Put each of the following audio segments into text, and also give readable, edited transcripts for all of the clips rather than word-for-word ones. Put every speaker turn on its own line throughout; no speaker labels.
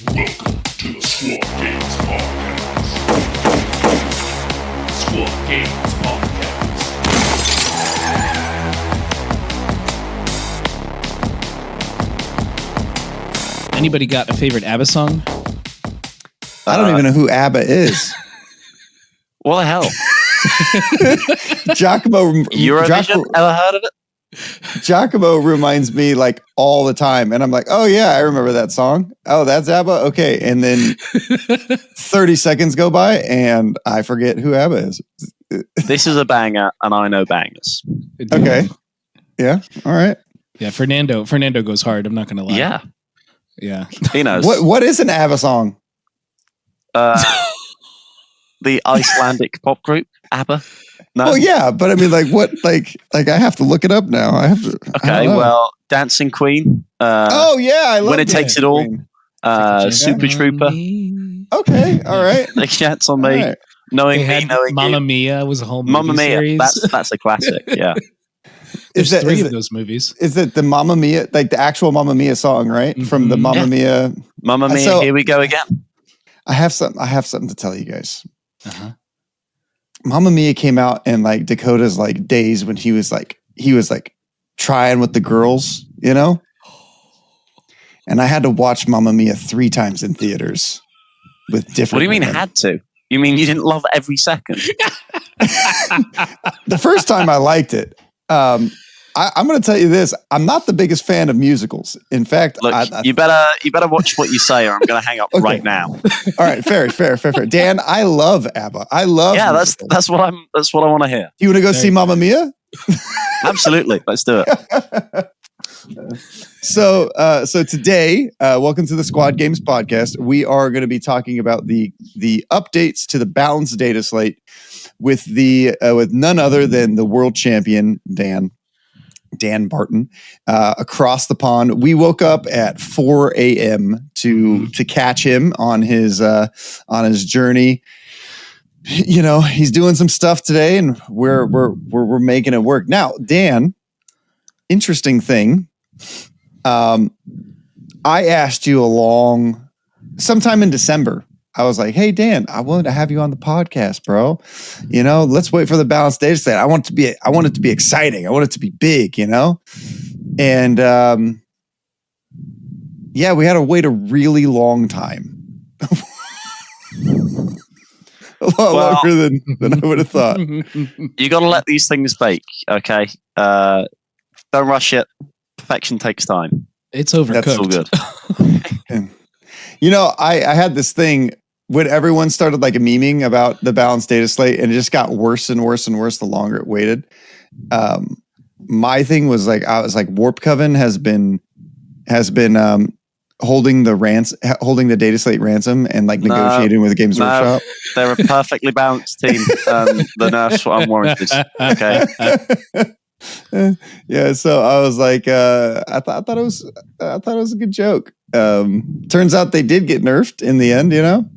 Welcome to the Squad Games Podcast. Squad Games Podcast.
Anybody got a favorite ABBA song?
I don't even know who ABBA is.
What the hell?
Giacomo.
Eurovision? Ever heard of it?
Giacomo reminds me like all the time. And I'm like, oh yeah, I remember that song. Oh, that's ABBA? Okay. And then 30 seconds go by and I forget who ABBA is.
This is a banger and I know bangers.
Okay. Yeah. All right.
Yeah, Fernando goes hard. I'm not going to lie.
Yeah.
Yeah.
He knows.
What is an ABBA song?
The Icelandic pop group, ABBA. No?
Oh yeah, but I mean, like, what? Like I have to look it up now. I have to.
Okay, well, Dancing Queen.
Oh yeah, I love
When It Takes It All. Super Trooper.
Okay, all right.
They Chance on Me.
Right.
Knowing
They
Me,
had
Knowing
Mamma
You.
Mia was a whole movie
Mamma Mia.
series.
That's a classic. Yeah.
There's
Is
three
it-
of those movies.
Is it the Mamma Mia, like the actual Mamma Mia song, right? From the Mamma Mia.
Mamma Mia.
So-
Here we go again.
I have something to tell you guys.
Uh-huh.
Mamma Mia came out in like Dakotah's like days when he was like trying with the girls, you know? And I had to watch Mamma Mia 3 times in theaters with different.
What do you mean
women.
had to? You mean you didn't love every second?
The first time I liked it. I'm going to tell you this. I'm not the biggest fan of musicals. In fact,
Look, you better watch what you say, or I'm going to hang up
Okay.
right now.
all right, fair. Dan, I love ABBA. I love.
Yeah,
musicals.
that's what I want to hear.
You want to go see Mamma Mia?
Absolutely, let's do it.
So today, welcome to the Squad Games Podcast. We are going to be talking about the updates to the Balance Dataslate with with none other than the world champion Dan Barton across the pond. We woke up at 4 a.m. to catch him on his journey. You know, he's doing some stuff today, and we're making it work. Now, Dan, interesting thing. I asked you sometime in December. I was like, "Hey Dan, I wanted to have you on the podcast, bro. You know, let's wait for the Balance Dataslate. I want it to be exciting. I want it to be big, you know." And yeah, we had to wait a really long time. A lot longer than I would have thought.
You got to let these things bake, okay? Don't rush it. Perfection takes time.
It's overcooked.
That's all good.
You know, I had this thing when everyone started like memeing about the Balance Dataslate, and it just got worse and worse and worse the longer it waited. My thing was like, I was like, Warp Coven has been holding the Dataslate ransom and like negotiating with the Games Workshop.
They're a perfectly balanced team. The nerf's what I'm worried is. Okay.
Yeah, so I was like, I thought it was a good joke. Turns out they did get nerfed in the end, you know.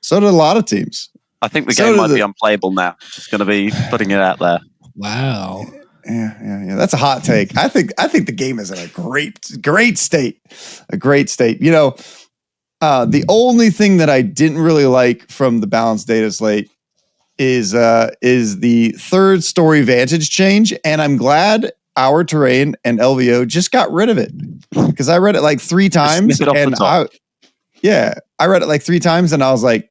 So did a lot of teams.
I think the game might be unplayable now. Just going to be putting it out there.
Wow.
Yeah. That's a hot take. I think the game is in a great state. A great state. You know, the only thing that I didn't really like from the Balance Dataslate is the third story vantage change, and I'm glad Our Terrain and LVO just got rid of it, because I read it like 3 times,
snip it off the top.
I read it like 3 times, and I was like,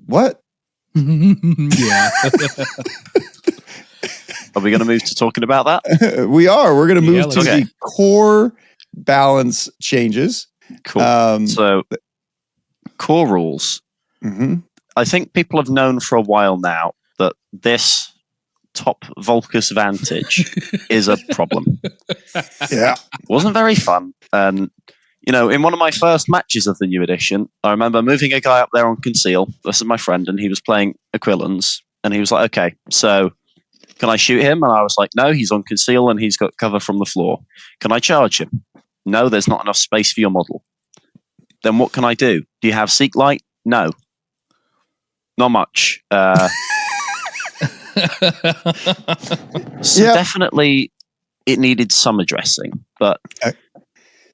"What?"
Yeah.
Are we going to move to talking about that?
We are. We're going to move
Yeah,
to
okay.
the core balance changes.
Cool. So, core rules.
Mhm.
I think people have known for a while now that this top Volcus Vantage is a problem.
Yeah.
Wasn't very fun. And, you know, in one of my first matches of the new edition, I remember moving a guy up there on Conceal. This is my friend, and he was playing Aquilans. And he was like, okay, so can I shoot him? And I was like, no, he's on Conceal and he's got cover from the floor. Can I charge him? No, there's not enough space for your model. Then what can I do? Do you have Seek Light? No. Not much. So
Yep.
definitely it needed some addressing, but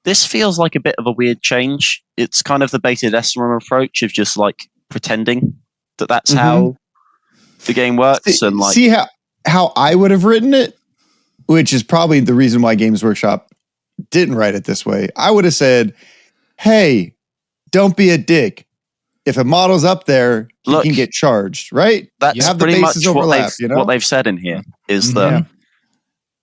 This feels like a bit of a weird change. It's kind of the beta Aterum approach of just like pretending that that's how the game works. And like,
see how I would have written it, which is probably the reason why Games Workshop didn't write it this way. I would have said, "Hey, don't be a dick. If a model's up there, he can get charged, right?
That's
you have the
pretty much
bases overlap,
what they've said in here is that,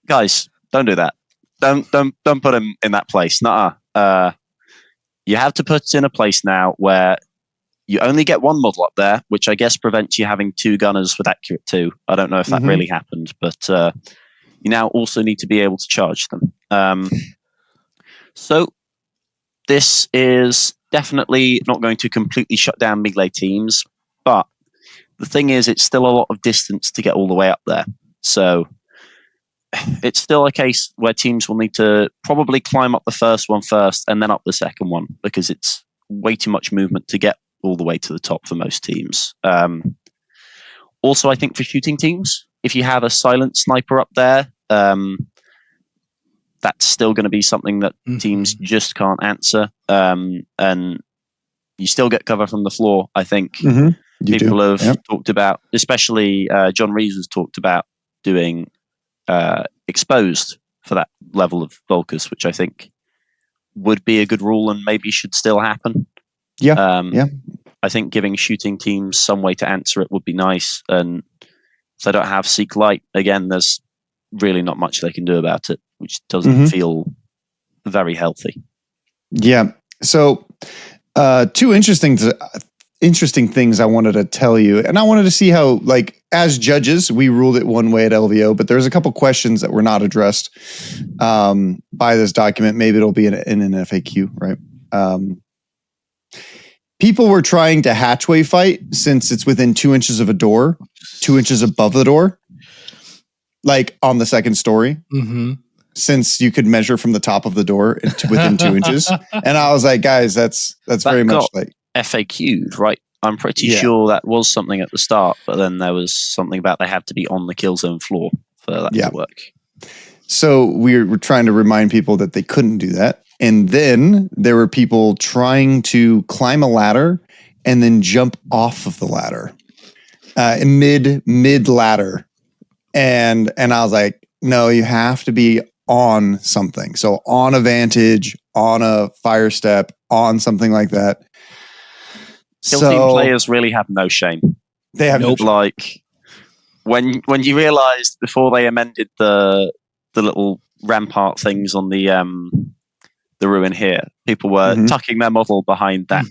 guys, don't do that. Don't put him in that place. Nuh-uh. You have to put it in a place now where you only get one model up there, which I guess prevents you having two gunners with accurate 2. I don't know if that really happened, but you now also need to be able to charge them. So this is definitely not going to completely shut down melee teams, but the thing is, it's still a lot of distance to get all the way up there. So it's still a case where teams will need to probably climb up the first one first and then up the second one, because it's way too much movement to get all the way to the top for most teams. Also, I think for shooting teams, if you have a silent sniper up there, that's still going to be something that teams just can't answer. And you still get cover from the floor. I think people have talked about, especially John Reeves has talked about doing exposed for that level of Volcus, which I think would be a good rule and maybe should still happen. I think giving shooting teams some way to answer it would be nice. And if they don't have Seek Light, again, there's really not much they can do about it, which doesn't feel very healthy.
Yeah. So two interesting things I wanted to tell you, and I wanted to see how, like, as judges, we ruled it one way at LVO, but there's a couple questions that were not addressed by this document. Maybe it'll be in an FAQ, right? People were trying to hatchway fight since it's within 2 inches of a door, 2 inches above the door, like on the second story. Since you could measure from the top of the door within 2 inches. And I was like, guys, that's very much like
FAQ'd, right? I'm pretty sure that was something at the start, but then there was something about they had to be on the kill zone floor for that to work.
So we were trying to remind people that they couldn't do that. And then there were people trying to climb a ladder and then jump off of the ladder, mid ladder. And I was like, no, you have to be on something. So on a vantage, on a fire step, on something like that.
Kill team players really have no shame.
They have
like when you realized before they amended the little rampart things on the ruin here, people were tucking their model behind that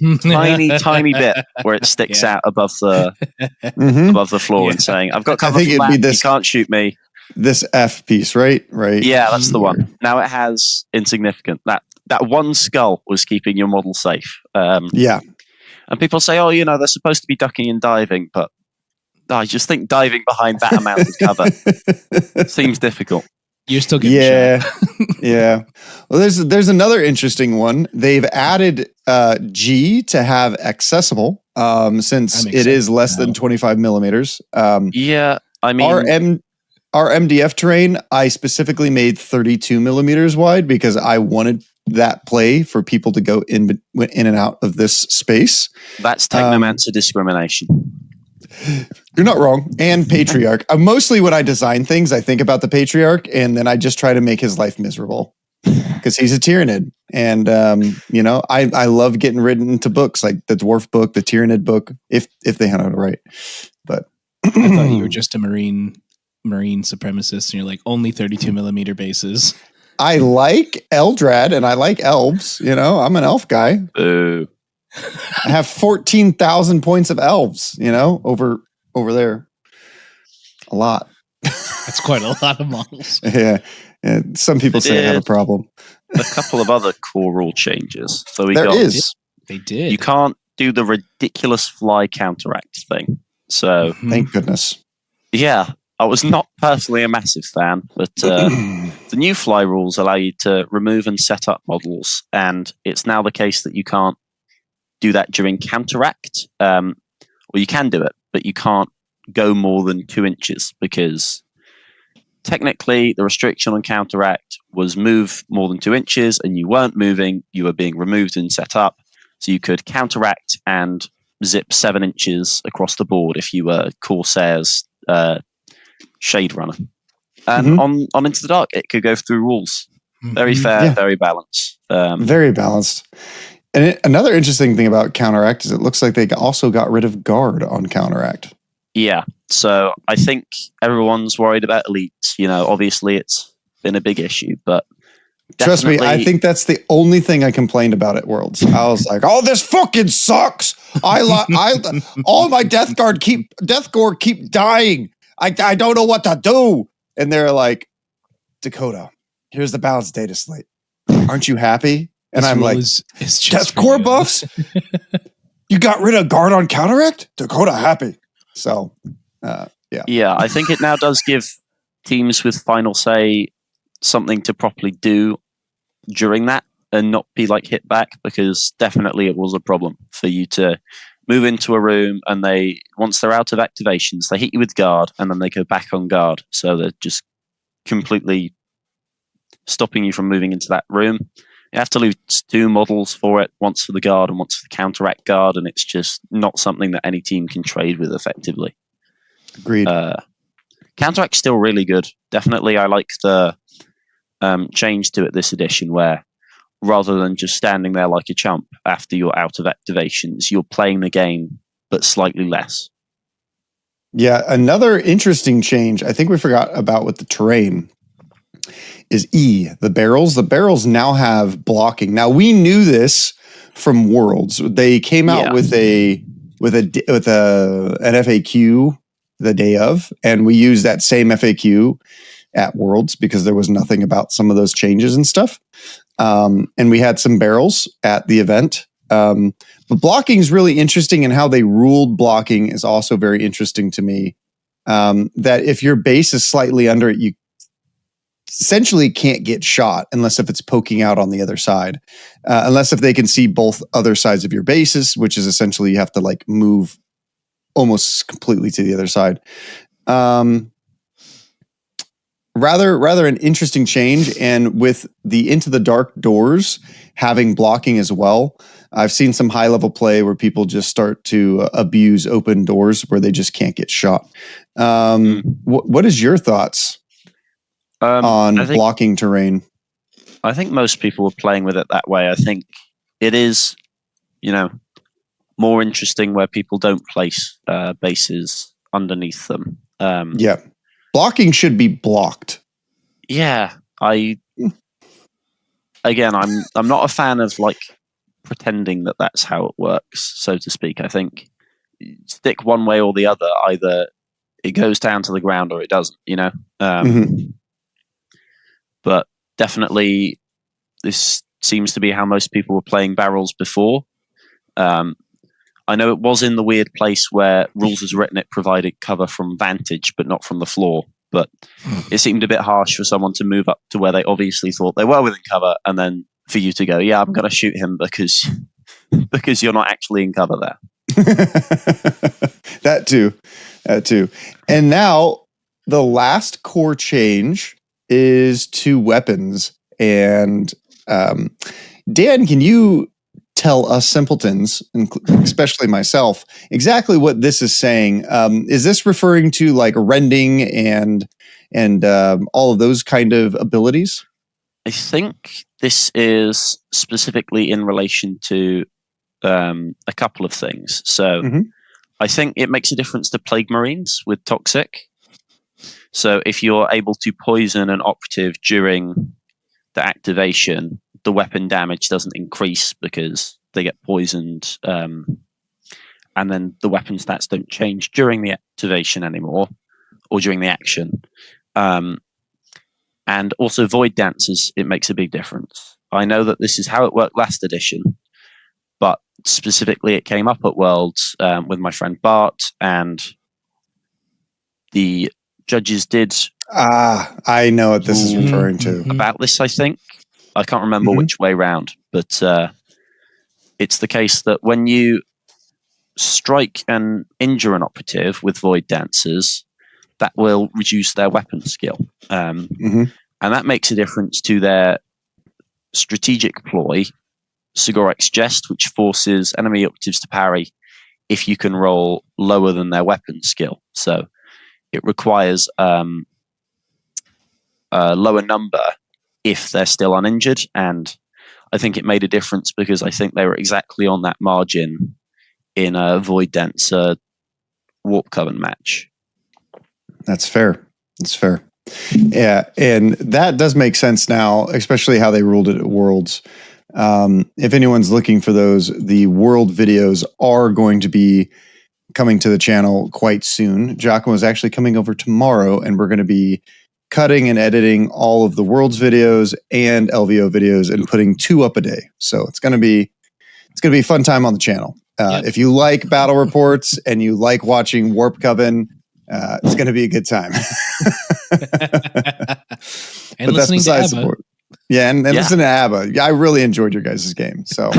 tiny bit where it sticks out above the floor and saying, I've got cover from that, you can't shoot me.
This F piece, right?
Yeah, that's the one. Now it has insignificant. That one skull was keeping your model safe. And people say, oh, they're supposed to be ducking and diving, but I just think diving behind that amount of cover seems difficult.
You're still getting shot.
Well, there's another interesting one. They've added G to have accessible, since it is less than 25 millimeters.
I mean, our MDF terrain, I specifically made 32 millimeters wide because I wanted that play for people to go in and out of this space. That's technomancer discrimination.
You're not wrong. And Patriarch. Mostly when I design things, I think about the Patriarch, and then I just try to make his life miserable because he's a Tyranid. And, I love getting written into books like the Dwarf book, the Tyranid book, if they had how to write. But
I thought you were just a Marine supremacist, and you're like, only 32 millimeter bases.
I like Eldrad and I like elves. I'm an elf guy.
Boo.
I have 14,000 points of elves, over there. A lot.
That's quite a lot of models.
Yeah. Some people say I have a problem.
A couple of other core rule changes. So
They did.
You can't do the ridiculous fly counteract thing. So
thank goodness.
Yeah. I was not personally a massive fan, but the new fly rules allow you to remove and set up models, and it's now the case that you can't do that during counteract. Well, you can do it, but you can't go more than 2 inches because technically, the restriction on counteract was move more than 2 inches, and you weren't moving, you were being removed and set up. So you could counteract and zip 7 inches across the board if you were Corsair's Shade Runner. And on Into the Dark, it could go through rules. Very fair, very balanced.
Very balanced. And another interesting thing about counteract is it looks like they also got rid of guard on counteract.
Yeah, so I think everyone's worried about elites. Obviously it's been a big issue, but
trust me, I think that's the only thing I complained about at Worlds. I was like, "Oh, this fucking sucks! All my Death Guard keep dying. I don't know what to do." And they're like, "Dakotah, here's the Balance Dataslate. Aren't you happy?" And I'm like, "Death Core buffs? You got rid of guard on counteract? Dakotah happy." So, yeah.
Yeah, I think it now does give teams with final say something to properly do during that and not be like hit back, because definitely it was a problem for you to move into a room and once they're out of activations, they hit you with guard and then they go back on guard. So they're just completely stopping you from moving into that room. You have to lose 2 models for it, once for the guard and once for the counteract guard, and it's just not something that any team can trade with effectively.
Agreed.
Counteract's still really good. Definitely, I like the change to it this edition, where rather than just standing there like a chump after you're out of activations, you're playing the game, but slightly less.
Yeah, another interesting change I think we forgot about with the terrain is the barrels. The barrels now have blocking. Now we knew this from Worlds. They came out with an FAQ the day of, and we used that same FAQ at Worlds because there was nothing about some of those changes and stuff. And we had some barrels at the event. But blocking is really interesting, and how they ruled blocking is also very interesting to me. That if your base is slightly under it, you essentially can't get shot unless if it's poking out on the other side. Unless if they can see both other sides of your bases, which is essentially you have to like move almost completely to the other side. Rather an interesting change, and with the Into the Dark doors having blocking as well, I've seen some high level play where people just start to abuse open doors where they just can't get shot. What is your thoughts on blocking terrain?
I think most people are playing with it that way. I think it is, more interesting where people don't place bases underneath them.
Yeah. Blocking should be blocked.
Yeah, I'm not a fan of like pretending that that's how it works, so to speak. I think stick one way or the other. Either it goes down to the ground or it doesn't. But definitely, this seems to be how most people were playing barrels before. I know it was in the weird place where rules as written it provided cover from vantage, but not from the floor. But it seemed a bit harsh for someone to move up to where they obviously thought they were within cover, and then for you to go, "Yeah, I'm going to shoot him because you're not actually in cover there."
That too. And now the last core change is to weapons. And Dan, can you tell us simpletons, especially myself, exactly what this is saying? Is this referring to like rending and all of those kind of abilities?
I think this is specifically in relation to a couple of things. So I think it makes a difference to Plague Marines with Toxic. So if you're able to poison an operative during the activation, the weapon damage doesn't increase because they get poisoned, and then the weapon stats don't change during the activation anymore, or during the action. And also Void Dancers, it makes a big difference. I know that this is how it worked last edition, but specifically it came up at Worlds with my friend Bart, and the judges did...
I know what this is referring to.
About this, I think. I can't remember which way round, but it's the case that when you strike and injure an operative with Void Dancers, that will reduce their weapon skill.
Mhm.
And that makes a difference to their strategic ploy, Sigoric's Jest, which forces enemy operatives to parry if you can roll lower than their weapon skill. So it requires a lower number if they're still uninjured. And I think it made a difference because I think they were exactly on that margin in a Void Dancer Warp Coven match.
That's fair. That's fair. Yeah, and that does make sense now, especially how they ruled it at Worlds. If anyone's looking for those, the World videos are going to be coming to the channel quite soon. Giacomo is actually coming over tomorrow, and we're going to be cutting and editing all of the Worlds videos and LVO videos and putting 2 up a day. So it's going to be a fun time on the channel. If you like battle reports and you like watching Warp Coven, it's going to be a good time.
And listening to ABBA.
Yeah, and listen to ABBA. Yeah, I really enjoyed your guys' game. So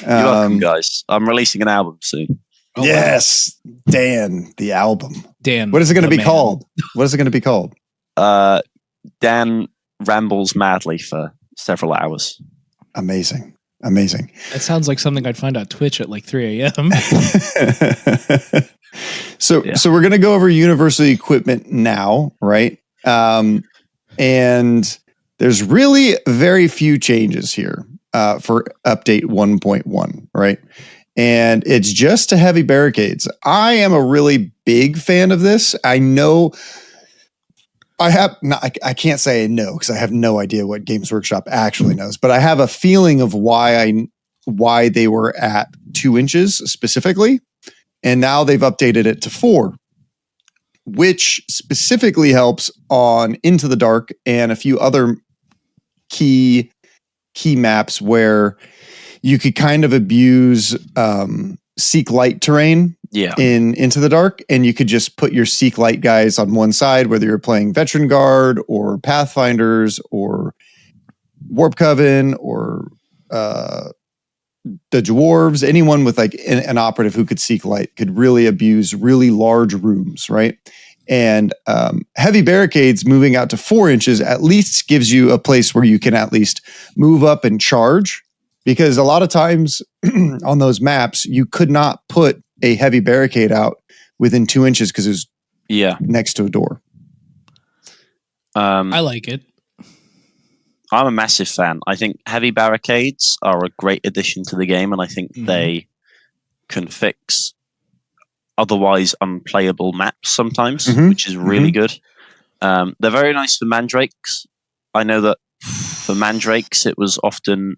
you're welcome, guys. I'm releasing an album soon.
Oh, yes, wow. Dan, the album.
Dan,
what is it going to be called? What is it going to be called?
Dan rambles madly for several hours.
Amazing. Amazing.
That sounds like something I'd find on Twitch at like 3 a.m.
So we're going to go over universal equipment now, right? And there's really very few changes here for update 1.1, right? And it's just to heavy barricades. I am a really big fan of this. I know I can't say I know because I have no idea what Games Workshop actually knows, but I have a feeling of why they were at 2 inches specifically. And now they've updated it to 4, which specifically helps on Into the Dark and a few other key maps where you could kind of abuse Seek Light terrain in Into the Dark, and you could just put your Seek Light guys on one side, whether you're playing Veteran Guard or Pathfinders or Warp Coven or the Dwarves. Anyone with like an operative who could Seek Light could really abuse really large rooms, right? And heavy barricades moving out to 4 inches at least gives you a place where you can at least move up and charge. Because a lot of times on those maps, you could not put a heavy barricade out within 2 inches because it was next to a door.
I like it.
I'm a massive fan. I think heavy barricades are a great addition to the game, and I think they can fix otherwise unplayable maps sometimes, which is really good. They're very nice for mandrakes. I know that for mandrakes, it was often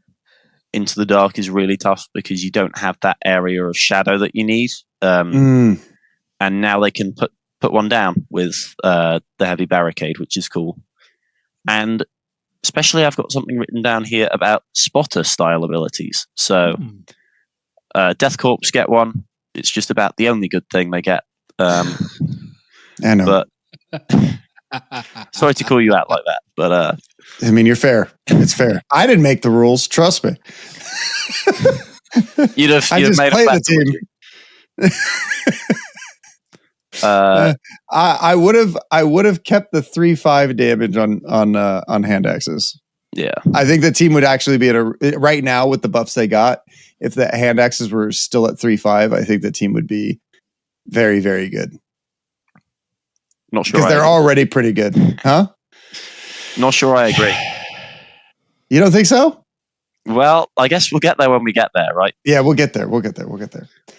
Into the Dark is really tough because you don't have that area of shadow that you need. And now they can put one down with the heavy barricade, which is cool. And especially I've got something written down here about spotter style abilities. So Death Corps get one. It's just about the only good thing they get. I
know.
But sorry to call you out like that, but
I mean, you're fair. It's fair. I didn't make the rules. Trust me.
You'd have made
played the team. I would have kept the 3-5 damage on hand axes.
Yeah,
I think the team would actually be right now with the buffs they got. If the hand axes were still at 3-5, I think the team would be very, very good.
Not sure
because they're already pretty good, huh?
Not sure I agree.
You don't think so?
Well, I guess we'll get there when we get there, right?
Yeah, we'll get there.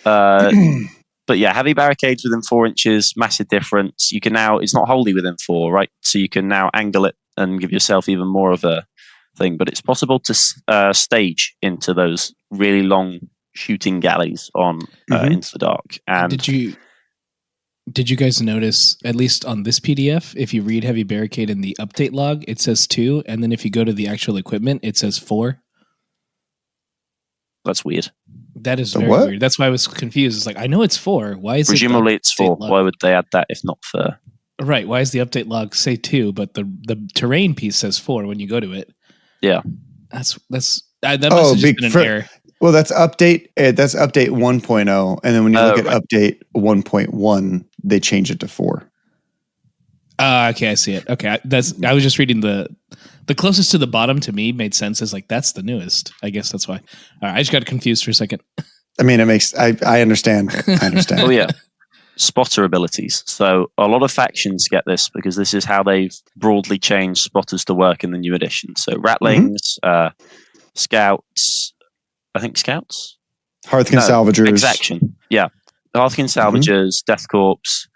But yeah, heavy barricades within 4 inches, massive difference. You can now, it's not wholly within 4, right? So you can now angle it and give yourself even more of a thing. But it's possible to stage into those really long shooting galleys on Into the Dark. And
Did you guys notice, at least on this PDF, if you read heavy barricade in the update log, it says 2, and then if you go to the actual equipment, it says 4?
That's weird.
That is very weird. That's why I was confused. It's like, I know it's 4. Why is
presumably it's 4? Why would they add that if not for?
Right. Why is the update log say 2, but the terrain piece says 4 when you go to it?
Yeah.
That must have just been an error.
Well, that's update 1.0, and then when you look at update 1.1, they change it to 4.
Okay, I see it. Okay, I was just reading the closest to the bottom to me made sense as like that's the newest. I guess that's why. All right, I just got confused for a second.
I mean, it makes I understand. I understand.
Oh yeah, spotter abilities. So a lot of factions get this because this is how they've broadly changed spotters to work in the new edition. So ratlings, scouts. I think scouts.
Hearthkin Salvagers.
Exaction. Yeah, Hearthkin Salvagers, Death Corps,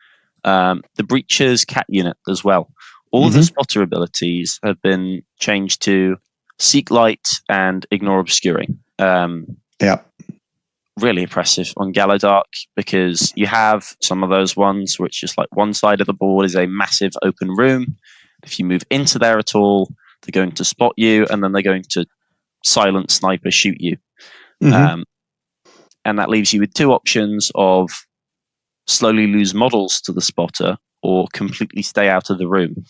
the Breachers cat unit as well. All of the spotter abilities have been changed to Seek Light and Ignore Obscuring.
Yeah.
Really impressive on Galadark because you have some of those ones which just like one side of the board is a massive open room. If you move into there at all, they're going to spot you and then they're going to silent sniper shoot you. And that leaves you with two options of slowly lose models to the spotter or completely stay out of the room.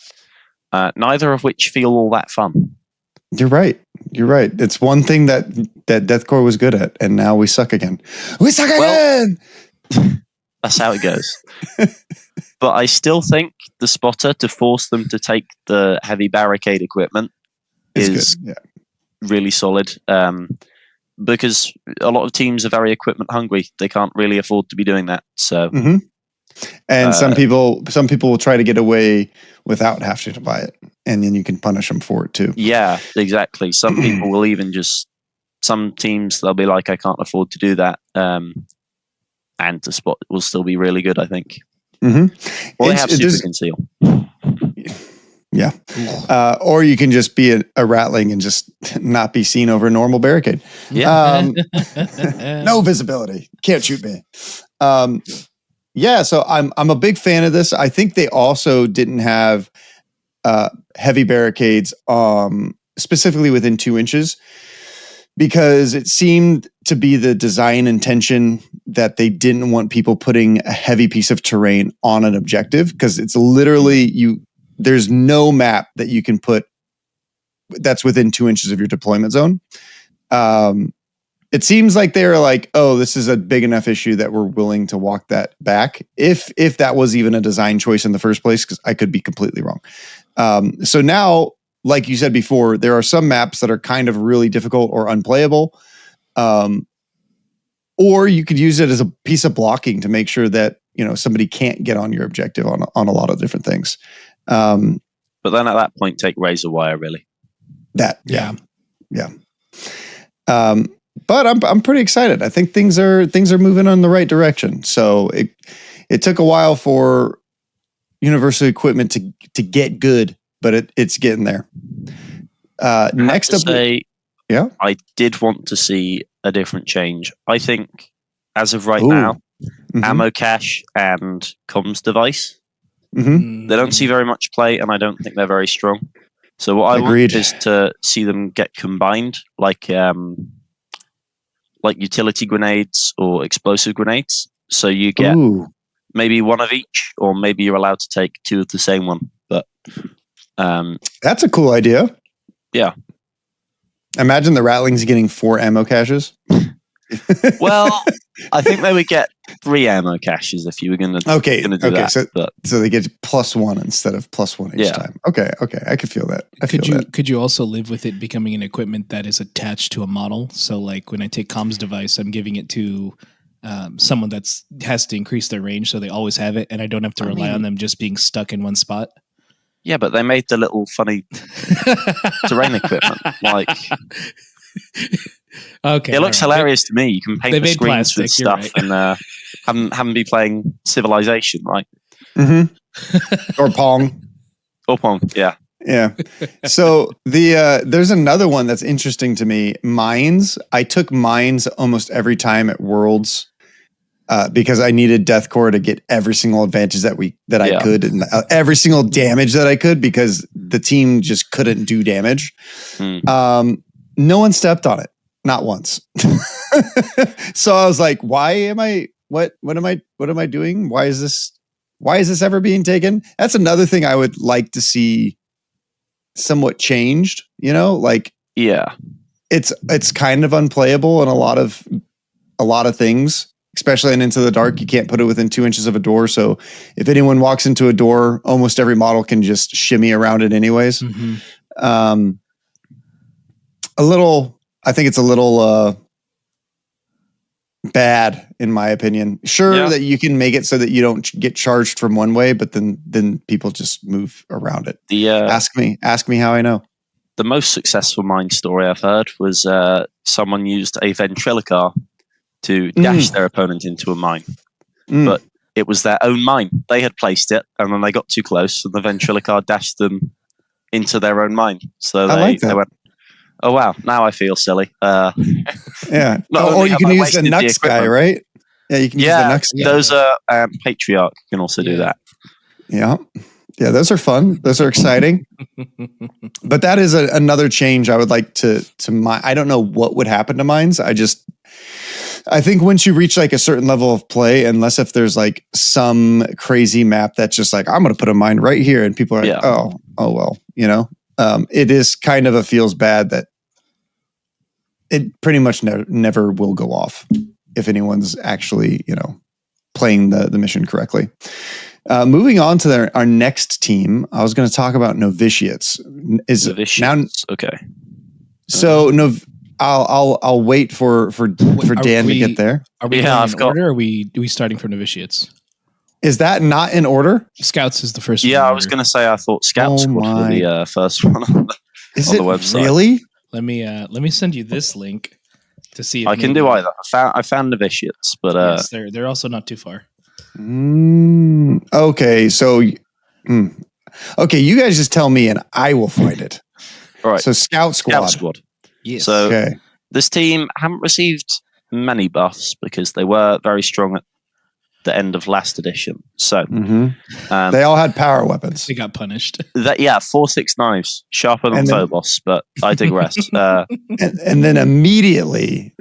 Neither of which feel all that fun.
You're right. It's one thing that Deathcore was good at, and now we suck again. We suck again!
That's how it goes. But I still think the spotter, to force them to take the heavy barricade equipment, is really solid. Because a lot of teams are very equipment hungry. They can't really afford to be doing that. So,
and some people will try to get away without having to buy it, and then you can punish them for it too.
Yeah, exactly. Some people will even some teams they'll be like, I can't afford to do that, and the spot will still be really good. I think. Well, they have super conceal.
Yeah. Or you can just be a ratling and just not be seen over a normal barricade.
Yeah.
No visibility. Can't shoot me. So I'm a big fan of this. I think they also didn't have heavy barricades specifically within 2 inches because it seemed to be the design intention that they didn't want people putting a heavy piece of terrain on an objective because it's literally there's no map that you can put that's within 2 inches of your deployment zone. It seems like they're like, oh, this is a big enough issue that we're willing to walk that back. If that was even a design choice in the first place, because I could be completely wrong. So now, like you said before, there are some maps that are kind of really difficult or unplayable. Or you could use it as a piece of blocking to make sure that, somebody can't get on your objective on a lot of different things.
But then at that point, take razor wire, really.
Yeah. But I'm pretty excited. I think things are moving in the right direction. So it took a while for Universal Equipment to get good, but it's getting there. Next up,
I did want to see a different change. I think as of right now, ammo cache and comms device. They don't see very much play, and I don't think they're very strong. So what I want is to see them get combined, like utility grenades or explosive grenades. So you get maybe one of each, or maybe you're allowed to take 2 of the same one. But
that's a cool idea.
Yeah.
Imagine the Ratlings getting 4 ammo caches.
Well, I think they would get 3 ammo caches if you were going to do that.
So they get +1 instead of +1 each time. Okay, I could feel that.
Could you also live with it becoming an equipment that is attached to a model? So like when I take comms device, I'm giving it to someone that's has to increase their range, so they always have it, and I don't have to rely on them just being stuck in one spot.
Yeah, but they made the little funny terrain equipment like.
Okay,
it looks hilarious to me. You can paint the screens with stuff and haven't be playing Civilization, right?
Or Pong.
Yeah.
So there's another one that's interesting to me. Mines. I took mines almost every time at Worlds because I needed Deathcore to get every single advantage that I could and every single damage that I could because the team just couldn't do damage. No one stepped on it. Not once. So I was like, what am I doing? Why is this ever being taken? That's another thing I would like to see somewhat changed, it's kind of unplayable in a lot of things. especially in Into the Dark. You can't put it within 2 inches of a door. So if anyone walks into a door, almost every model can just shimmy around it anyways.
Mhm.
I think it's a little bad in my opinion. Sure that you can make it so that you don't get charged from one way, but then people just move around it. Ask me how I know.
The most successful mine story I've heard was someone used a ventriloquist to dash their opponent into a mine. But it was their own mine. They had placed it, and then they got too close, and the ventriloquist dashed them into their own mine. So they went, oh, wow, now I feel silly.
Yeah. Or you can use the Nux guy, right? Yeah, you can use the Nux guy.
Those are Patriarch can also do that.
Yeah. Yeah, those are fun. Those are exciting. But that is another change I would like to mine. I don't know what would happen to mines. I think once you reach like a certain level of play, unless if there's like some crazy map that's just like, I'm going to put a mine right here. And people are like, oh, well, it is kind of feels bad that it pretty much never will go off if anyone's actually, playing the mission correctly. Moving on to our next team, I was going to talk about novitiates.
Okay.
So I'll wait for Dan to get there.
Are we in order? Or are we starting from novitiates?
Is that not in order?
Scouts is the first.
Yeah, I was going to say I thought Scouts were the first one on the website.
Really?
Let me send you this link to see if
I can do either. I found novitiates, but
yes, they're also not too far.
Okay, so okay, you guys just tell me and I will find it.
All right.
So Scout Squad.
Yes. So this team haven't received many buffs because they were very strong at the end of last edition. So
they all had power weapons.
They got punished.
4-6 knives, sharper than Phobos, but I digress.
and then immediately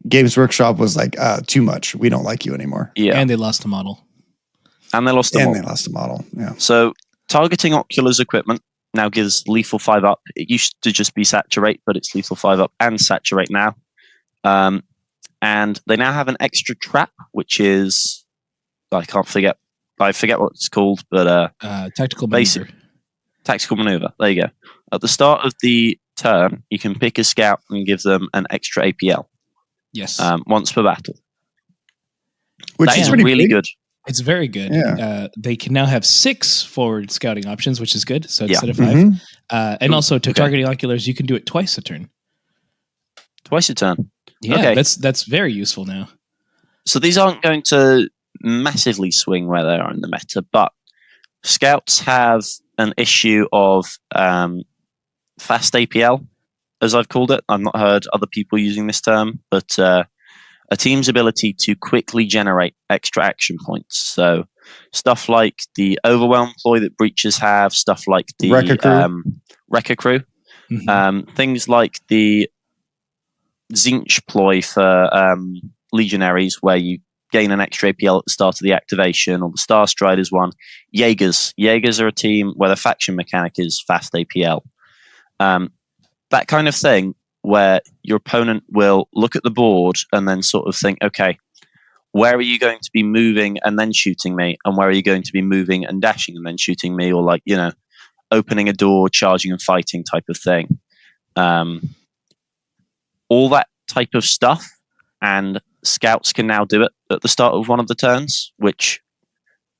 Games Workshop was like, too much. We don't like you anymore.
Yeah.
And they lost a model.
Yeah.
So targeting Ocular's equipment now gives lethal 5 up. It used to just be saturate, but it's lethal 5 up and saturate now. And they now have an extra trap, which is I forget what it's called, but
tactical maneuver.
Tactical maneuver. There you go. At the start of the turn, you can pick a scout and give them an extra APL.
Yes.
Once per battle.
Which is
really good.
It's very good.
Yeah.
They can now have 6 forward scouting options, which is good. So instead of 5. And also targeting oculars, you can do it twice a turn.
Twice a turn.
Yeah, that's very useful now.
So these aren't going to massively swing where they are in the meta, but scouts have an issue of fast APL, as I've called it. I've not heard other people using this term, but a team's ability to quickly generate extra action points. So stuff like the Overwhelm ploy that breaches have, stuff like the Wrecker Crew, things like the Zinch ploy for legionaries, where you gain an extra APL at the start of the activation, or the Star Striders one. Jaegers are a team where the faction mechanic is fast APL. That kind of thing, where your opponent will look at the board and then sort of think, okay, where are you going to be moving and then shooting me, and where are you going to be moving and dashing and then shooting me, or opening a door, charging and fighting type of thing. All that type of stuff, and scouts can now do it at the start of one of the turns, which,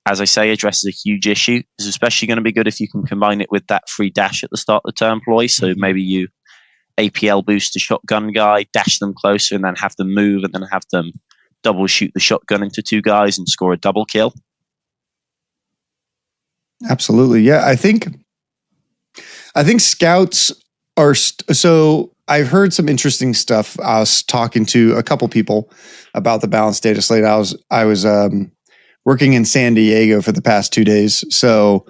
as I say, addresses a huge issue. It's especially going to be good if you can combine it with that free dash at the start of the turn ploy. So maybe you APL boost a shotgun guy, dash them closer, and then have them move, and then have them double shoot the shotgun into 2 guys and score a double kill.
Absolutely. Yeah, I think scouts are so I've heard some interesting stuff. I was talking to a couple people about the Balance Dataslate. I was working in San Diego for the past 2 days. So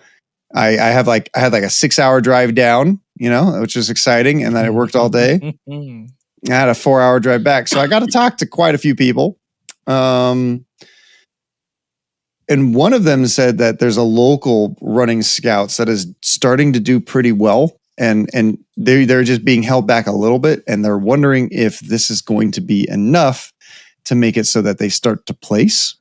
I had like a 6-hour drive down, which is exciting. And then I worked all day. I had a 4-hour drive back. So I got to talk to quite a few people. And one of them said that there's a local running scouts that is starting to do pretty well. And they're just being held back a little bit, and they're wondering if this is going to be enough to make it so that they start to place.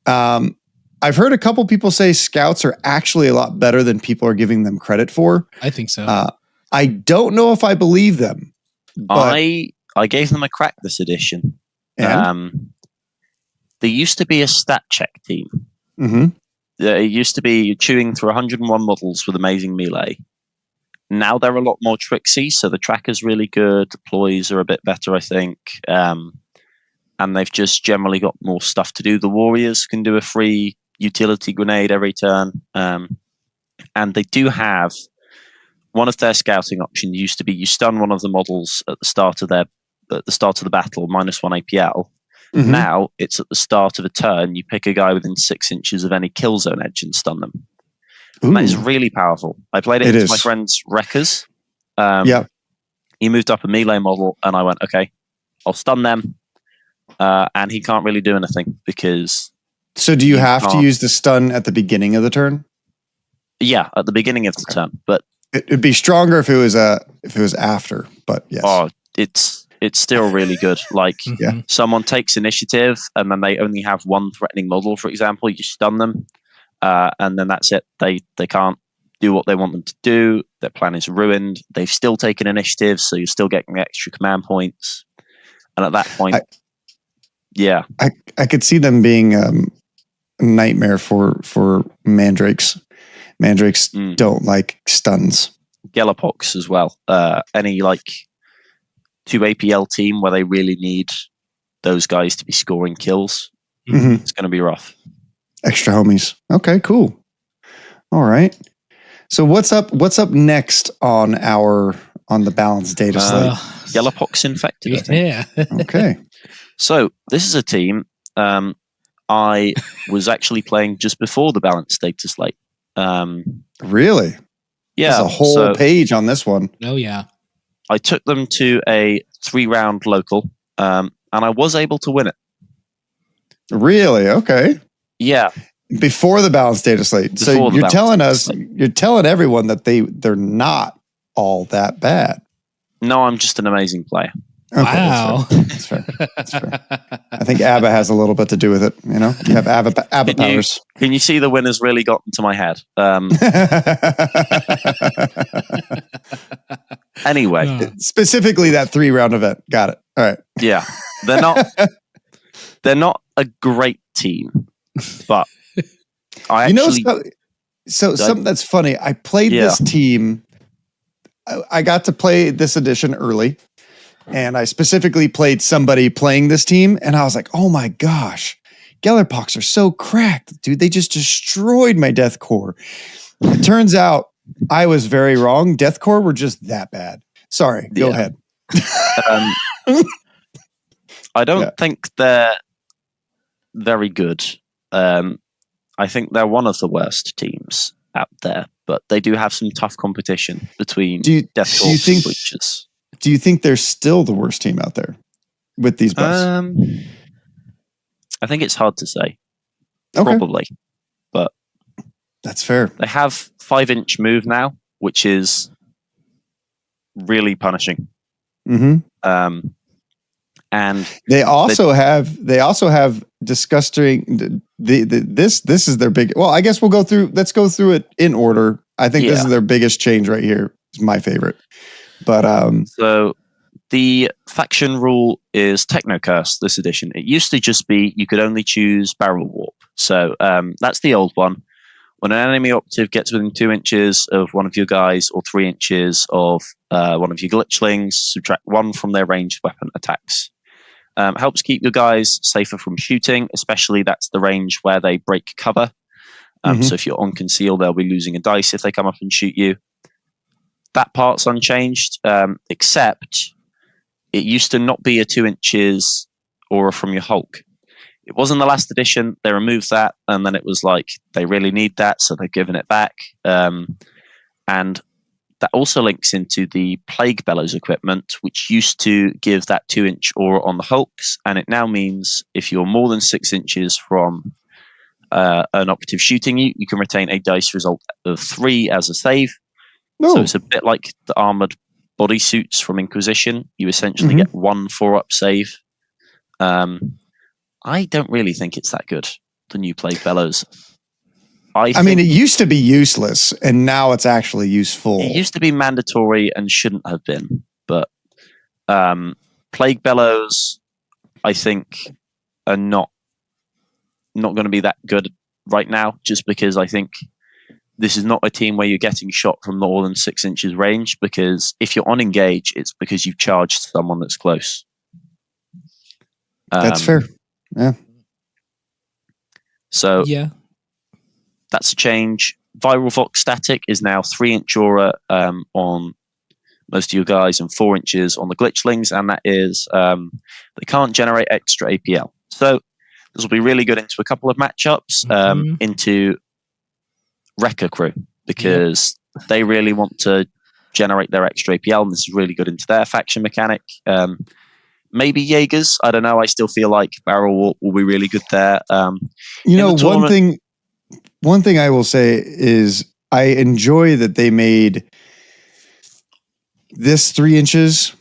I've heard a couple people say scouts are actually a lot better than people are giving them credit for.
I think so.
I don't know if I believe them. But,
I gave them a crack this edition.
and?
There used to be a stat check team.
Mm-hmm.
It used to be chewing through 101 models with amazing melee. Now they're a lot more tricksy, so the tracker's really good. Deploys are a bit better, I think. And they've just generally got more stuff to do. The warriors can do a free utility grenade every turn. And they do have one of their scouting options used to be you stun one of the models at the start of the battle, -1 APL.
Mm-hmm.
Now it's at the start of a turn. You pick a guy within 6 inches of any kill zone edge and stun them. And that is really powerful. I played it with my friend's Wreckers. He moved up a melee model, and I went, okay, I'll stun them. And he can't really do anything because.
So do you have to use the stun at the beginning of the turn?
Yeah, at the beginning of the turn, but
it'd be stronger if it was after. But yes.
Oh, it's still really good. Like someone takes initiative and then they only have one threatening model, for example, you stun them, and then that's it. They can't do what they want them to do. Their plan is ruined. They've still taken initiative, so you're still getting the extra command points. And at that point,
I could see them being a nightmare for mandrakes. Mandrakes don't like stuns.
Galapox as well. Any like 2 APL team where they really need those guys to be scoring kills, it's going to be rough.
Extra homies. Okay, cool. All right. So what's up next on the Balance Dataslate?
Galapox infected. I think.
Yeah.
Okay.
So this is a team I was actually playing just before the Balance Dataslate.
Really?
Yeah.
There's a whole page on this one.
Oh yeah.
I took them to a 3-round local, and I was able to win it.
Really? Okay.
Yeah.
Before the Balance Dataslate. So you're telling everyone that they're not all that bad.
No, I'm just an amazing player.
Okay,
wow.
That's fair. I think ABBA has a little bit to do with it. You know, you have ABBA powers.
Can you see the winner's really got into my head? Anyway.
Specifically that 3-round event. Got it. All right.
Yeah. They're not a great team, but I actually...
something that's funny. I played this team. I got to play this edition early. And I specifically played somebody playing this team, and I was like, oh my gosh, Gellerpox are so cracked, dude. They just destroyed my Deathcore. It turns out I was very wrong. Deathcore were just that bad. Sorry, go ahead.
I don't think they're very good. I think they're one of the worst teams out there, but they do have some tough competition between Deathcore and Bleachers.
Do you think they're still the worst team out there with these buffs?
I think it's hard to say.
Okay.
Probably. But
that's fair.
They have 5-inch move now, which is really punishing.
Mm-hmm.
And
they also have disgusting this is their big, well, I guess let's go through it in order. I think this is their biggest change right here. It's my favorite. But
so the faction rule is Techno Curse this edition. It used to just be you could only choose Barrel Warp. So that's the old one. When an enemy operative gets within 2 inches of one of your guys or 3 inches of one of your glitchlings, subtract 1 from their ranged weapon attacks. Helps keep your guys safer from shooting, especially that's the range where they break cover. So if you're on conceal, they'll be losing a dice if they come up and shoot you. That part's unchanged, except it used to not be a 2 inches aura from your Hulk. It was in the last edition. They removed that, and then it was like they really need that, so they've given it back. And that also links into the Plague Bellows equipment, which used to give that 2-inch aura on the Hulks, and it now means if you're more than 6 inches from an operative shooting you, you can retain a dice result of 3 as a save.
No.
So it's a bit like the armored bodysuits from Inquisition. You essentially get 1 4-up save I don't really think it's that good, the new Plague Bellows.
I mean, it used to be useless, and now it's actually useful.
It used to be mandatory and shouldn't have been, but Plague Bellows, I think, are not going to be that good right now, just because I think this is not a team where you're getting shot from more than 6 inches range, because if you're on engage, it's because you've charged someone that's close.
That's fair. Yeah.
So
Yeah.
that's a change. Viral Vox Static is now 3-inch aura on most of your guys and 4 inches on the glitchlings, and that is they can't generate extra APL. So this will be really good into a couple of matchups, into Wrecker Crew, because they really want to generate their extra APL, and this is really good into their faction mechanic. Maybe Jaegers, I don't know. I still feel like Barrel Warp will be really good there.
One thing I will say is I enjoy that they made this 3 inches.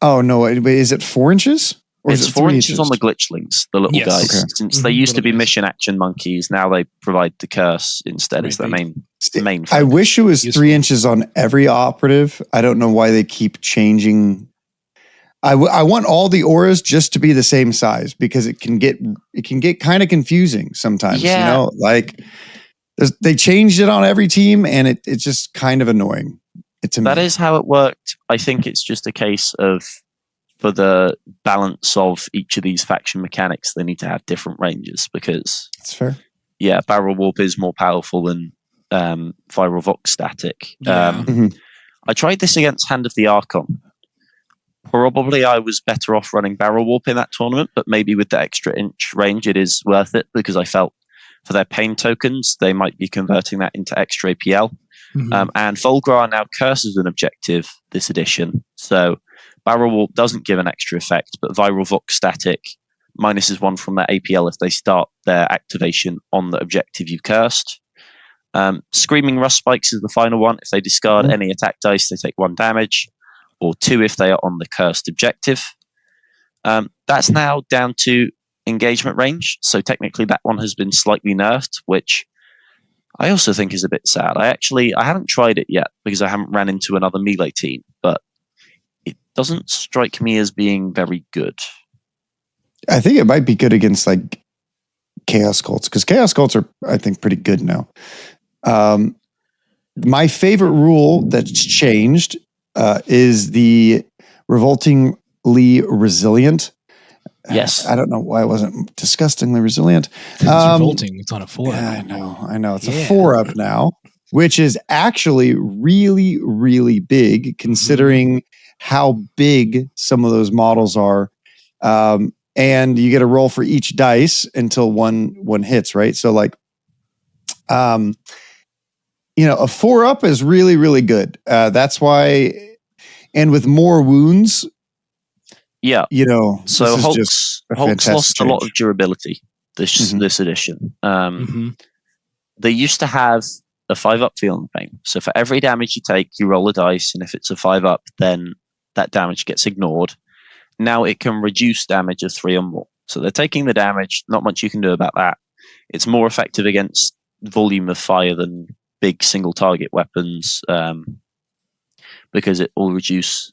Oh no! Wait, is it 4 inches? Or
it's
is it
4
3
inches on the glitchlings, the little guys.
Okay.
Since they used to be mission action monkeys, now they provide the curse instead as their main.
I wish it was
Useful.
3 inches on every operative. I don't know why they keep changing. I want all the auras just to be the same size, because it can get kind of confusing sometimes.
Yeah.
You know, like they changed it on every team, and it's just kind of annoying.
That is how it worked. I think it's just a case of, for the balance of each of these faction mechanics, they need to have different ranges, because
that's fair.
Yeah, Barrel Warp is more powerful than Viral Vox Static.
Yeah.
I tried this against Hand of the Archon. Probably I was better off running Barrel Warp in that tournament, but maybe with the extra inch range, it is worth it, because I felt for their pain tokens, they might be converting that into extra APL. And Volgar now curses an objective this edition. So Barrel Warp doesn't give an extra effect, but Viral Vox Static minuses 1 from their APL if they start their activation on the objective you've cursed. Screaming Rust Spikes is the final one. If they discard any attack dice, they take 1 damage, or 2 if they are on the cursed objective. That's now down to engagement range, so technically that one has been slightly nerfed, which I also think is a bit sad. I haven't tried it yet, because I haven't ran into another melee team, but it doesn't strike me as being very good.
I think it might be good against like Chaos Cults, because Chaos Cults are, I think, pretty good now. My favorite rule that's changed is the Revoltingly Resilient.
Yes.
I don't know why it wasn't Disgustingly Resilient.
It's revolting. It's on a 4.
Yeah, I know. It's a 4-up now, which is actually really, really big, considering how big some of those models are. And you get a roll for each dice until one hits, right? So like, a 4-up is really, really good. That's why, and with more wounds,
so Hulk's lost a lot of durability this edition. They used to have a 5-up Feeling Pain. So for every damage you take, you roll a dice, and if it's a 5-up, then that damage gets ignored. Now it can reduce damage of 3 or more. So they're taking the damage, not much you can do about that. It's more effective against volume of fire than big single target weapons, because it will reduce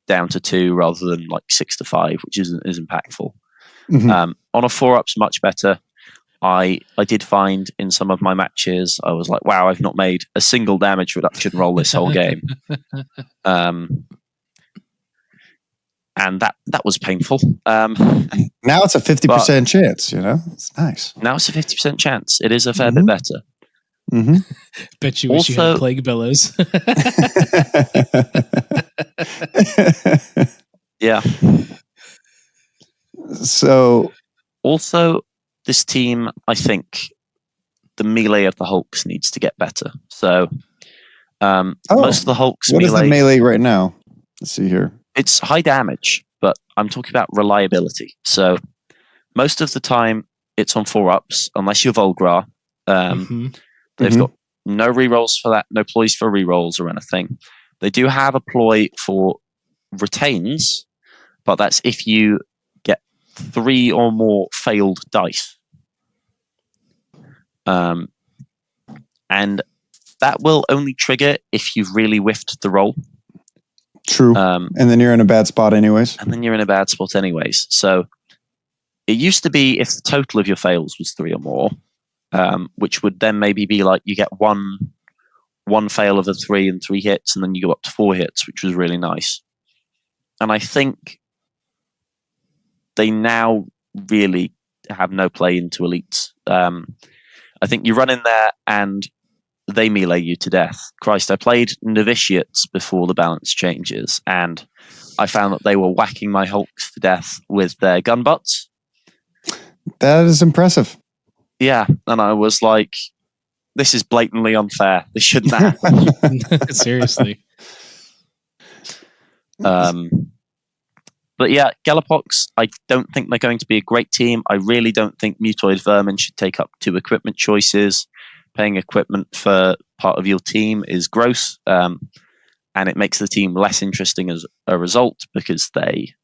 down to 2 rather than like 6 to 5, which is impactful. On a 4-up's much better. I did find in some of my matches, I was like, wow, I've not made a single damage reduction roll this whole game. And that was painful.
Now it's a 50% chance, It's nice.
Now it's a 50% chance. It is a fair bit better.
Bet you wish you had Plague Bellows.
Yeah.
So,
also, this team, I think, the melee of the Hulks needs to get better. So, most of the Hulks
what is the melee right now? Let's see here.
It's high damage, but I'm talking about reliability. So, most of the time, it's on 4-ups, unless you're Volgar. They've got no rerolls for that, no ploys for rerolls or anything. They do have a ploy for retains, but that's if you get 3 or more failed dice. And that will only trigger if you've really whiffed the roll.
True. And then you're in a bad spot anyways.
So it used to be if the total of your fails was 3 or more, which would then maybe be like you get one fail of a 3 and 3 hits, and then you go up to 4 hits, which was really nice. And I think they now really have no play into elites. I think you run in there and they melee you to death. Christ, I played novitiates before the balance changes, and I found that they were whacking my hulks to death with their gun butts.
That is impressive.
Yeah, and I was like, this is blatantly unfair. This shouldn't happen.
Seriously.
But yeah, Galapox, I don't think they're going to be a great team. I really don't think Mutoid Vermin should take up 2 equipment choices. Paying equipment for part of your team is gross, and it makes the team less interesting as a result because they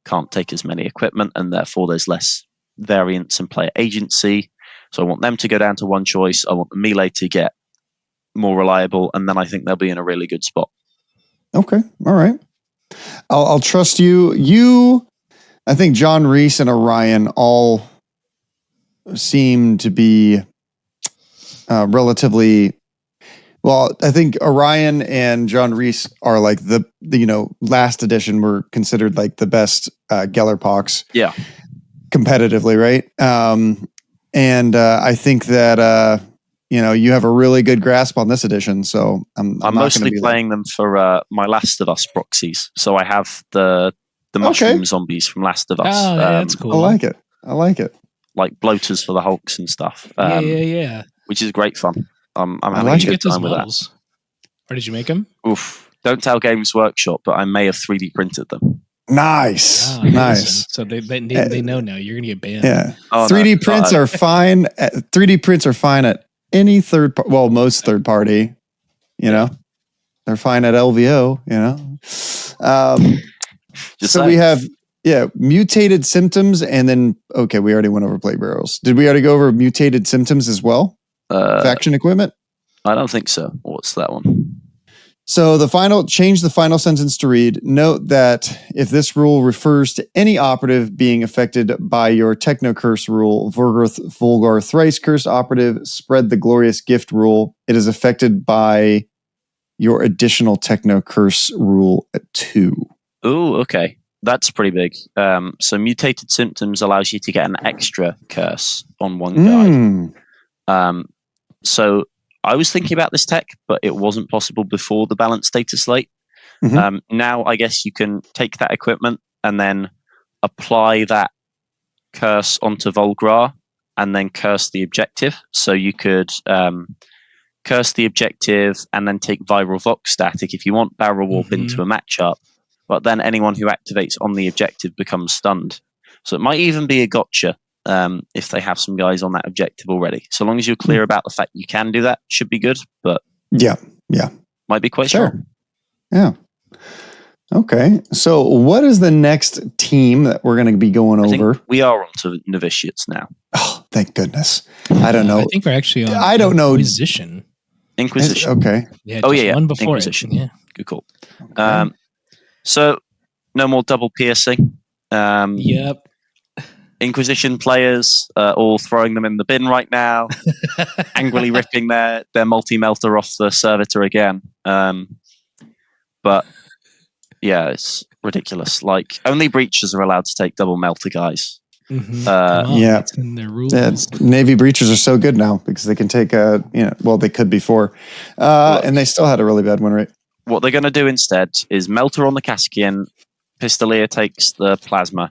can't take as many equipment, and therefore there's less variance and player agency. So I want them to go down to 1 choice. I want the melee to get more reliable, and then I think they'll be in a really good spot.
Okay, all right. I'll trust you. I think John Reese and Orion all seem to be relatively well. I think Orion and John Reese are like the last edition were considered like the best Gellerpox.
Yeah,
competitively, right? And I think that you have a really good grasp on this edition. So I'm
mostly playing them for my Last of Us proxies. So I have the mushroom zombies from Last of Us.
Oh, yeah, that's cool.
I like it.
Like bloaters for the hulks and stuff.
Yeah.
Which is great fun. I'm having
How'd you
a
get
good
those
time with
models? Or did you make them?
Oof. Don't tell Games Workshop, but I may have 3D printed them.
Nice.
Oh,
nice.
So they know now. You're going to get banned.
Yeah.
Oh,
3D prints are fine. 3D prints are fine at any most third party, they're fine at LVO, so we have, mutated symptoms. And then, okay, we already went over plague barrels. Did we already go over mutated symptoms as well? Faction equipment?
I don't think so. What's that one?
So change the final sentence to read, note that if this rule refers to any operative being affected by your Techno Curse rule, Vulgar Thrice Curse operative, spread the Glorious Gift rule, it is affected by your additional Techno Curse rule at 2.
Oh, okay. That's pretty big. So mutated symptoms allows you to get an extra curse on one guy. So I was thinking about this tech, but it wasn't possible before the Balance Dataslate. Now, I guess you can take that equipment and then apply that curse onto Volgrar and then curse the objective. So you could curse the objective and then take Viral Vox static if you want Barrel Warp into a matchup. But then anyone who activates on the objective becomes stunned. So it might even be a gotcha. If they have some guys on that objective already. So long as you're clear about the fact you can do that, should be good, but
yeah.
Might be quite strong.
Yeah. Okay. So what is the next team that we're going to be going over?
We are on to novitiates now.
Oh, thank goodness. I don't know.
I think we're actually on
Inquisition.
Okay.
Yeah. One before
Inquisition.
It. Yeah.
Good call. Okay. So no more double piercing.
Yep.
Inquisition players all throwing them in the bin right now, angrily ripping their multi-melter off the servitor again. But yeah, it's ridiculous. Like only breachers are allowed to take double melter guys.
It's in their rules.
Navy breachers are so good now because they can take they could before, and they still had a really bad win rate.
What they're going to do instead is melter on the Kaskian, Pistolier takes the plasma.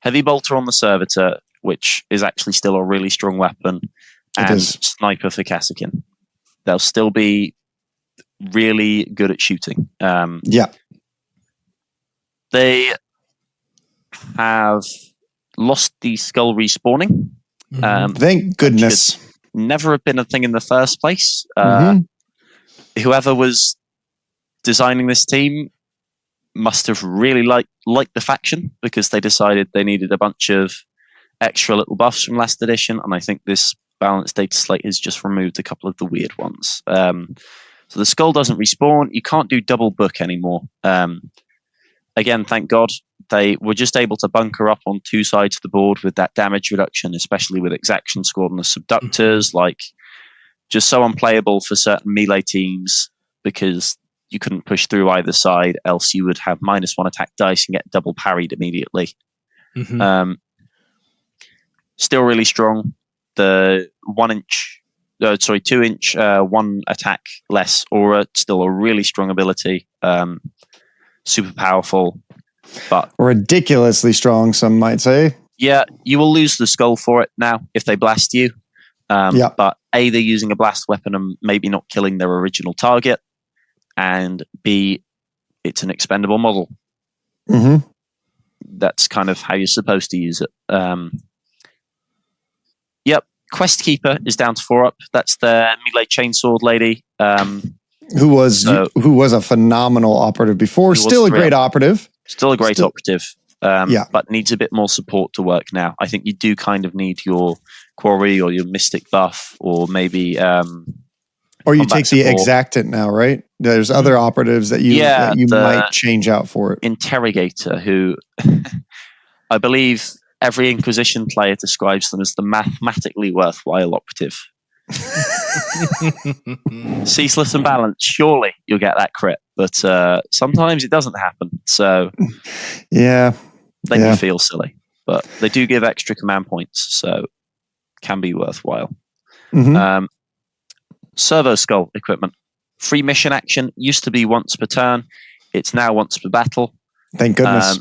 Heavy bolter on the servitor, which is actually still a really strong weapon, and sniper for Kasakin. They'll still be really good at shooting. They have lost the skull respawning.
Thank goodness.
Never have been a thing in the first place. Whoever was designing this team must have really liked the faction because they decided they needed a bunch of extra little buffs from last edition, and I think this Balance Dataslate has just removed a couple of the weird ones. So the skull doesn't respawn. You can't do double book anymore. Again, thank God. They were just able to bunker up on two sides of the board with that damage reduction, especially with Exaction Squad and the Subductors, like just so unplayable for certain melee teams because you couldn't push through either side, else you would have -1 attack dice and get double parried immediately.
Mm-hmm.
Still really strong. The 2-inch, 1 attack less aura, still a really strong ability. Super powerful, but
ridiculously strong, some might say.
Yeah, you will lose the skull for it now if they blast you. But A, they're using a blast weapon and maybe not killing their original target, and B, it's an expendable model.
Mm-hmm.
That's kind of how you're supposed to use it. Yep, Quest Keeper is down to 4 up. That's the melee chainsword lady.
Who was a phenomenal operative before, still a great operative.
Still a great operative, but needs a bit more support to work now. I think you do kind of need your Quarry or your Mystic buff, or maybe...
or you take the Exactant now, right? There's other operatives that you might change out for it.
Interrogator, who I believe every Inquisition player describes them as the mathematically worthwhile operative. Ceaseless and Balance, surely you'll get that crit, but sometimes it doesn't happen, so then you feel silly, but they do give extra command points, so can be worthwhile. Servo Skull equipment, free mission action, used to be once per turn, it's now once per battle.
Thank goodness.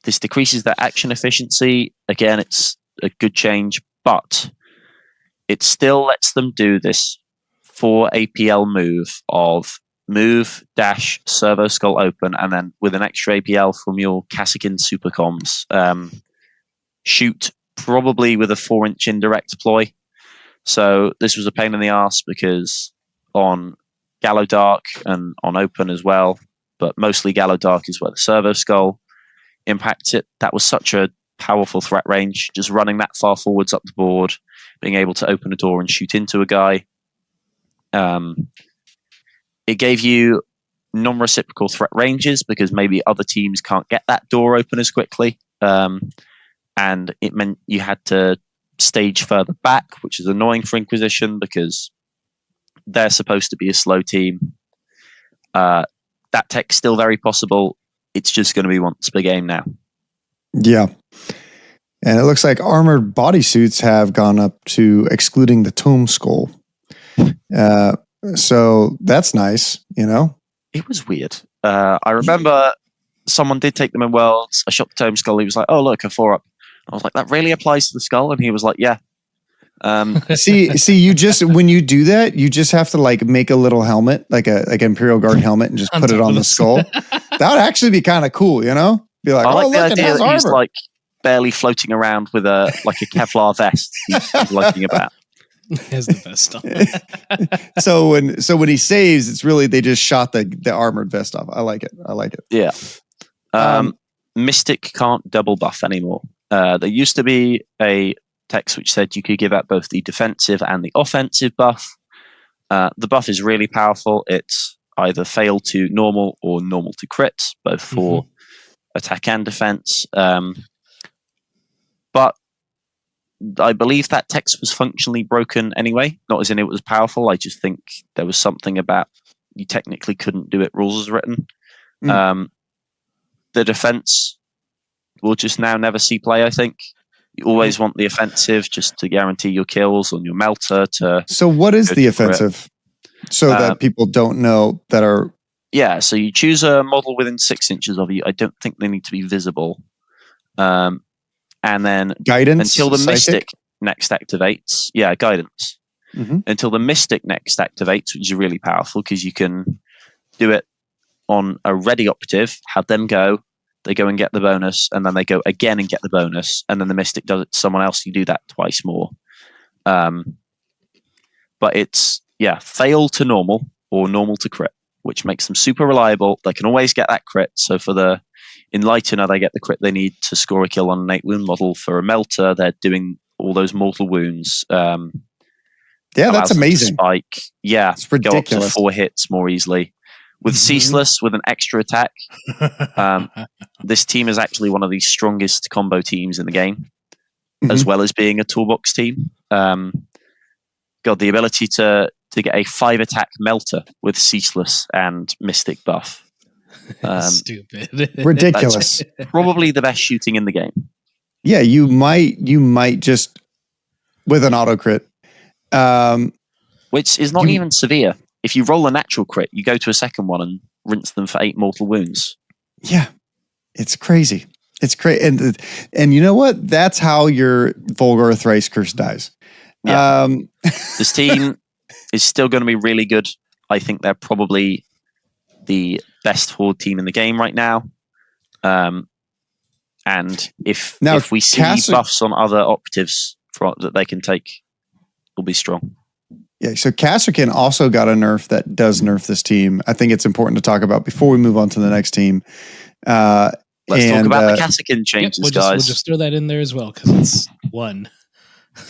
This decreases their action efficiency. Again, it's a good change, but it still lets them do this 4 APL move of move, dash, servo skull open, and then with an extra APL from your Kassakin Supercoms. Shoot, probably with a 4-inch indirect deploy. So this was a pain in the arse because on Gallo Dark and on open as well, but mostly Gallo Dark is where the servo skull impacts it. That was such a powerful threat range, just running that far forwards up the board, being able to open a door and shoot into a guy. It gave you non-reciprocal threat ranges because maybe other teams can't get that door open as quickly. And it meant you had to stage further back, which is annoying for Inquisition because they're supposed to be a slow team. That tech's still very possible. It's just going to be once per game now.
Yeah. And it looks like armored bodysuits have gone up to excluding the Tomb Skull. So that's nice, you know?
It was weird. I remember someone did take them in Worlds. I shot the Tomb Skull. He was like, oh, look, a 4-up. I was like, that really applies to the skull? And he was like, yeah.
See, you just, when you do that, you just have to like make a little helmet, like an Imperial Guard helmet, and just put it on the skull. That would actually be kind of cool, you know? Be like,
I like the
look,
idea that he's like barely floating around with a Kevlar vest he's lugging about.
Has the vest on.
So when he saves, it's really they just shot the armored vest off. I like it.
Yeah. Mystic can't double buff anymore. There used to be a text which said you could give out both the defensive and the offensive buff. The buff is really powerful. It's either fail to normal or normal to crit, both for attack and defense. But I believe that text was functionally broken anyway, not as in it was powerful. I just think there was something about you technically couldn't do it rules as written. The defense will just now never see play, I think. You always want the offensive just to guarantee your kills on your melter.
So what is the offensive? So that people don't know that are...
Yeah, so you choose a model within 6 inches of you. I don't think they need to be visible. And then
guidance
until the
psychic?
Mystic next activates. Yeah, guidance. Until the Mystic next activates, which is really powerful because you can do it on a ready operative, have them go, they go and get the bonus, and then they go again and get the bonus, and then the Mystic does it to someone else, you do that twice more. But it's, fail to normal or normal to crit. which makes them super reliable. They can always get that crit. So for the Enlightener, they get the crit they need to score a kill on an 8 wound model. For a Melter, they're doing all those mortal wounds.
Yeah,
allows
that's
them to
amazing.
Spike. Yeah,
It's
go up to
ridiculous.
4 hits more easily. With Ceaseless, with an extra attack, this team is actually one of the strongest combo teams in the game, as well as being a toolbox team. Got the ability to get a 5 attack Melter with Ceaseless and Mystic buff.
Stupid.
Ridiculous.
Probably the best shooting in the game.
Yeah, you might just with an auto crit.
Which is not even severe. If you roll a natural crit, you go to a second one and rinse them for 8 mortal wounds.
Yeah, it's crazy. It's crazy, and you know what? That's how your Volgar Thrice Curse dies.
Yeah. This team is still going to be really good. I think they're probably the best horde team in the game right now. And if we see buffs on other operatives that they can take, will be strong.
Yeah, so Kasrkin also got a nerf that does nerf this team. I think it's important to talk about before we move on to the next team.
Let's talk about the Kasrkin changes, guys.
We'll just throw that in there as well because it's one.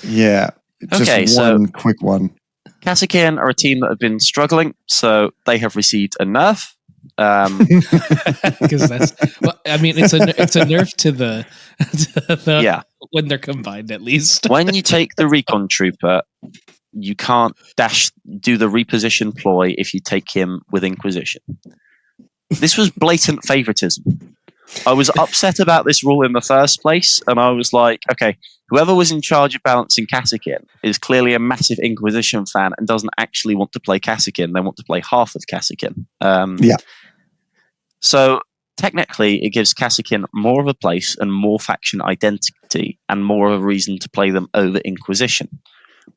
Yeah, just one quick one.
Kasrkin are a team that have been struggling, so they have received a nerf.
Because it's a nerf to the when they're combined, at least.
When you take the Recon Trooper, you can't do the reposition ploy if you take him with Inquisition. This was blatant favoritism. I was upset about this rule in the first place, and I was like, okay, whoever was in charge of balancing Kasrkin is clearly a massive Inquisition fan and doesn't actually want to play Kasrkin. They want to play half of Kasrkin. So technically, it gives Kasrkin more of a place and more faction identity and more of a reason to play them over Inquisition,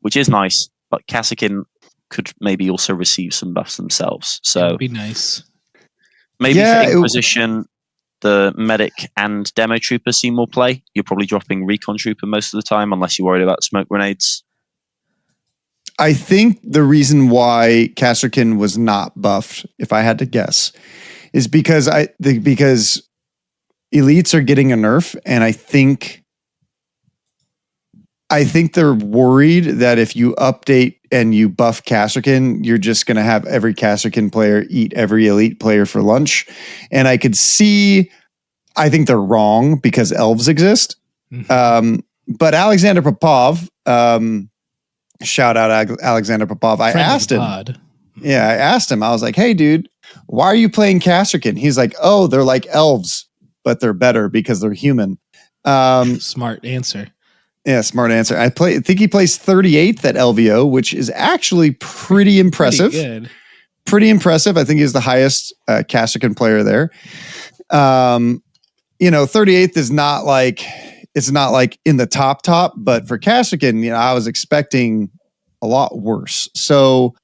which is nice, but Kasrkin could maybe also receive some buffs themselves. So
it'd be nice.
Maybe for Inquisition, the Medic and Demo Trooper see more play. You're probably dropping Recon Trooper most of the time, unless you're worried about smoke grenades.
I think the reason why Kasrkin was not buffed, if I had to guess, is because elites are getting a nerf, and I think they're worried that if you update and you buff Kasrkin, you're just going to have every Kasrkin player eat every elite player for lunch. And I think they're wrong because elves exist. But Alexander Popov, shout out Alexander Popov. I asked him. I was like, hey, dude, why are you playing Kasrkin? He's like, oh, they're like elves, but they're better because they're human.
Smart answer.
Yeah, smart answer. I think he plays 38th at LVO, which is actually pretty impressive. Pretty impressive. I think he's the highest Kasrkin player there. 38th is not like in the top, but for Kasrkin, I was expecting a lot worse. So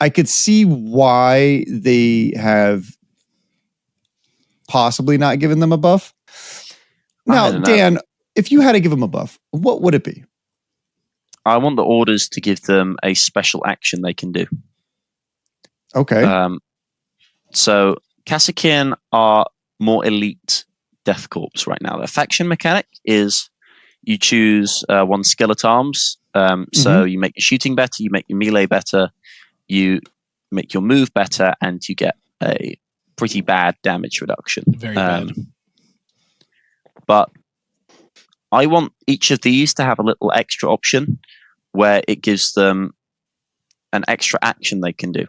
I could see why they have possibly not given them a buff. Now, Dan, if you had to give them a buff, what would it be?
I want the orders to give them a special action they can do.
Okay.
So Kasrkin are more elite Death Corps right now. Their faction mechanic is you choose one skeleton arms. So you make your shooting better, you make your melee better, you make your move better, and you get a pretty bad damage reduction.
Very bad.
But I want each of these to have a little extra option where it gives them an extra action they can do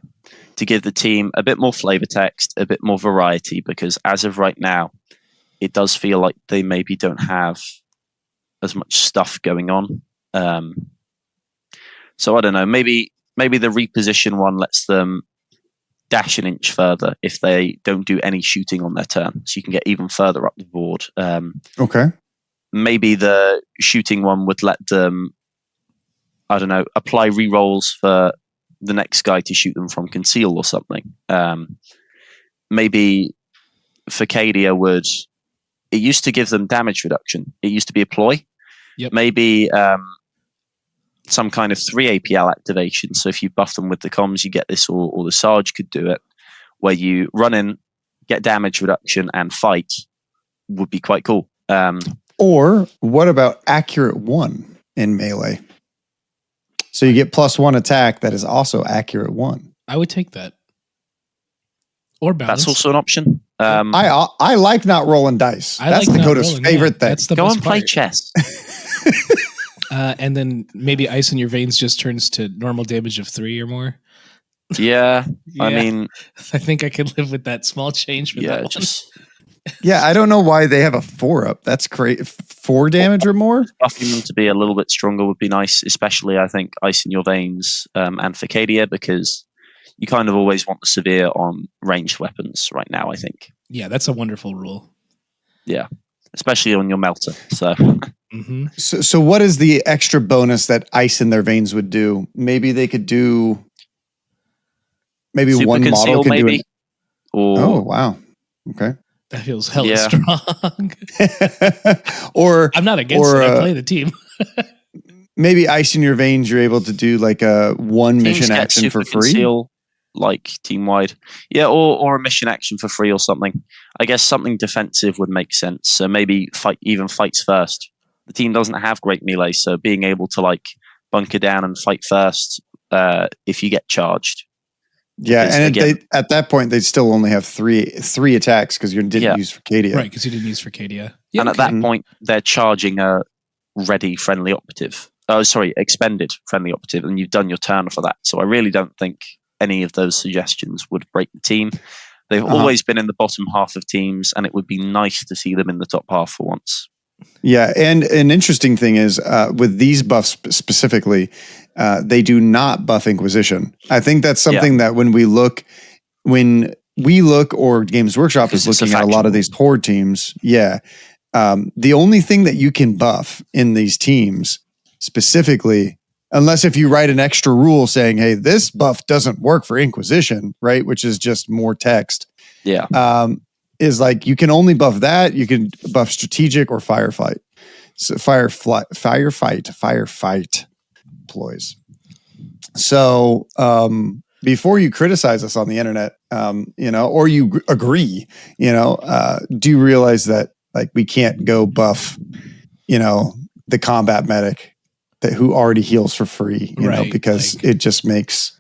to give the team a bit more flavor text, a bit more variety, because as of right now, it does feel like they maybe don't have as much stuff going on. So I don't know, maybe the reposition one lets them dash an inch further if they don't do any shooting on their turn, so you can get even further up the board.
Okay.
Maybe the shooting one would let them, I don't know, apply rerolls for the next guy to shoot them from conceal or something. Maybe for Cadia it used to give them damage reduction. It used to be a ploy.
Yep.
Maybe some kind of 3 APL activation. So if you buff them with the comms, you get this, or the Sarge could do it. where you run in, get damage reduction, and fight would be quite cool.
Or what about accurate 1 in melee? So you get +1 attack that is also accurate 1.
I would take that. Or balance.
That's also an option.
I like not rolling dice. That's
like not
Dakotah's
rolling,
favorite thing.
That's the
Go
best
and play
part.
chess.
And then maybe ice in your veins just turns to normal damage of 3 or more.
Yeah, I
Yeah.
mean,
I think I could live with that small change for that one.
Yeah, I don't know why they have a 4-up. That's great. 4 damage or more?
Buffing them to be a little bit stronger would be nice, especially, I think, Ice in Your Veins and for Cadia, because you kind of always want the severe on ranged weapons right now, I think.
Yeah, that's a wonderful rule.
Yeah, especially on your Melter. So,
Mm-hmm.
So what is the extra bonus that Ice in Their Veins would do? Maybe they could do... Maybe
Super
one
Conceal,
model can
maybe?
do it.
Or,
Oh, wow. Okay.
That feels hella
Yeah.
strong.
Or
I'm not against it. I play the team.
maybe Ice in Your Veins, you're able to do like a 1
teams
mission
get
action
Super
for free.
Conceal, like team-wide. Yeah, or a mission action for free or something. I guess something defensive would make sense. So maybe fights first. The team doesn't have great melee, so being able to like bunker down and fight first if you get charged.
Yeah,
Because,
and
again-
at that point, they'd still only have three attacks because you didn't
Yeah.
use for Cadia.
Right, because you didn't use for Cadia. Yeah,
And at that point, they're charging a ready friendly operative. Oh, sorry, expended friendly operative, and you've done your turn for that. So I really don't think any of those suggestions would break the team. They've always been in the bottom half of teams, and it would be nice to see them in the top half for once.
Yeah, and an interesting thing is with these buffs specifically, they do not buff Inquisition. I think that's something that when we look, or Games Workshop is
Because it's a
looking at a lot of
faction.
these horde teams. Yeah, the only thing that you can buff in these teams specifically, unless if you write an extra rule saying, "Hey, this buff doesn't work for Inquisition," right, which is just more text.
Yeah.
Is like you can only buff that. You can buff strategic or firefight. So firefight ploys. So before you criticize us on the internet, or you agree, do you realize that like we can't go buff, the combat medic who already heals for free,
Right,
because
like-
it just makes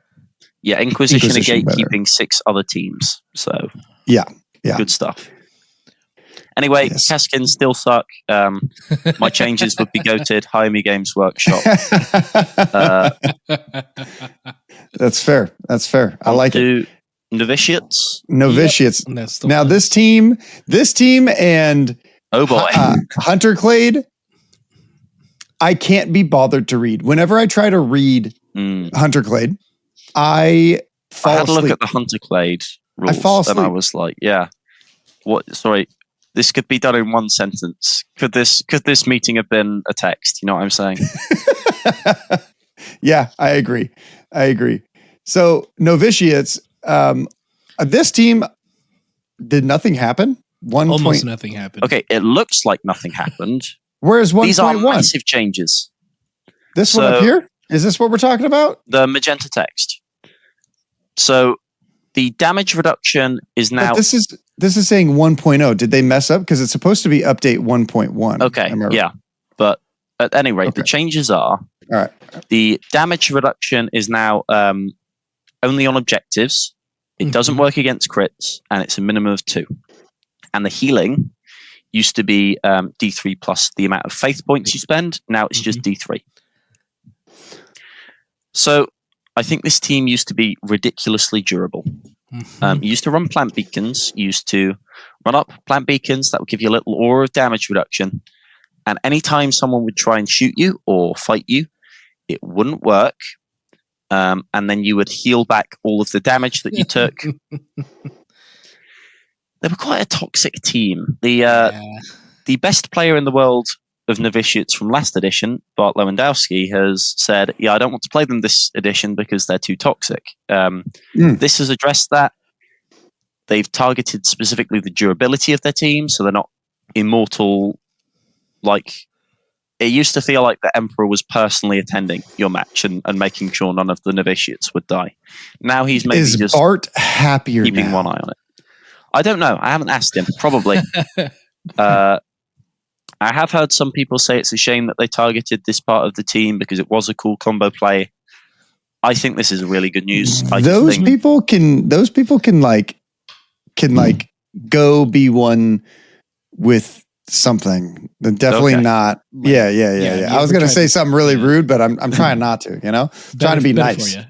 Yeah, Inquisition are
Inquisition better.
gatekeeping 6 other teams. So
yeah.
good stuff. Anyway,
Yes.
Caskins still suck. My changes would be goated. Hire me Games Workshop.
That's fair. I like it.
Do novitiates.
Novitiates.
Yep, that's the
Now
one.
this team and
Oh boy.
Hunter Clade, I can't be bothered to read. Whenever I try to read Hunter Clade, I fall
I had a look
asleep.
at the Hunter Clade rules,
fall
and I
asleep.
was like, "Yeah, what? Sorry, this could be done in one sentence. Could this meeting have been a text? You know what I'm saying?"
Yeah, I agree. So novitiates, this team did nothing happen.
Almost nothing happened.
Okay, it looks like nothing happened.
Whereas
These are
1.1,
massive changes.
this one up
So-
here, is this what we're talking about?
The magenta text. So the damage reduction is now
But this is saying 1.0. Did they mess up? Because it's supposed to be update 1.1.
okay.
Am I right?
Yeah, but at any rate, the
Okay.
changes are.
All right.
The damage reduction is now only on objectives. It doesn't work against crits, and it's a minimum of 2. And the healing used to be D3 plus the amount of faith points you spend. Now it's just D3. So I think this team used to be ridiculously durable. You used to run plant beacons. You used to run up plant beacons that would give you a little aura of damage reduction. And anytime someone would try and shoot you or fight you, it wouldn't work. And then you would heal back all of the damage that you took. They were quite a toxic team. The best player in the world of novitiates from last edition, Bart Lewandowski, has said, "Yeah, I don't want to play them this edition because they're too toxic." This has addressed that. They've targeted specifically the durability of their team, so they're not immortal like it used to feel like the Emperor was personally attending your match and making sure none of the novitiates would die. Now he's maybe
Is
just
Bart happier
keeping
now?
one eye on it. I don't know. I haven't asked him. Probably. I have heard some people say it's a shame that they targeted this part of the team because it was a cool combo play. I think this is really good news.
Those people can go be one with something. Definitely
Okay.
not.
Like,
Yeah.
you
I was
ever
gonna
tried
say
to-
something really rude, but I'm trying not to. Trying to be
Better
nice.
for you.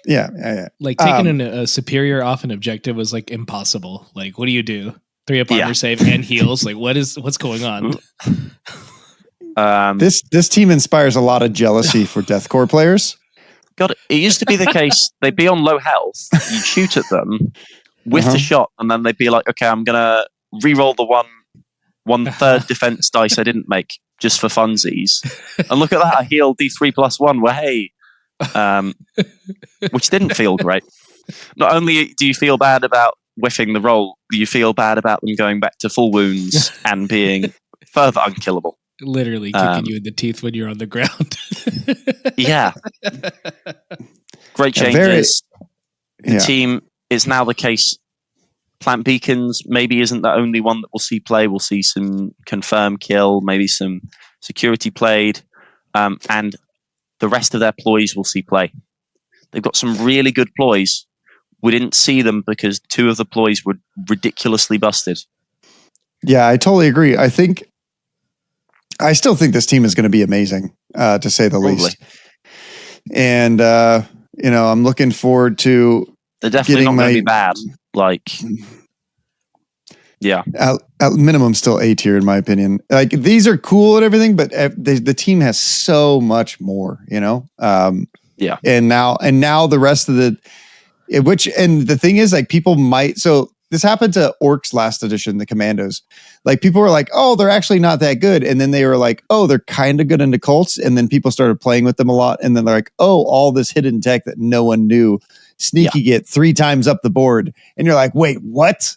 Yeah.
Like taking a superior off an objective was like impossible. Like, what do you do? 3-up armor save and heals. Like, what's going on?
This team inspires a lot of jealousy for deathcore players.
God, it used to be the case they'd be on low health, you'd shoot at them with the shot, and then they'd be like, okay, I'm gonna re-roll the one third defense dice I didn't make just for funsies. And look at that, I healed D3+1. Well, hey. Which didn't feel great. Not only do you feel bad about whiffing the roll, you feel bad about them going back to full wounds and being further unkillable.
Literally kicking you in the teeth when you're on the ground.
Yeah. Great changes. The
Yeah.
team is now the case. Plant Beacons maybe isn't the only one that we'll see play. We'll see some confirm kill, maybe some security played, and the rest of their ploys will see play. They've got some really good ploys. We didn't see them because 2 of the ploys were ridiculously busted.
Yeah, I totally agree. I still think this team is going to be amazing, to say the least. And I'm looking forward to.
They're definitely not going to be bad. Like, yeah,
at minimum, still A tier in my opinion. Like these are cool and everything, but the team has so much more.
Yeah.
And now the rest of the thing is like people might. So this happened to Orcs last edition, the Commandos. Like people were like, oh, they're actually not that good. And then they were like, oh, they're kind of good into cults. And then people started playing with them a lot. And then they're like, oh, all this hidden tech that no one knew. Sneaky get 3 times up the board. And you're like, wait, what?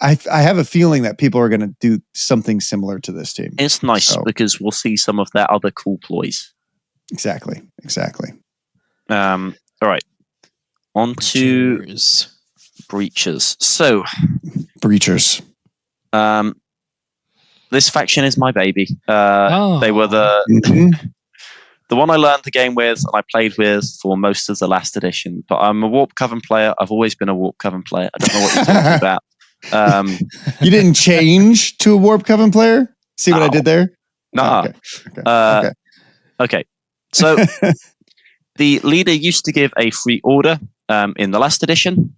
I have a feeling that people are going to do something similar to this team.
It's nice because we'll see some of their other cool ploys.
Exactly.
All right. On to Breachers. So,
Breachers.
This faction is my baby. They were the one I learned the game with and I played with for most of the last edition. But I'm a Warp Coven player. I've always been a Warp Coven player. I don't know what you're talking about.
You didn't change to a Warp Coven player? See what I did there?
No. Okay. So the leader used to give a free order in the last edition.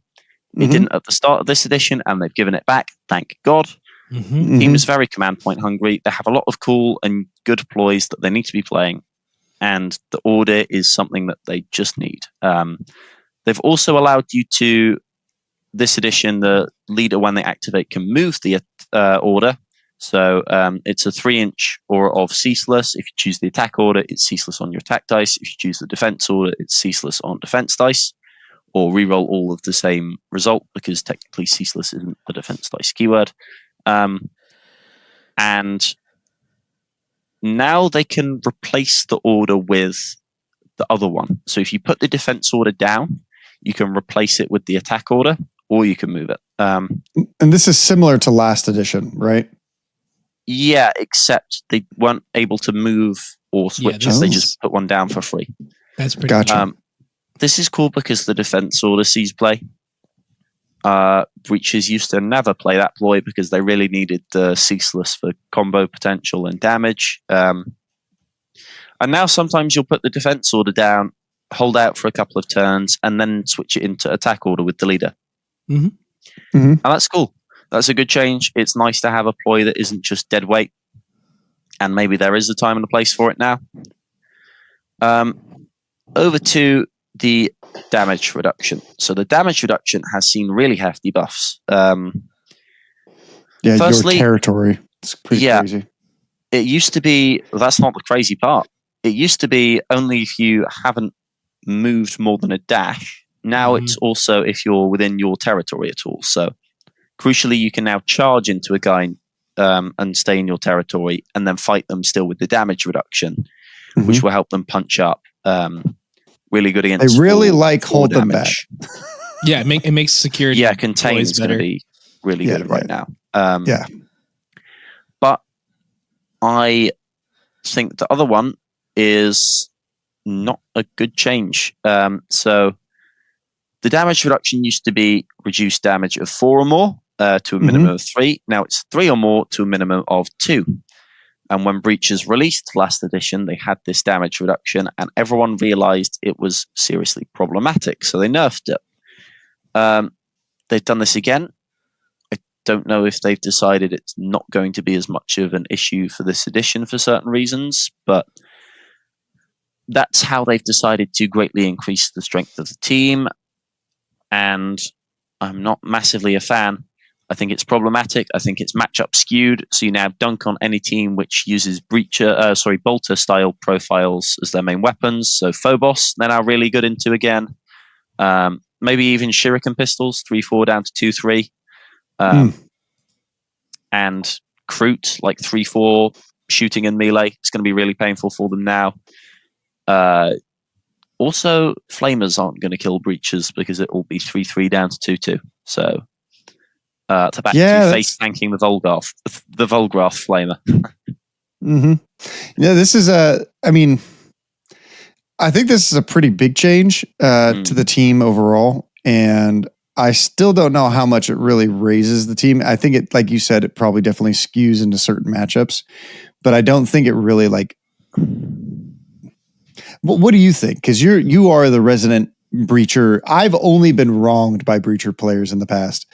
It didn't at the start of this edition, and they've given it back. Thank God. The team is very command point hungry. They have a lot of cool and good ploys that they need to be playing, and the order is something that they just need. They've also allowed you to, this edition, the leader, when they activate, can move the order. So it's a 3-inch aura of Ceaseless. If you choose the attack order, it's Ceaseless on your attack dice. If you choose the defense order, it's Ceaseless on defense dice. Or reroll all of the same result, because technically Ceaseless isn't a defense dice keyword. And now they can replace the order with the other one. So if you put the defense order down, you can replace it with the attack order, or you can move it.
And this is similar to last edition, right?
Yeah, except they weren't able to move or switch it. They just put one down for free.
That's pretty
gotcha.
This is cool because the defense order sees play. Breachers used to never play that ploy because they really needed the Ceaseless for combo potential and damage. And now sometimes you'll put the defense order down, hold out for a couple of turns, and then switch it into attack order with the leader. And that's cool. That's a good change. It's nice to have a ploy that isn't just dead weight. And maybe there is a time and a place for it now. Over to the damage reduction. So the damage reduction has seen really hefty buffs.
Firstly, your territory. It's pretty crazy.
It used to be, that's not the crazy part. It used to be only if you haven't moved more than a dash. Now it's also if you're within your territory at all. So crucially, you can now charge into a guy and stay in your territory, and then fight them still with the damage reduction, which will help them punch up. Really good against.
I really
full
like hold them back.
Yeah, it makes security.
Yeah, contain is going to be really good right now. But I think the other one is not a good change. So the damage reduction used to be reduced damage of 4 or more to a minimum of 3. Now it's 3 or more to a minimum of 2. And when Breachers released last edition, they had this damage reduction, and everyone realized it was seriously problematic. So they nerfed it. They've done this again. I don't know if they've decided it's not going to be as much of an issue for this edition for certain reasons, but that's how they've decided to greatly increase the strength of the team. And I'm not massively a fan. I think it's problematic. I think it's matchup skewed. So you now dunk on any team which uses bolter style profiles as their main weapons. So Phobos, they're now really good into again. Maybe even Shuriken pistols, 3-4 down to 2-3. And Kroot, like 3-4 shooting and melee. It's going to be really painful for them now. Also, Flamers aren't going to kill Breachers because it will be 3-3 down to 2-2. So it's back to face tanking the Volgarth Flamer.
Yeah, this is I think this is a pretty big change to the team overall, and I still don't know how much it really raises the team. I think it, like you said, it probably definitely skews into certain matchups, but I don't think it really like. What do you think? Because you are the resident Breacher. I've only been wronged by Breacher players in the past.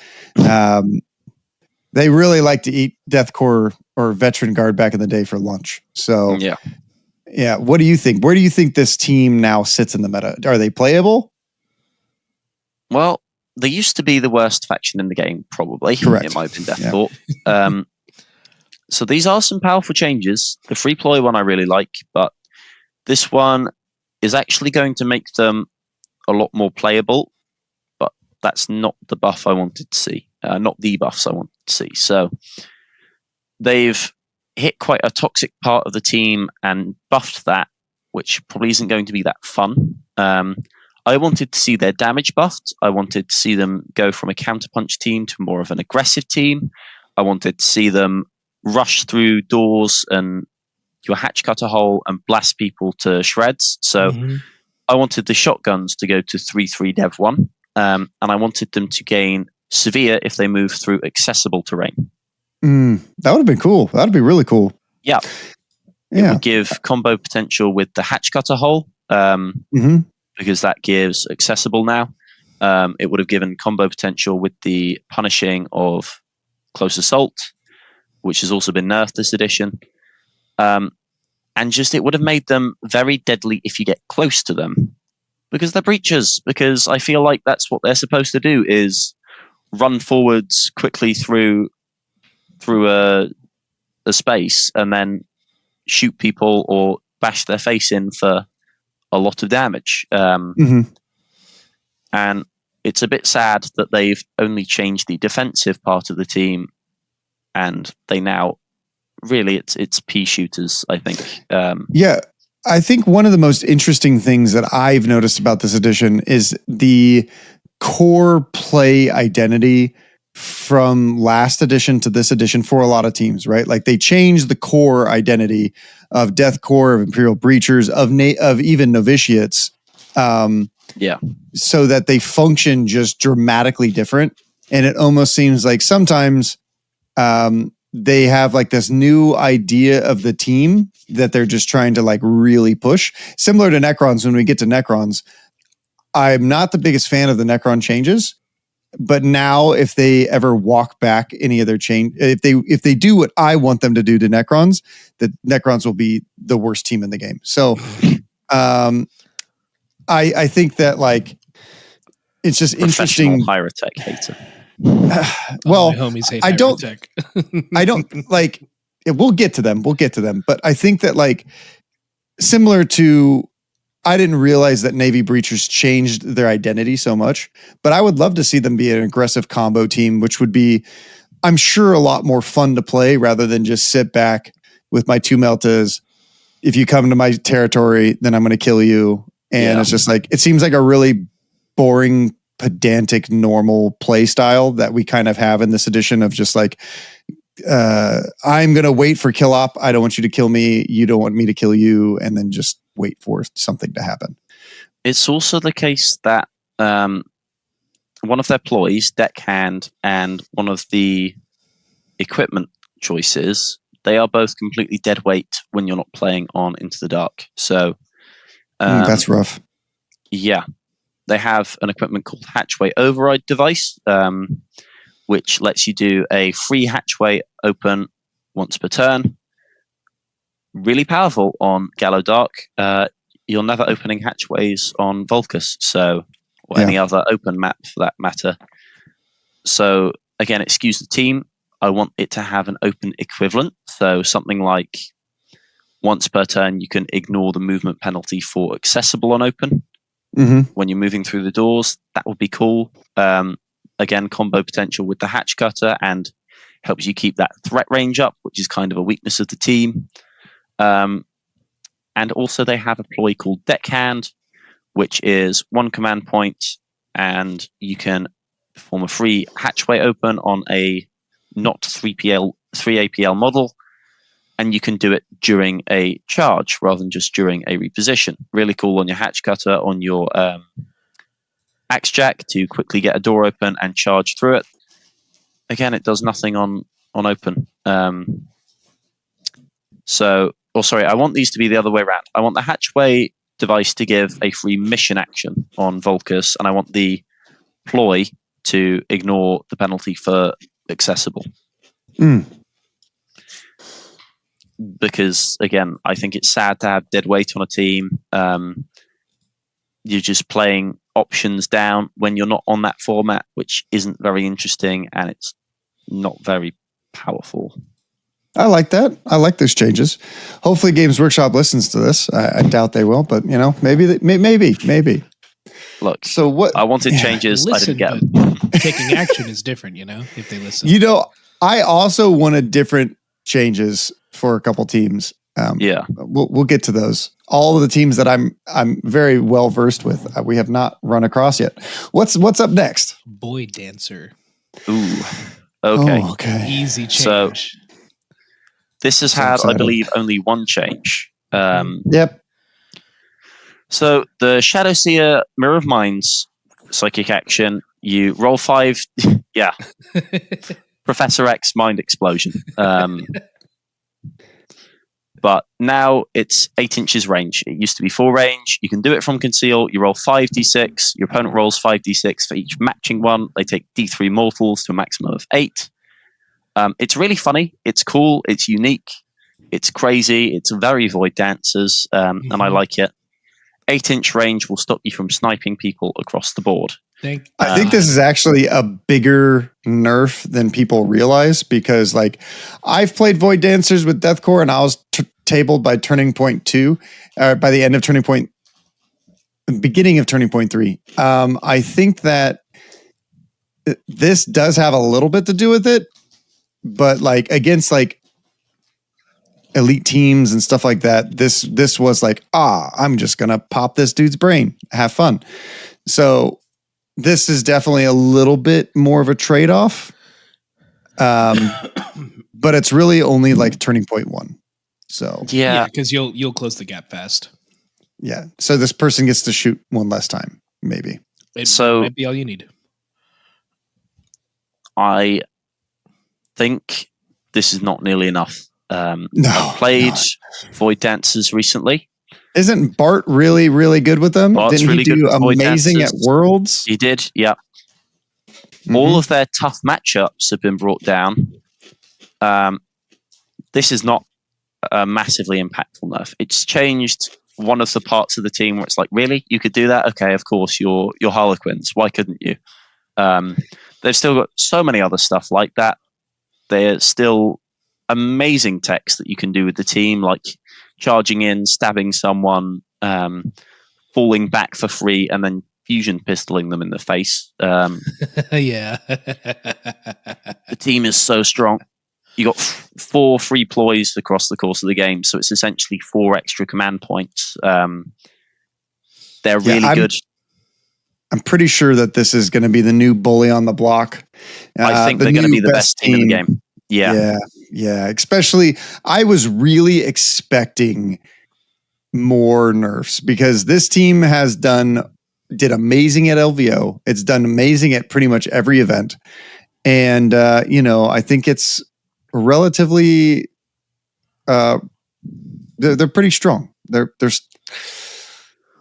They really like to eat Deathcore or Veteran Guard back in the day for lunch. So yeah. What do you think? Where do you think this team now sits in the meta? Are they playable?
Well, they used to be the worst faction in the game, probably.
Correct.
It might have been Deathcore. So these are some powerful changes. The free ploy one I really like, but this one is actually going to make them a lot more playable, but that's not the buff I wanted to see. Not the buffs I wanted to see. So they've hit quite a toxic part of the team and buffed that, which probably isn't going to be that fun. I wanted to see their damage buffed. I wanted to see them go from a counterpunch team to more of an aggressive team. I wanted to see them rush through doors and your hatch cut a hole and blast people to shreds. So I wanted the shotguns to go to 3-3 Dev 1. And I wanted them to gain severe if they move through accessible terrain.
That would have been cool. That would be really cool.
Yeah. It would give combo potential with the hatch cutter hole. Because that gives accessible now. It would have given combo potential with the punishing of close assault, which has also been nerfed this edition. And just it would have made them very deadly if you get close to them. Because they're breachers. Because I feel like that's what they're supposed to do, is run forwards quickly through a space and then shoot people or bash their face in for a lot of damage. And it's a bit sad that they've only changed the defensive part of the team, and they now really it's pea shooters, I think.
I think one of the most interesting things that I've noticed about this edition is the core play identity from last edition to this edition for a lot of teams, right? Like they changed the core identity of Deathcore, of Imperial Breachers, of even Novitiates, so that they function just dramatically different. And it almost seems like sometimes they have like this new idea of the team that they're just trying to like really push. Similar to Necrons, when we get to Necrons, I'm not the biggest fan of the Necron changes. But now, if they ever walk back any of their change, if they do what I want them to do to Necrons, the Necrons will be the worst team in the game. So, I think that like it's just interesting.
Pyrotech hater.
Well,
my homies hate
I don't.
Pyrotech.
I don't like. We'll get to them. But I think that like similar to. I didn't realize that Navy Breachers changed their identity so much, but I would love to see them be an aggressive combo team, which would be I'm sure a lot more fun to play rather than just sit back with my 2 Meltas. If you come to my territory, then I'm going to kill you. And it's just like, it seems like a really boring, pedantic, normal play style that we kind of have in this edition of just like, I'm going to wait for kill op. I don't want you to kill me. You don't want me to kill you. And then just wait for something to happen.
It's also the case that one of their ploys, deckhand, and one of the equipment choices, they are both completely dead weight when you're not playing on Into the Dark. So
that's rough.
Yeah. They have an equipment called Hatchway Override device, which lets you do a free hatchway open once per turn. Really powerful on Gallo Dark. You're never opening hatchways on Vulcus, or any other open map for that matter. So again, it skews the team. I want it to have an open equivalent. So something like once per turn, you can ignore the movement penalty for accessible on open. When you're moving through the doors. That would be cool. Again, combo potential with the hatch cutter and helps you keep that threat range up, which is kind of a weakness of the team. And also they have a ploy called Deckhand, which is 1 command point, and you can perform a free hatchway open on a not 3 APL model, and you can do it during a charge rather than just during a reposition. Really cool on your hatch cutter, on your axe jack to quickly get a door open and charge through it. Again, it does nothing on open. I want these to be the other way around. I want the hatchway device to give a free mission action on Vulcus, and I want the ploy to ignore the penalty for accessible. Because, again, I think it's sad to have dead weight on a team. You're just playing options down when you're not on that format, which isn't very interesting, and it's not very powerful.
I like that. I like those changes. Hopefully Games Workshop listens to this. I doubt they will, but maybe.
Look,
so what
I wanted changes.
Listen,
I didn't get them.
Taking action is different, if they listen.
I also wanted different changes for a couple teams. We'll get to those. All of the teams that I'm very well versed with, we have not run across yet. What's up next?
Boy Dancer.
Ooh. Okay.
Oh, okay.
Easy change.
So this has had, I believe, only one change.
Yep.
So the Shadow Seer Mirror of Minds psychic action, you roll 5. Yeah. Professor X mind explosion. But now it's 8 inches range. It used to be 4 range. You can do it from conceal. You roll 5d6. Your opponent rolls 5d6 for each matching one. They take d3 mortals to a maximum of 8. It's really funny. It's cool. It's unique. It's crazy. It's very Void Dancers, and I like it. 8-inch range will stop you from sniping people across the board.
I think this is actually a bigger nerf than people realize, because I've played Void Dancers with Deathcore and I was tabled by Turning Point 2, by the end of Turning Point, beginning of Turning Point 3. I think that this does have a little bit to do with it, but against elite teams and stuff like that, this was I'm just gonna pop this dude's brain, have fun. So this is definitely a little bit more of a trade-off, but it's really only Turning Point 1. So
yeah, because you'll close the gap fast.
Yeah, so this person gets to shoot one less time, maybe.
It might be all you need.
I think this is not nearly enough. I've played Void Dancers recently.
Isn't Bart really, really good with them?
Bart's
Didn't
really
he do
good with
amazing at Worlds?
He did, yeah. All of their tough matchups have been brought down. This is not a massively impactful nerf. It's changed one of the parts of the team where it's really? You could do that? Okay, of course, you're Harlequins. Why couldn't you? They've still got so many other stuff like that. There's still amazing techs that you can do with the team, like charging in, stabbing someone, falling back for free, and then fusion pistoling them in the face.
Yeah.
The team is so strong. You got 4 free ploys across the course of the game, so it's essentially 4 extra command points. They're really good.
I'm pretty sure that this is going to be the new bully on the block.
I think they're going to be the best team in the game. Yeah.
Especially, I was really expecting more nerfs because this team did amazing at LVO. It's done amazing at pretty much every event, and I think it's relatively. They're pretty strong. They're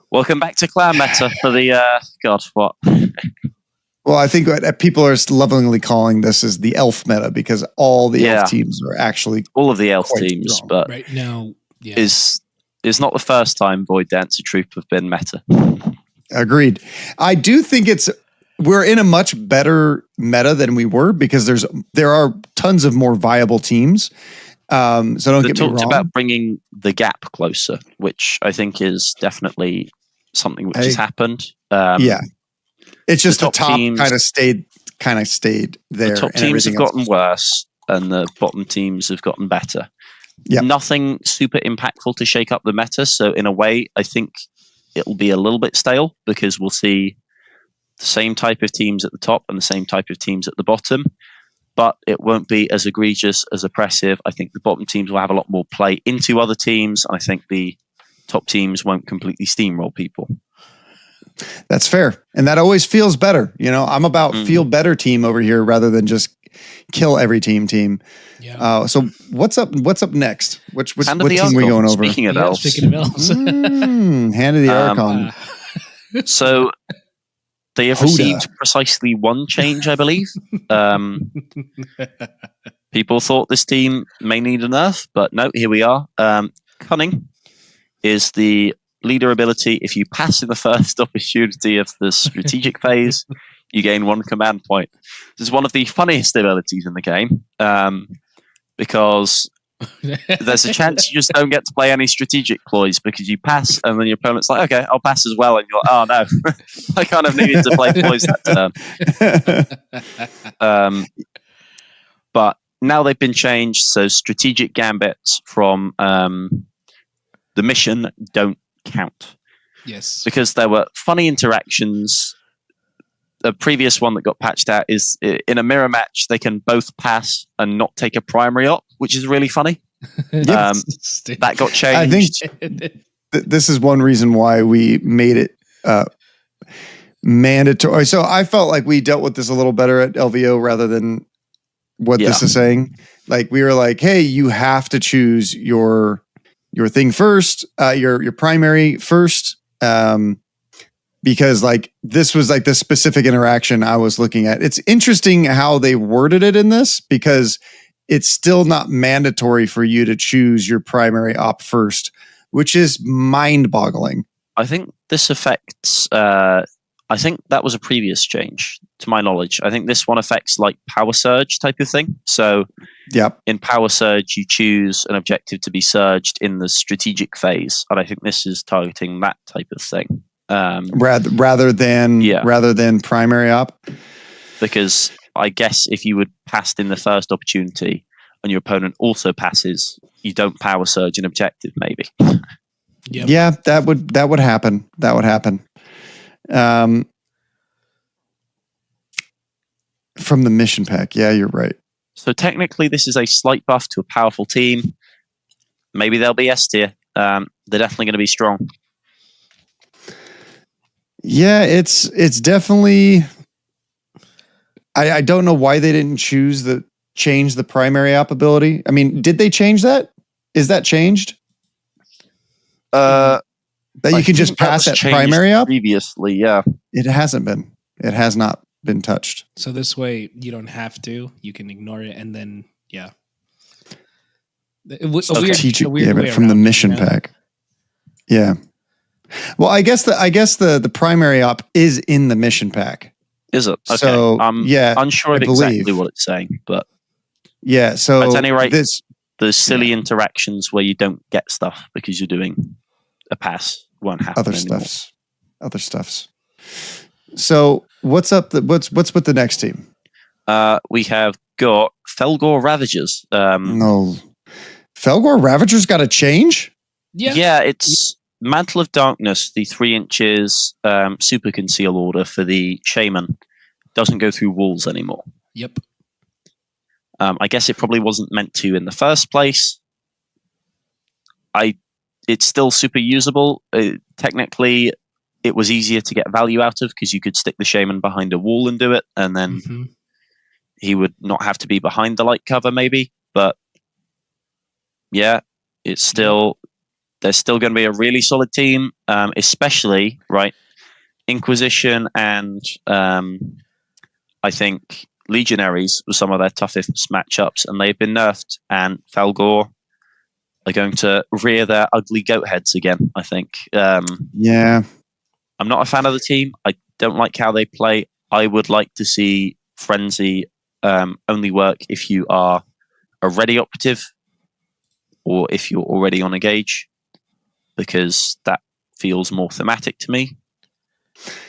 Welcome back to clan meta for the God. What?
Well, I think what people are lovingly calling this is the elf meta because all the elf teams are actually
all of the elf teams,
strong.
but
right now
is not the first time Void Dancer Troop have been meta.
Agreed. I do think we're in a much better meta than we were because there are tons of more viable teams. So don't get me wrong.
They talked about bringing the gap closer, which I think is definitely something which has happened.
It's just the top
teams
kind of stayed there.
The top teams have gotten worse, and the bottom teams have gotten better.
Yeah,
nothing super impactful to shake up the meta. So in a way, I think it'll be a little bit stale because we'll see the same type of teams at the top and the same type of teams at the bottom. But it won't be as egregious, as oppressive. I think the bottom teams will have a lot more play into other teams. And I think the top teams won't completely steamroll people.
That's fair. And that always feels better. I'm about feel better team over here rather than just kill every team. Yeah. So what's up next? What team are we going over?
Speaking of elves.
Hand of the Archon.
So they have received precisely 1 change, I believe. People thought this team may need a nerf, but no, here we are. Cunning is the leader ability. If you pass in the first opportunity of the strategic phase, you gain 1 command point. This is one of the funniest abilities in the game because there's a chance you just don't get to play any strategic ploys because you pass and then your opponent's like, okay, I'll pass as well. And you're like, oh no, I kind of needed to play ploys that turn. But now they've been changed. So strategic gambits from the mission don't count.
Yes.
Because there were funny interactions. The previous one that got patched out is in a mirror match, they can both pass and not take a primary op, which is really funny. That got changed.
I think this is one reason why we made it mandatory. So I felt like we dealt with this a little better at LVO rather than what this is saying. Like we were like, hey, you have to choose your thing first, your primary first. Because like this was like the specific interaction I was looking at. It's interesting how they worded it in this because it's still not mandatory for you to choose your primary op first, which is mind-boggling.
I think this affects. I think that was a previous change, to my knowledge. I think this one affects like Power Surge type of thing. So, in Power Surge, you choose an objective to be surged in the strategic phase, and I think this is targeting that type of thing.
Rather than primary op,
because I guess if you would passed in the first opportunity and your opponent also passes, you don't Power Surge an objective, maybe.
Yep.
Yeah, that would happen. That would happen. From the mission pack, yeah, you're right.
So technically, this is a slight buff to a powerful team. Maybe they'll be S tier. They're definitely going to be strong.
Yeah, it's definitely. I don't know why they didn't change the primary op ability. I mean, did they change that? Is that changed? That you can just pass at primary op?
Previously, yeah.
It hasn't been. It has not been touched.
So this way, you don't have to. You can ignore it, and then
Strategic gambit from the mission pack. Yeah. Well, I guess the primary op is in the mission pack.
Is it? Okay.
So,
I'm unsure of exactly what it's saying, but
yeah. So
at any rate, there's silly interactions where you don't get stuff because you're doing a pass won't happen
other
anymore.
stuffs. So what's up? What's with the next team?
We have got Felgor Ravagers.
No, Felgor Ravagers got to change.
Yeah, it's Mantle of Darkness, the 3 inches super conceal order for the Shaman. Doesn't go through walls anymore.
Yep.
I guess it probably wasn't meant to in the first place. It's still super usable. Technically, it was easier to get value out of because you could stick the Shaman behind a wall and do it, and then he would not have to be behind the light cover, maybe. But yeah, it's still there's still going to be a really solid team, especially right Inquisition and I think Legionaries were some of their toughest matchups, and they've been nerfed. And Felgor are going to rear their ugly goat heads again, I think.
Yeah.
I'm not a fan of the team. I don't like how they play. I would like to see Frenzy only work if you are a ready operative or if you're already on a gauge, because that feels more thematic to me.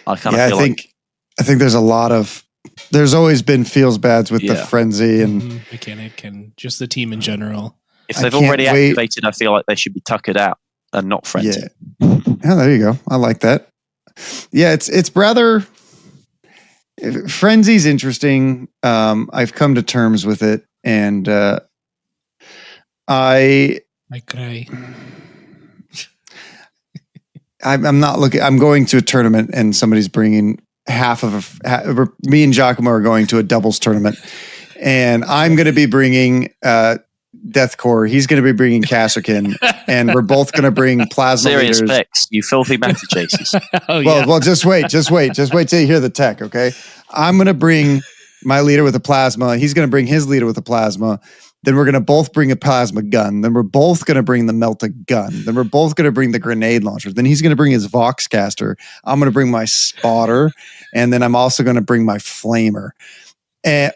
I
think there's always been feels bads with the Frenzy and
mechanic and just the team in general.
If they've already activated, I feel like they should be tuckered out and not Frenzy.
Yeah, there you go. I like that. Yeah, it's rather Frenzy's interesting. I've come to terms with it, and I
cry.
I'm not looking. I'm going to a tournament, and somebody's bringing me and Giacomo are going to a doubles tournament, and I'm going to be bringing Deathcore. He's going to be bringing Kasserkin, and we're both going to bring plasma
Serious
leaders.
picks, you filthy meta chasers.
Well, just wait till you hear the tech. Okay, I'm going to bring my leader with a plasma. He's going to bring his leader with a plasma. Then we're going to both bring a plasma gun. Then we're both going to bring the melta gun. Then we're both going to bring the grenade launcher. Then he's going to bring his Voxcaster. I'm going to bring my spotter, and then I'm also going to bring my flamer,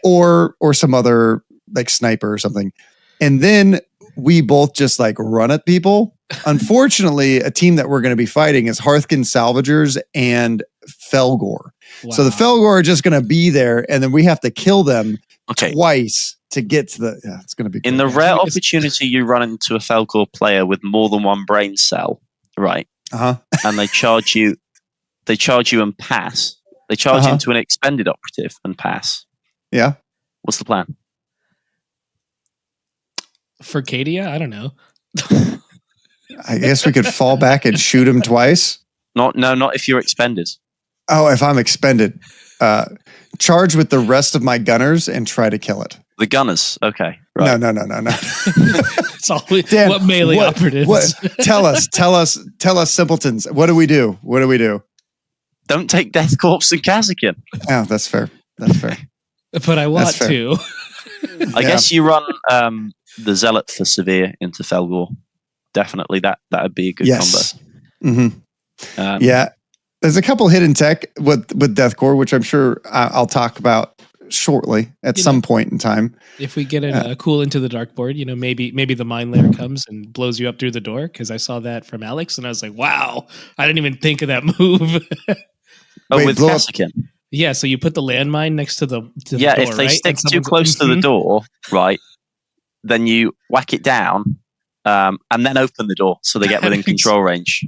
or some other like sniper or something. And then we both just like run at people. Unfortunately, a team that we're going to be fighting is Hearthkin Salvagers and Felgor. Wow. So the Felgor are just going to be there, and then we have to kill them twice to get to the. Yeah, it's going to be.
In the rare opportunity you run into a Felgor player with more than one brain cell, right? And they charge you and pass. They charge into an expended operative and pass.
Yeah.
What's the plan?
For Cadia? I don't know.
I guess we could fall back and shoot him twice.
Not if you're expended.
Oh, if I'm expended. Charge with the rest of my gunners and try to kill it.
The gunners, okay. Right.
No.
It's all what melee operatives.
Tell us, simpletons. What do we do?
Don't take Death Corpse and Kasserkin.
Oh, that's fair.
But I want to.
I guess you run the Zealot for Severe into Felgor. Definitely, that would be a good combo.
Mm-hmm. Yeah, there's a couple hidden tech with Deathcore, which I'm sure I'll talk about shortly at some point in time.
If we get a cool Into the Dark board, maybe the Mind Layer comes and blows you up through the door, because I saw that from Alex and I was like, wow, I didn't even think of that move.
With Kasserkin.
Yeah, so you put the landmine next to the door,
if they stick too close to the door, right, then you whack it down and then open the door so they get within control range.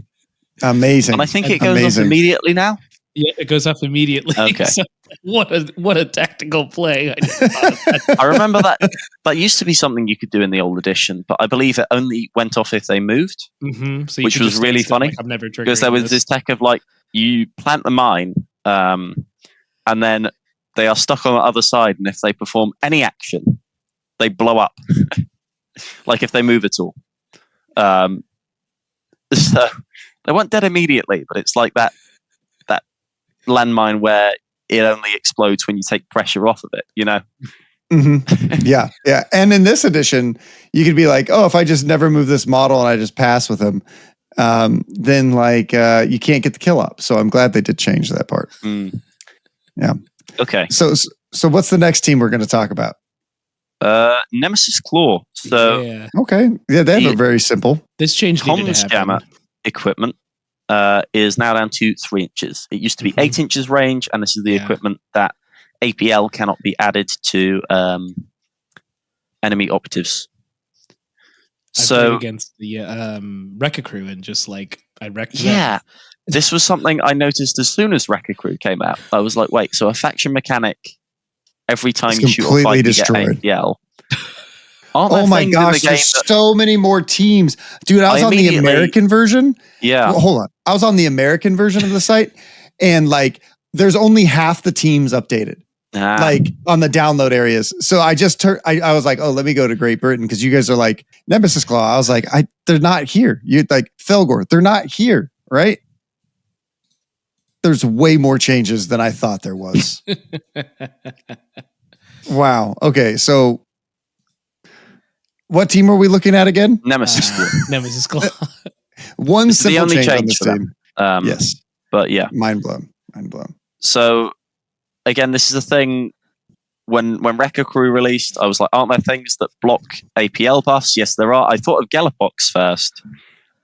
Amazing.
And I think it goes up immediately now.
Yeah, it goes up immediately.
Okay.
So what a tactical play.
I remember that used to be something you could do in the old edition, but I believe it only went off if they moved,
so
which was really funny.
Like, I'm never
because there was this tech of like, you plant the mine, and then they are stuck on the other side, and if they perform any action, they blow up. Like if they move at all. So they weren't dead immediately, but it's like that landmine where it only explodes when you take pressure off of it,
Mm-hmm. Yeah. And in this edition, you could be like, oh, if I just never move this model and I just pass with him, then like you can't get the kill up. So I'm glad they did change that part. Yeah.
Okay.
So what's the next team we're going to talk about?
Nemesis Claw. So
okay. Yeah, they have a very simple.
This change needed to happen.
Jammer equipment. is now down to 3 inches. It used to be 8 inches range, and this is the equipment that APL cannot be added to enemy operatives.
I played against the Wrecker Crew and just like I wrecked them.
Yeah, this was something I noticed as soon as Wrecker Crew came out. I was like, wait, so a faction mechanic every time you shoot a fight,
destroyed.
You get APL.
Oh my gosh, there's so many more teams. Dude, I was on the American version.
Yeah.
Well, hold on. I was on the American version of the site, and like there's only half the teams updated. Like on the download areas. So I just I was like, oh, let me go to Great Britain because you guys are like Nemesis Claw. I was like, they're not here. You like Felgor, they're not here, right? There's way more changes than I thought there was. Wow. Okay, so what team are we looking at again?
Nemesis Claw.
Nemesis Claw.
One simple
the only
change on
change
this
for
team.
Yes. But yeah.
Mind blown.
So again, this is a thing. When Wrecker Crew released, I was like, aren't there things that block APL buffs? Yes, there are. I thought of Galapox first.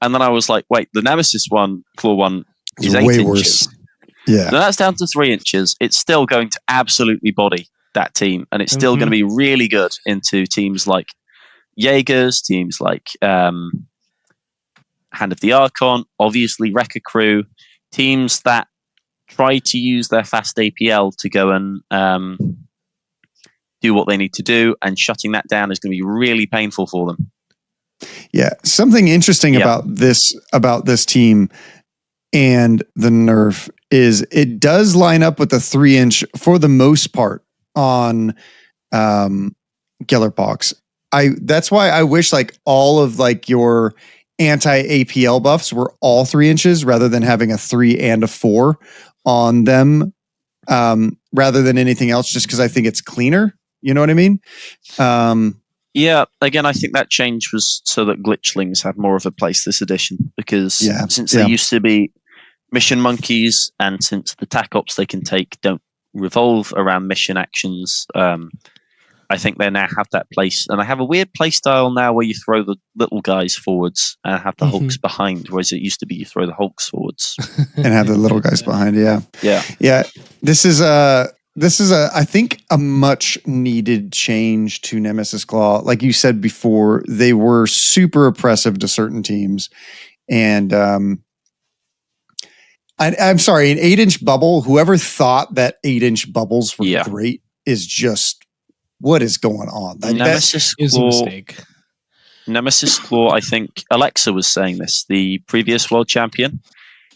And then I was like, wait, the Nemesis Claw one is 8
way
inches.
Worse. Yeah.
Now that's down to 3 inches. It's still going to absolutely body that team. And it's still going to be really good into teams like Jaegers, teams like Hand of the Archon, obviously Wrecker Crew, teams that try to use their fast APL to go and do what they need to do, and shutting that down is going to be really painful for them.
Yeah, something interesting about this team and the nerf is it does line up with the 3 inch for the most part on Gellerpox. That's why I wish like all of like your anti-APL buffs were all 3 inches rather than having a 3 and a 4 on them, rather than anything else, just because I think it's cleaner. You know what I mean?
Yeah, again, I think that change was so that glitchlings have more of a place this edition, because since they used to be mission monkeys, and since the tac ops they can take don't revolve around mission actions, I think they now have that place. And I have a weird play style now where you throw the little guys forwards and have the hulks behind, whereas it used to be you throw the hulks forwards.
And have the little guys behind, yeah. This is I think a much needed change to Nemesis Claw. Like you said before, they were super oppressive to certain teams. And I'm sorry, an 8-inch bubble, whoever thought that 8-inch bubbles were great is just, what is going on?
Nemesis Claw is a mistake. Nemesis Claw, I think Alexa was saying this, the previous world champion.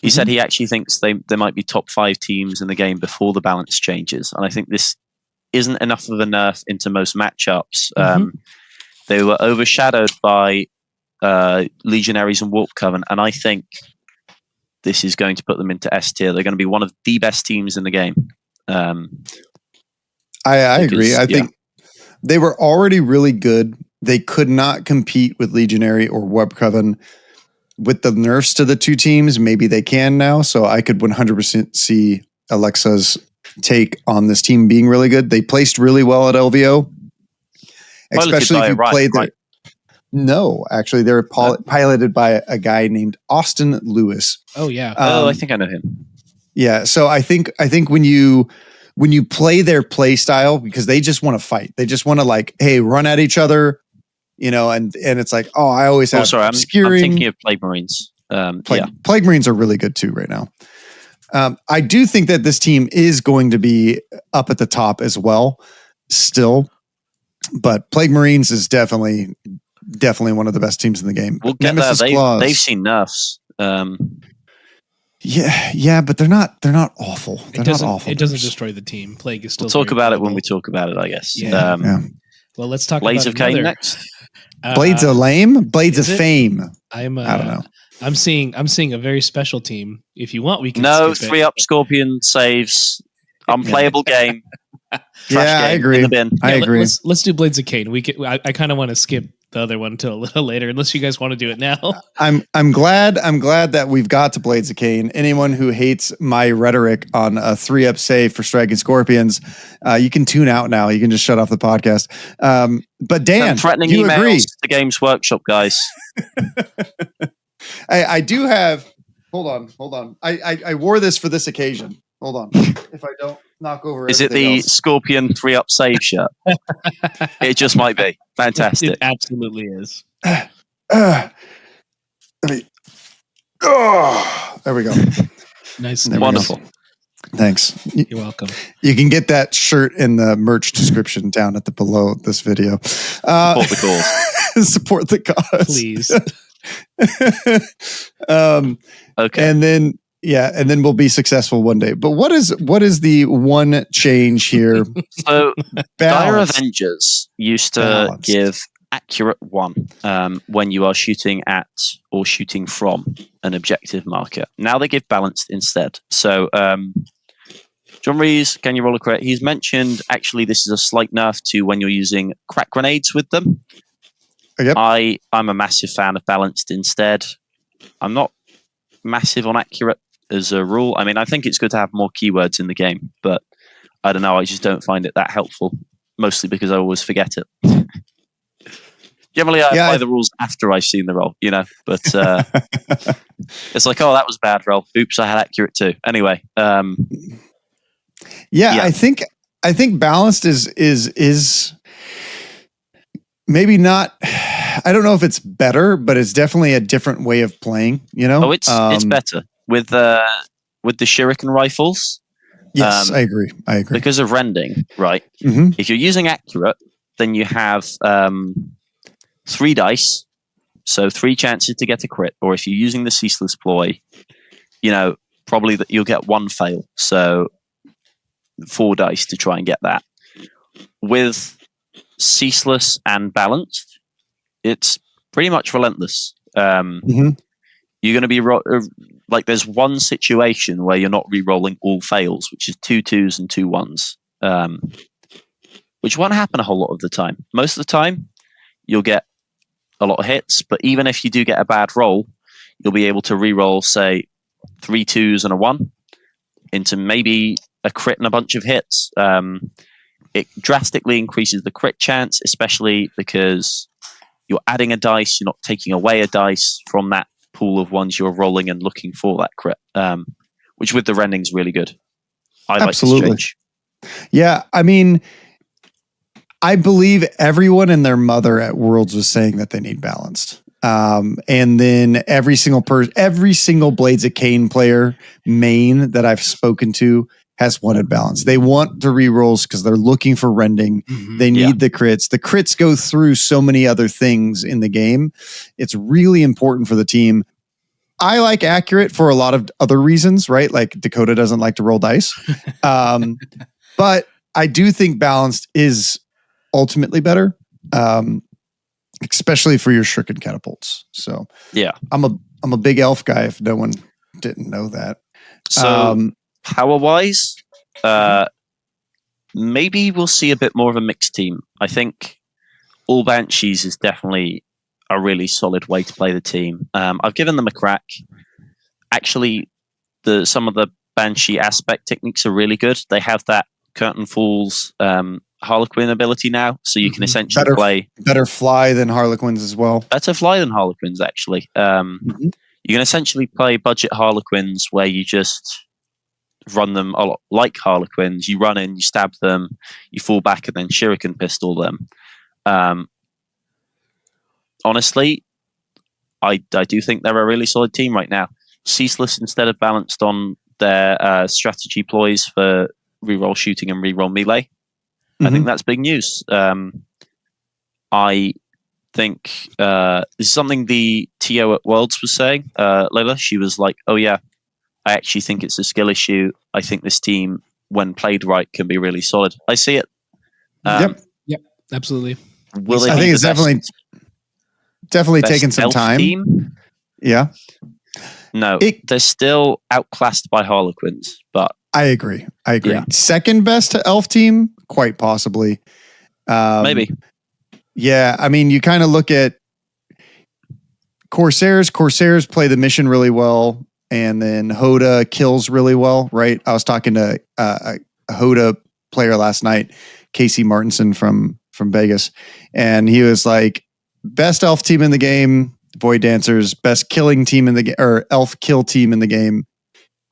He said he actually thinks there might be top 5 teams in the game before the balance changes. And I think this isn't enough of a nerf into most matchups. They were overshadowed by Legionaries and Warp Coven. And I think this is going to put them into S tier. They're going to be one of the best teams in the game.
I agree. I think they were already really good. They could not compete with Legionary or Warp Coven. With the nerfs to the two teams, maybe they can now. So I could 100% see Alexa's take on this team being really good. They placed really well at LVO, especially if you played there. No, actually, they're piloted by a guy named Austin Lewis.
Oh yeah.
I think I know him.
Yeah. So I think when you play their play style, because they just want to fight, they just want to like, hey, run at each other. You know, and it's like, oh, I always have obscuring.
I'm thinking of Plague Marines.
Plague Marines are really good too right now. I do think that this team is going to be up at the top as well, still. But Plague Marines is definitely one of the best teams in the game.
We'll get
Nemesis
there.
Claws,
They've seen nerfs.
Yeah, but they're not awful. They're not awful.
It doesn't destroy the team. Plague is still.
We'll talk about it when we talk about it, I guess.
Yeah. Well, let's talk
Blades
about
of Cain next.
Blades of Lame? Blades of Fame.
I don't
know.
I'm seeing a very special team. If you want, we can.
No,
skip
3
it.
up Scorpion saves. Unplayable game.
I agree.
In the bin.
I agree.
Let's do Blades of Cain. I kind of want to skip the other one until a little later, unless you guys want to do it now.
I'm glad that we've got to Blades of Cain. Anyone who hates my rhetoric on a 3-up save for striking Scorpions, you can tune out now. You can just shut off the podcast. But Dan,
threatening
you
emails
agree?
to Games Workshop, guys.
I do have. Hold on. I wore this for this occasion. Hold on. If I don't knock over,
Is it the Scorpion 3-up save shirt? It just might be. Fantastic.
It absolutely is.
Let me. Oh, there we go.
Nice.
There we go.
Wonderful.
Thanks.
You're welcome.
You can get that shirt in the merch description down at the below this video.
Support the cause.
Support the cause.
Please.
Okay.
And then we'll be successful one day. But what is the one change here?
So Dire
Balance.
Avengers used to
Balanced.
give accurate 1 when you are shooting at or shooting from an objective marker. Now they give balanced instead. So John Rees, can you roll a credit? He's mentioned actually this is a slight nerf to when you're using crack grenades with them.
Yep.
I'm a massive fan of balanced instead. I'm not massive on accurate as a rule. I mean, I think it's good to have more keywords in the game, but I don't know. I just don't find it that helpful, mostly because I always forget it. Generally, I apply the rules after I've seen the roll, but it's like, oh, that was a bad roll. Oops, I had accurate too. Anyway.
Yeah, I think balanced is maybe not. I don't know if it's better, but it's definitely a different way of playing.
Oh, it's better with the shuriken rifles.
Yes, I agree.
Because of rending, right?
Mm-hmm.
If you're using accurate, then you have 3 dice, so 3 chances to get a crit. Or if you're using the ceaseless ploy, probably that you'll get 1 fail. So 4 dice to try and get that. With ceaseless and balanced, it's pretty much relentless.
Mm-hmm.
You're going to be like there's one situation where you're not re-rolling all fails, which is 2 2s and 2 1s, which won't happen a whole lot of the time. Most of the time, you'll get a lot of hits, but even if you do get a bad roll, you'll be able to re-roll, say, 3 2s and a 1 into maybe a crit and a bunch of hits. It drastically increases the crit chance, especially because you're adding a dice, you're not taking away a dice from that pool of ones you're rolling and looking for that crit, which with the rending's really good. I
Absolutely.
like this change.
Yeah, I mean, I believe everyone and their mother at Worlds was saying that they need balanced. And then every single Blades of Cain player main that I've spoken to has wanted balance. They want the rerolls because they're looking for rending. Mm-hmm. They need the crits. The crits go through so many other things in the game. It's really important for the team. I like accurate for a lot of other reasons, right? Like Dakotah doesn't like to roll dice. But I do think balanced is ultimately better, especially for your shuriken catapults. So
yeah,
I'm a big elf guy. If no one didn't know that.
So power wise, maybe we'll see a bit more of a mixed team. I think all Banshees is definitely a really solid way to play the team. I've given them a crack. Actually, some of the Banshee aspect techniques are really good. They have that Curtain Falls Harlequin ability now, so you can essentially play
better fly than Harlequins as well.
Better fly than Harlequins, actually. You can essentially play budget Harlequins where you just run them a lot like Harlequins. You run in, you stab them, you fall back, and then shuriken pistol them. Honestly, I do think they're a really solid team right now. Ceaseless instead of balanced on their strategy ploys for reroll shooting and reroll melee. I think that's big news. I think this is something the TO at Worlds was saying. Layla, she was like, "Oh yeah, I actually think it's a skill issue. I think this team, when played right, can be really solid." I see it.
Yep, absolutely.
I think it's definitely taken some time.
Team?
Yeah.
No, they're still outclassed by Harlequins, but
I agree.
Yeah.
Second best to elf team, quite possibly.
Maybe.
Yeah, I mean, you kind of look at Corsairs. Corsairs play the mission really well, and then Hoda kills really well, right? I was talking to a Hoda player last night, Casey Martinson from Vegas, and he was like, best elf team in the game, Void Dancers, best killing team in the game, or elf kill team in the game,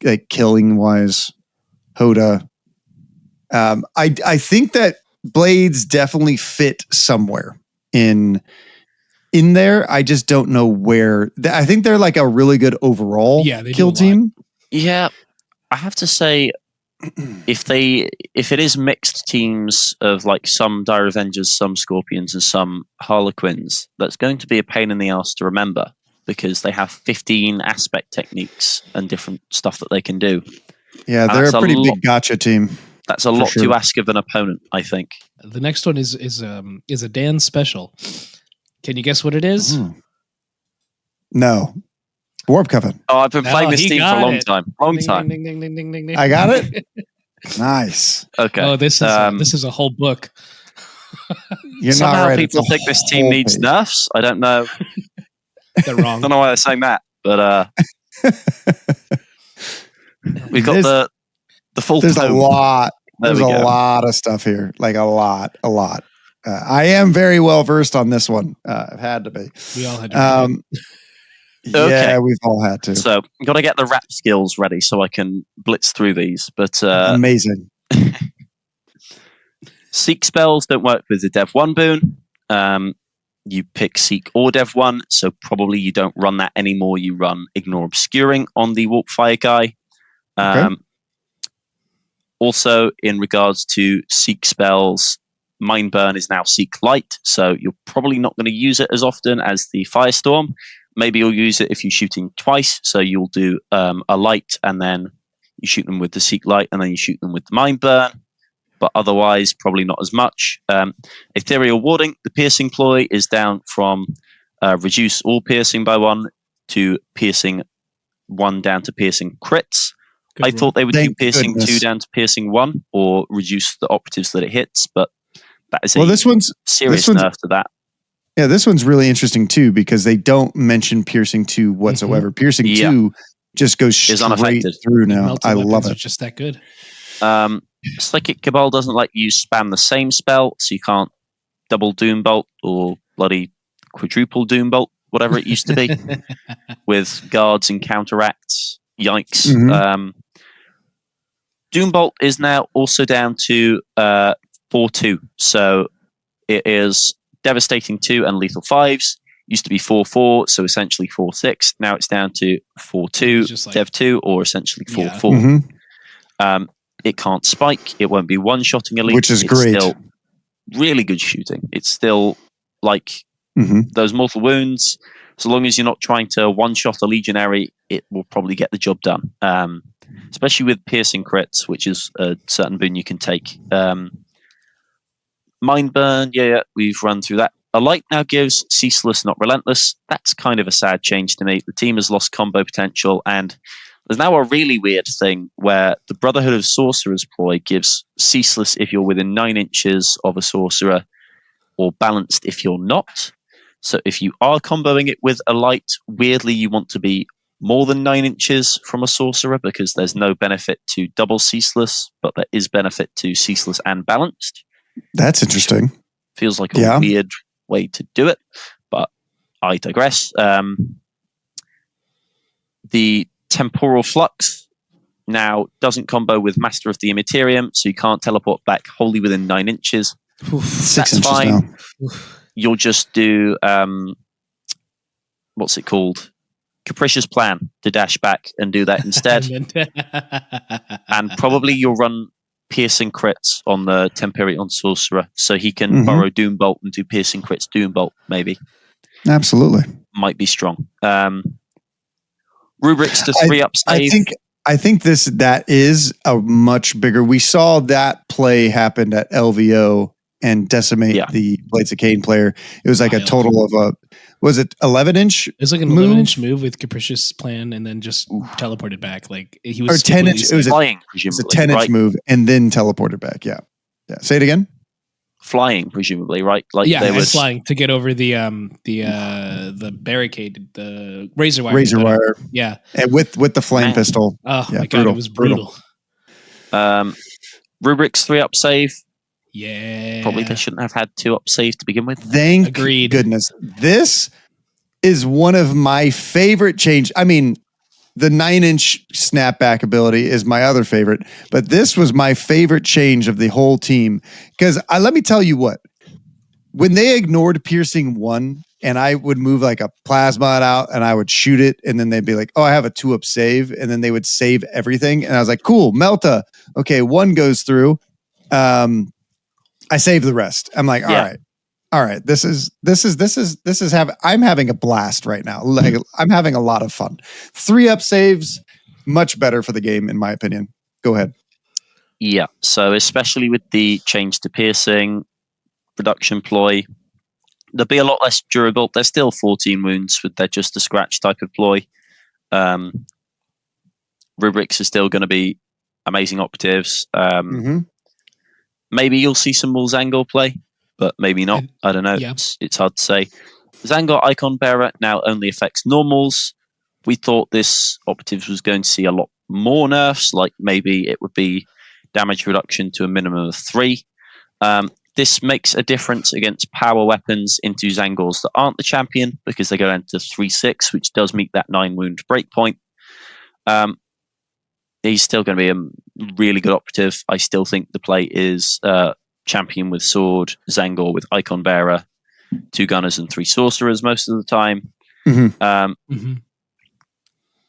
like killing wise. Hoda. I think that Blades definitely fit somewhere in there. I just don't know where. I think they're like a really good overall kill team.
Yeah, I have to say, if it is mixed teams of like some Dire Avengers, some Scorpions, and some Harlequins, that's going to be a pain in the ass to remember because they have 15 aspect techniques and different stuff that they can do.
Yeah, they're a pretty big gotcha team.
That's a lot to ask of an opponent, I think.
The next one is a Dan special. Can you guess what it is?
No. Warp Coven.
Oh, I've been playing this team for a long time.
Ding, ding, ding, ding, ding, ding.
I got it. Nice.
Okay.
Oh, this is a whole book.
Somehow right. People think this team needs nerfs. I don't know.
They're wrong.
I don't know why they're saying that, but we've got the full.
There's a lot. There's a lot of stuff here. Like a lot. I am very well versed on this one. I've had to be.
We all had to.
Yeah, we've all had to.
So I've got to get the rap skills ready so I can blitz through these. But
amazing.
Seek spells don't work with the Dev 1 boon. You pick Seek or Dev 1, so probably you don't run that anymore. You run Ignore Obscuring on the Warp Fire guy.
Okay.
Also, in regards to Seek spells, Mind Burn is now Seek Light, so you're probably not going to use it as often as the Firestorm. Maybe you'll use it if you're shooting twice, so you'll do a light and then you shoot them with the Seek Light and then you shoot them with the Mind Burn, but otherwise probably not as much. Ethereal Warding, the Piercing Ploy, is down from reduce all piercing by 1 to piercing 1 down to piercing crits. I thought they would do piercing 2 down to piercing 1 or reduce the operatives that it hits, but that is serious nerf to that.
Yeah, this one's really interesting too because they don't mention piercing 2 whatsoever. Mm-hmm. Piercing 2 just goes straight through now. I love it.
Just that good.
Psychic Cabal doesn't let you spam the same spell, so you can't double Doom Bolt or bloody quadruple Doom Bolt, whatever it used to be, with guards and counteracts. Yikes. Mm-hmm. Doom Bolt is now also down to 4-2, so it is Devastating 2 and Lethal 5s. Used to be 4-4, so essentially 4-6. Now it's down to 4-2, like Dev 2, or essentially 4-4. Mm-hmm. It can't spike. It won't be one-shotting elite.
Which is great.
Still really good shooting. It's still like those mortal wounds. So long as you're not trying to one-shot a legionary, it will probably get the job done. Especially with piercing crits, which is a certain boon you can take. Mind Burn, we've run through that. A light now gives Ceaseless, not Relentless. That's kind of a sad change to me. The team has lost combo potential, and there's now a really weird thing where the Brotherhood of Sorcerers ploy gives Ceaseless if you're within 9 inches of a sorcerer, or Balanced if you're not. So if you are comboing it with a light, weirdly you want to be more than 9 inches from a sorcerer because there's no benefit to double Ceaseless, but there is benefit to Ceaseless and Balanced.
That's interesting.
Feels like a weird way to do it, but I digress. The Temporal Flux now doesn't combo with Master of the Immaterium, so you can't teleport back wholly within 9 inches.
6 inches fine. Now.
You'll just do what's it called? Capricious Plan to dash back and do that instead. And probably you'll run piercing crits on the Temperion Sorcerer, so he can borrow Doom Bolt and do piercing crits Doom Bolt, maybe.
Absolutely.
Might be strong. Rubrics to 3-up save.
I think that is a much bigger. We saw that play happen at LVO and decimate the Blades of Cain player. It was like a total of was it 11-inch?
It was like an 11-inch move with Capricious Plan and then just teleported back. Like he was
10-inch. It was
flying,
presumably. It was a 10-inch move and then teleported back. Yeah. Say it again.
Flying, presumably, right? Like
they was flying to get over the barricade, the razor wire.
Razor wire.
Yeah.
And with the flame pistol.
Oh my god, it was brutal.
Rubrics 3-up save.
Yeah.
Probably they shouldn't have had 2-up save to begin with.
Thank goodness. This is one of my favorite change. I mean, the 9-inch snapback ability is my other favorite, but this was my favorite change of the whole team. Because let me tell you what, when they ignored piercing 1 and I would move like a plasma out and I would shoot it, and then they'd be like, oh, I have a 2-up save. And then they would save everything. And I was like, cool, Melta. Okay, 1 goes through. I save the rest. I'm like, all right. I'm having a blast right now. Like, I'm having a lot of fun. 3-up saves, much better for the game, in my opinion. Go ahead.
Yeah. So especially with the change to piercing, reduction ploy, they'll be a lot less durable. They're still 14 wounds with their just a scratch type of ploy. Rubrics are still going to be amazing operatives. Maybe you'll see some more Zangor play, but maybe not. I don't know.
Yeah.
It's hard to say. Zangor Icon Bearer now only affects normals. We thought this operative was going to see a lot more nerfs, like maybe it would be damage reduction to a minimum of 3. This makes a difference against power weapons into Zangors that aren't the champion, because they go into 3/6, which does meet that 9 wound breakpoint. He's still going to be a really good operative. I still think the play is champion with sword, Zangor with Icon Bearer, 2 gunners and 3 sorcerers most of the time.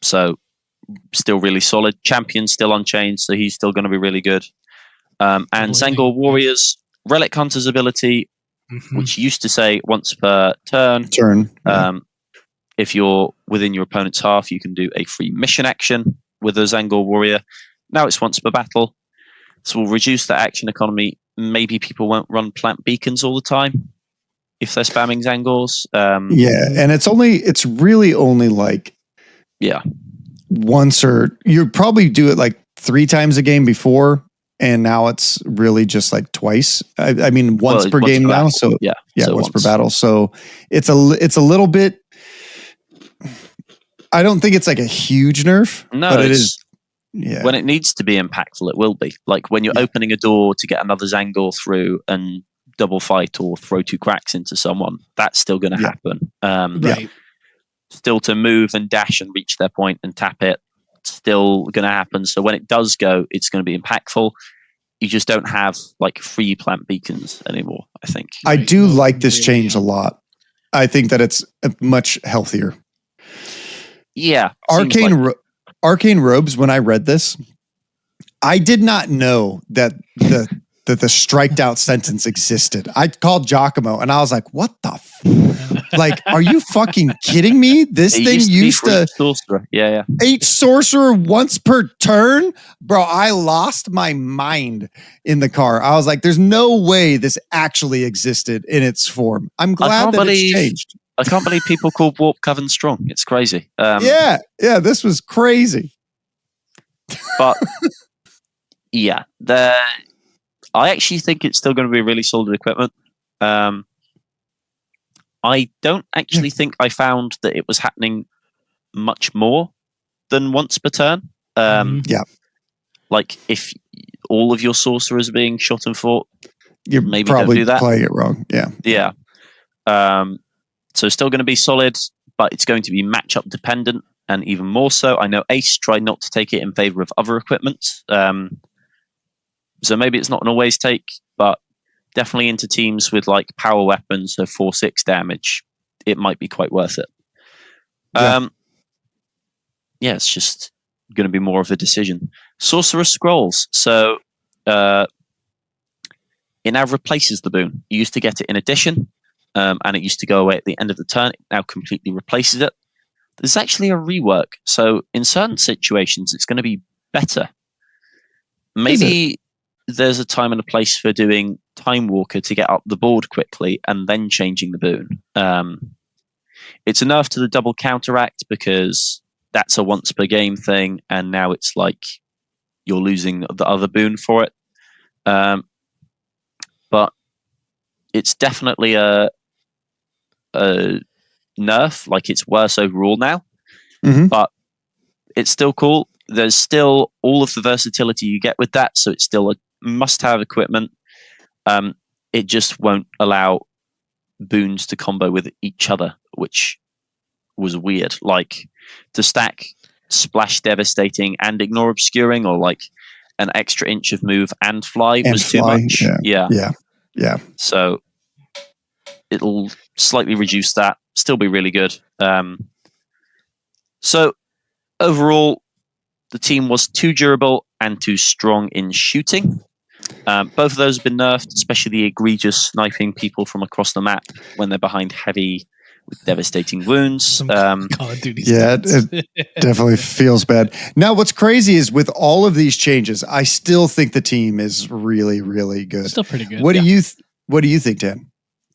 So still really solid. Champion still unchanged, so he's still going to be really good. And Zangor Warriors, Relic Hunter's ability, which used to say once per turn. If you're within your opponent's half, you can do a free mission action with a Zangor Warrior. Now it's once per battle. So we'll reduce the action economy. Maybe people won't run plant beacons all the time if they're spamming Zangors.
And it's really only like once, or you probably do it like 3 times a game before, and now it's really just like twice. I mean, once per game now. So once per battle. So it's a little bit. I don't think it's like a huge nerf, but it is. Yeah.
When it needs to be impactful, it will be. Like when you're opening a door to get another Zangor through and double fight or throw 2 cracks into someone, that's still going to happen.
Right.
Still to move and dash and reach their point and tap it, still going to happen. So when it does go, it's going to be impactful. You just don't have like free plant beacons anymore, I think.
I do like this change a lot. I think that it's much healthier.
Yeah.
Arcane Robes, when I read this, I did not know that the striked out sentence existed. I called Giacomo and I was like, what the like, are you fucking kidding me? This thing used to
sorcerer. Yeah.
8 sorcerer once per turn? Bro, I lost my mind in the car. I was like, there's no way this actually existed in its form. I'm glad that it's changed.
I can't believe people call Warp Coven strong. It's crazy.
This was crazy.
But yeah, I actually think it's still going to be really solid equipment. I don't actually think I found that it was happening much more than once per turn. Like if all of your sorcerers are being shot and fought,
you're
maybe
probably
don't do that.
Playing it wrong. Yeah.
So still going to be solid, but it's going to be matchup dependent, and even more so. I know Ace tried not to take it in favor of other equipment. So maybe it's not an always take, but definitely into teams with like power weapons, so 4/6 damage, it might be quite worth it. It's just going to be more of a decision. Sorcerer's Scrolls. So it now replaces the boon. You used to get it in addition, and it used to go away at the end of the turn. It now completely replaces it. There's actually a rework. So in certain situations, it's going to be better. Maybe there's a time and a place for doing Time Walker to get up the board quickly and then changing the boon. It's a nerf to the double counteract because that's a once per game thing, and now it's like you're losing the other boon for it. But it's definitely a nerf. Like it's worse overall now, but it's still cool. There's still all of the versatility you get with that, so it's still a must-have equipment. It just won't allow boons to combo with each other, which was weird. Like to stack Splash Devastating and Ignore Obscuring, or like an extra inch of move and fly
And
was
fly,
too much.
Yeah.
So it'll slightly reduce that. Still be really good. So overall, the team was too durable and too strong in shooting. Both of those have been nerfed, especially the egregious sniping people from across the map when they're behind heavy with devastating wounds.
Some Call of Duty
Yeah,
stats.
it definitely feels bad. Now, what's crazy is with all of these changes, I still think the team is really, really good.
Still pretty good.
What do you think, Dan?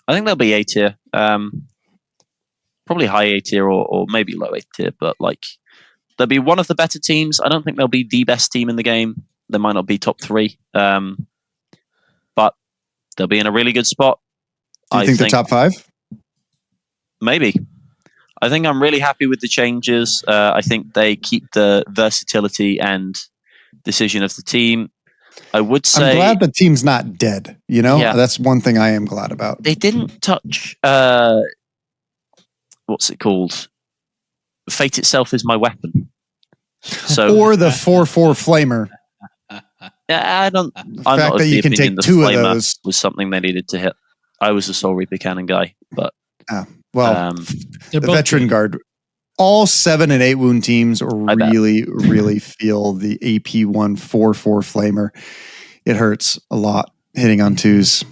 I think they'll be A tier. Probably high A tier or maybe low A tier, but like they'll be one of the better teams. I don't think they'll be the best team in the game. They might not be top 3. But they'll be in a really good spot.
Do you think they're top 5?
Maybe. I think I'm really happy with the changes. I think they keep the versatility and decision of the team. I would say
I'm glad the team's not dead. You know,
Yeah.
that's one thing I am glad about.
they didn't touch what's it called? Fate itself is my weapon. So
Or the 4/4 flamer.
yeah, I'm not
fact
of
that
the
you can
opinion
take
the
2 of
Flamer
those.
was something they needed to hit. I was a Soul Reaper cannon guy, but
Well,
They're
the
both
veteran
good.
guard. All 7 and 8 wound teams
I bet.
really feel the AP1 4/4 flamer. It hurts a lot hitting on 2s.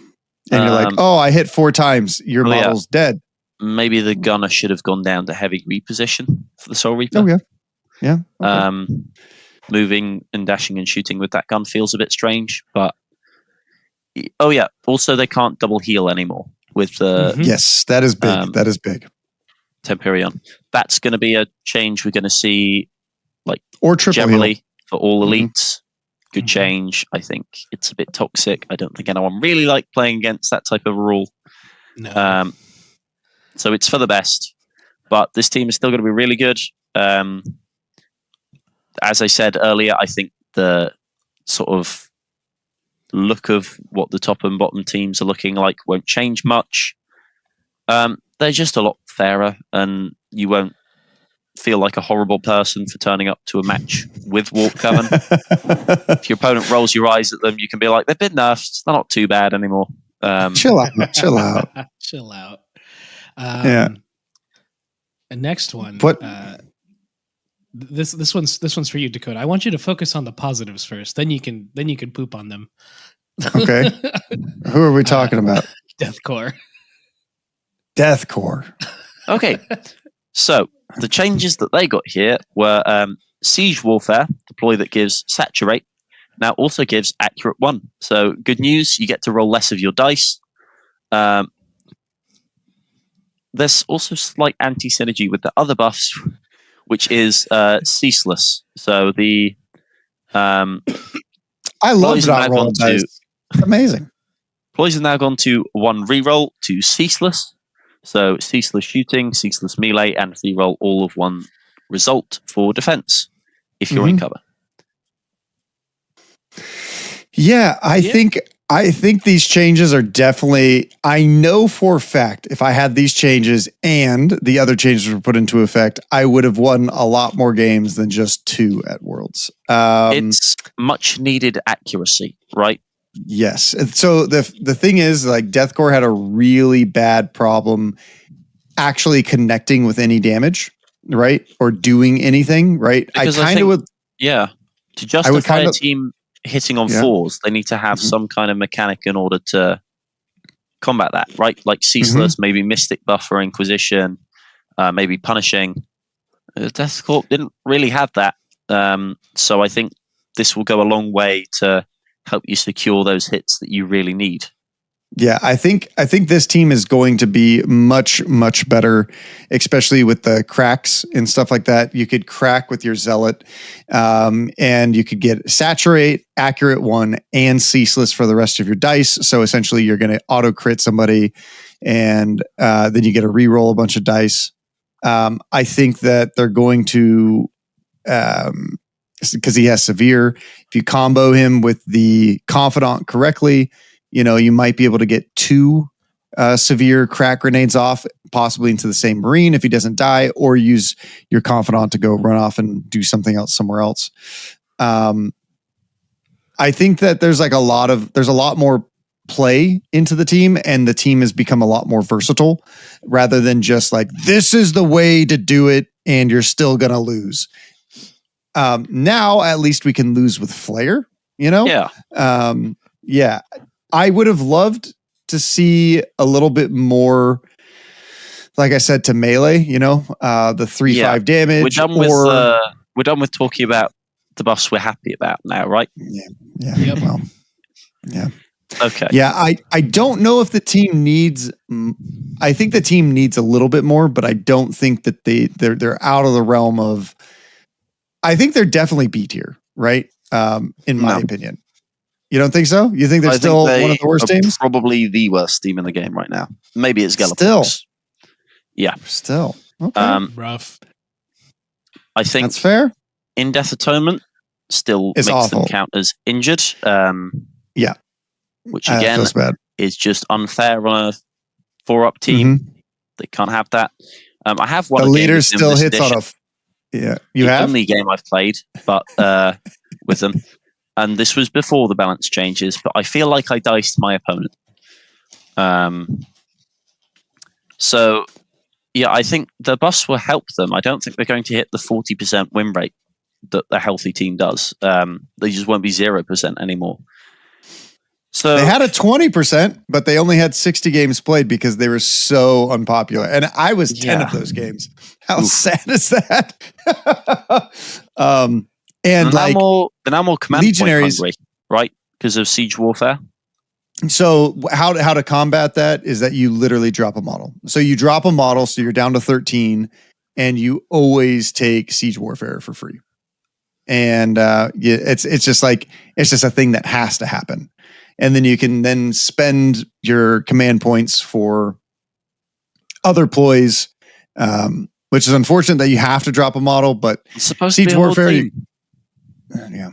And you're like, oh, I hit 4 times. Your
Oh, yeah.
model's dead.
maybe the gunner should have gone down to heavy reposition for the Soul Reaper.
Oh, yeah. Yeah. Okay.
Moving and dashing and shooting with that gun feels a bit strange, but oh yeah. Also, they can't double heal anymore with the
Yes, that is big.
Um,
That is big.
Temperion. That's going to be a change we're going to see
Or triple
generally
heal.
for all
Mhm.
elites. Good change. I think it's a bit toxic. I don't think anyone really liked playing against that type of rule.
No.
So it's for the best. But this team is still going to be really good. As I said earlier, I think the sort of look of what the top and bottom teams are looking like won't change much. They're just a lot fairer, and you won't feel like a horrible person for turning up to a match with Warp Coven. If your opponent rolls your eyes at them, you can be like, they've been nerfed. They're not too bad anymore.
Chill out. Chill out.
Chill out.
Yeah.
The next one.
What-
This one's for you, Dakotah. I want you to focus on the positives first. Then you can poop on them.
Okay. Who are we talking about?
Deathcore.
Deathcore.
Okay. So the changes that they got here were Siege Warfare, deploy that gives Saturate, now also gives Accurate 1. So good news, you get to roll less of your dice. There's also slight anti-synergy with the other buffs, which is Ceaseless. So the
I love
Poison
not
now
roll
gone
dice.
to-
It's amazing.
Ploys have now gone to 1 reroll to Ceaseless. So Ceaseless Shooting, Ceaseless Melee, and reroll all of 1 result for defense if you're in cover.
Yeah, I think these changes are definitely, I know for a fact if I had these changes and the other changes were put into effect, I would have won a lot more games than just 2 at Worlds.
It's much needed accuracy, right?
Yes. So the thing is, like, Deathcore had a really bad problem actually connecting with any damage, right? Or doing anything, right?
Because
I
I
kind of
think-
would.
Yeah. To justify
kind
a
of-
team hitting on
Yeah.
4s, they need to have some kind of mechanic in order to combat that, right? Like Ceaseless, maybe Mystic Buffer, Inquisition, maybe Punishing. Deathcorp didn't really have that. So I think this will go a long way to help you secure those hits that you really need.
Yeah, I think this team is going to be much better, especially with the cracks and stuff like that. You could crack with your Zealot, and you could get Saturate, Accurate 1, and Ceaseless for the rest of your dice. So essentially, you're going to auto crit somebody, and then you get to reroll a bunch of dice. I think that they're going to, because he has Severe. If you combo him with the Confidant correctly, you know, you might be able to get 2 severe crack grenades off, possibly into the same marine if he doesn't die, or use your confidant to go run off and do something else somewhere else. I think that there's a lot more play into the team, and the team has become a lot more versatile rather than just like, this is the way to do it and you're still going to lose. Now at least we can lose with flair,
Yeah.
Yeah. I would have loved to see a little bit more, like I said, to melee, the 3-5 damage.
We're done with talking about the buffs we're happy about now, right?
Yeah.
Yep.
Well, yeah.
Okay.
Yeah. I don't know if the team needs, I think the team needs a little bit more, but I don't think that they're out of the realm of, I think they're definitely B tier, right? In my opinion. You don't think so? You think they're still one of the worst teams?
Probably the worst team in the game right now. Maybe it's Gallop.
Still.
Yeah.
Still. Okay.
Rough.
I think
that's fair.
In Death Atonement still
It's
makes
awful.
them count as injured.
Yeah.
Which again is just unfair on a 4-up team.
Mm-hmm.
They can't have that. I have one.
The leader still hits on a. Yeah, you have?
Only game I've played, but with them. And this was before the balance changes, but I feel like I diced my opponent. So, yeah, I think the buffs will help them. I don't think they're going to hit the 40% win rate that a healthy team does. They just won't be 0% anymore. So
they had a 20%, but they only had 60 games played because they were so unpopular. And I was 10 of those games. How sad is that? And
they're now more command
legionaries,
point hungry, right? Because of siege warfare.
So how to combat that is that you literally drop a model. So you drop a model, so you're down to 13, and you always take siege warfare for free. And it's just a thing that has to happen. And then you can then spend your command points for other ploys, which is unfortunate that you have to drop a model, but
it's supposed
siege
to be
warfare. Yeah.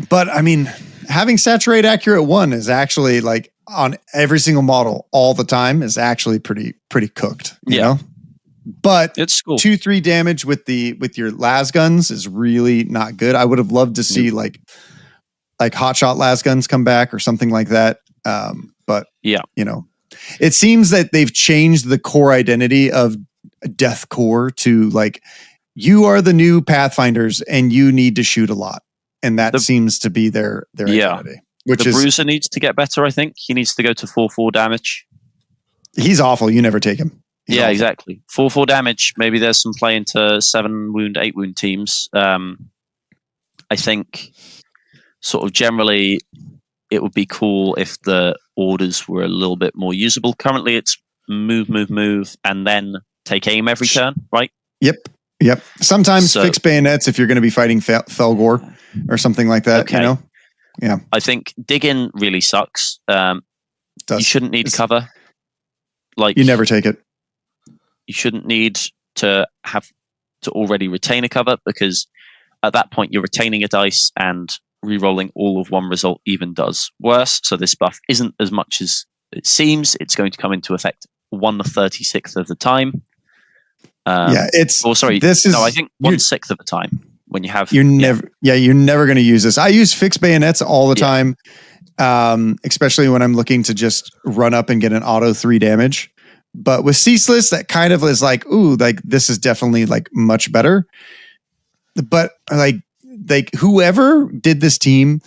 But I mean, having saturate accurate 1 is actually like on every single model all the time is actually pretty cooked. You know? But
it's cool.
2-3 damage with your las guns is really not good. I would have loved to see like hotshot las guns come back or something like that. But it seems that they've changed the core identity of Death Core to like, you are the new Pathfinders and you need to shoot a lot. And that seems to be their identity. Which
the Bruiser needs to get better, I think. He needs to go to 4-4 damage.
He's awful. You never take him. He's awful.
Exactly. 4-4 damage. Maybe there's some play into 7 wound, 8 wound teams. I think sort of generally it would be cool if the orders were a little bit more usable. Currently it's move, and then take aim every turn, right?
Yep. Sometimes fix bayonets if you're going to be fighting Felgor or something like that, Yeah.
I think dig-in really sucks. You shouldn't need cover. Like,
you never take it.
You shouldn't need to have to already retain a cover, because at that point you're retaining a dice, and re-rolling all of one result even does worse. So this buff isn't as much as it seems. It's going to come into effect 1/36 of the time. I think 1/6 of the time when you have. You're
never going to use this. I use fixed bayonets all the time, especially when I'm looking to just run up and get an auto 3 damage. But with Ceaseless, that kind of is like, ooh, like this is definitely like much better. But like whoever did this team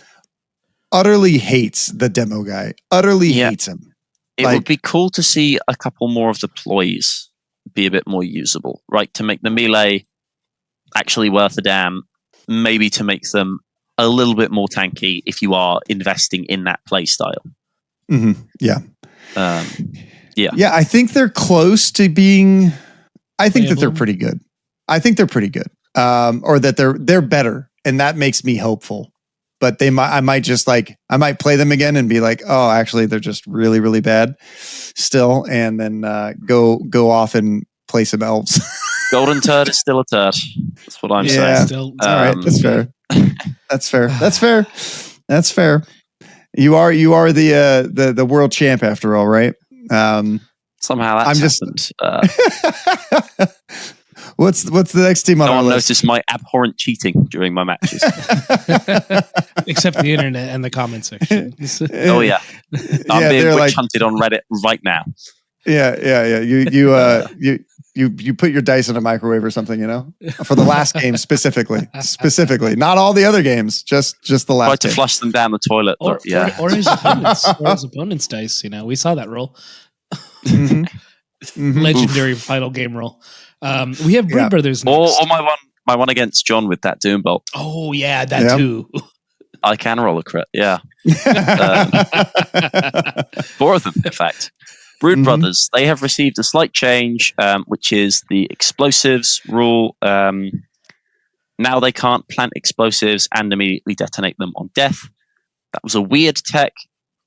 utterly hates the demo guy. Utterly hates him.
It would be cool to see a couple more of the ploys be a bit more usable, right? To make the melee actually worth a damn, maybe to make them a little bit more tanky if you are investing in that play style.
Mm-hmm. Yeah.
Yeah,
I think they're close to being. I think that they're pretty good. I think they're pretty good, or that they're better, and that makes me hopeful. But I might play them again and be like, oh, actually, they're just really, really bad still, and then go off and play some elves.
Golden turd is still a turd. That's what I'm saying.
All right, that's fair. That's fair. You are the world champ after all, right?
Somehow that's
I'm just.
happened.
What's the next team on
No
our
one
list?
noticed my abhorrent cheating during my matches.
Except the internet and the comment section.
Oh yeah, I'm being
they're
witch hunted on Reddit right now.
Yeah. You put your dice in a microwave or something, for the last game specifically. Not all the other games, just the last.
Tried to
game.
flush them down the toilet.
or his opponent's dice. We saw that roll.
Mhm. Mhm.
Legendary final game roll. We have Breed Brothers next.
Or my one against John with that Doom Bolt.
Oh yeah, that too.
I can roll a crit. Yeah, 4 of them, in fact. Brood Brothers, they have received a slight change, which is the explosives rule. Now they can't plant explosives and immediately detonate them on death. That was a weird tech.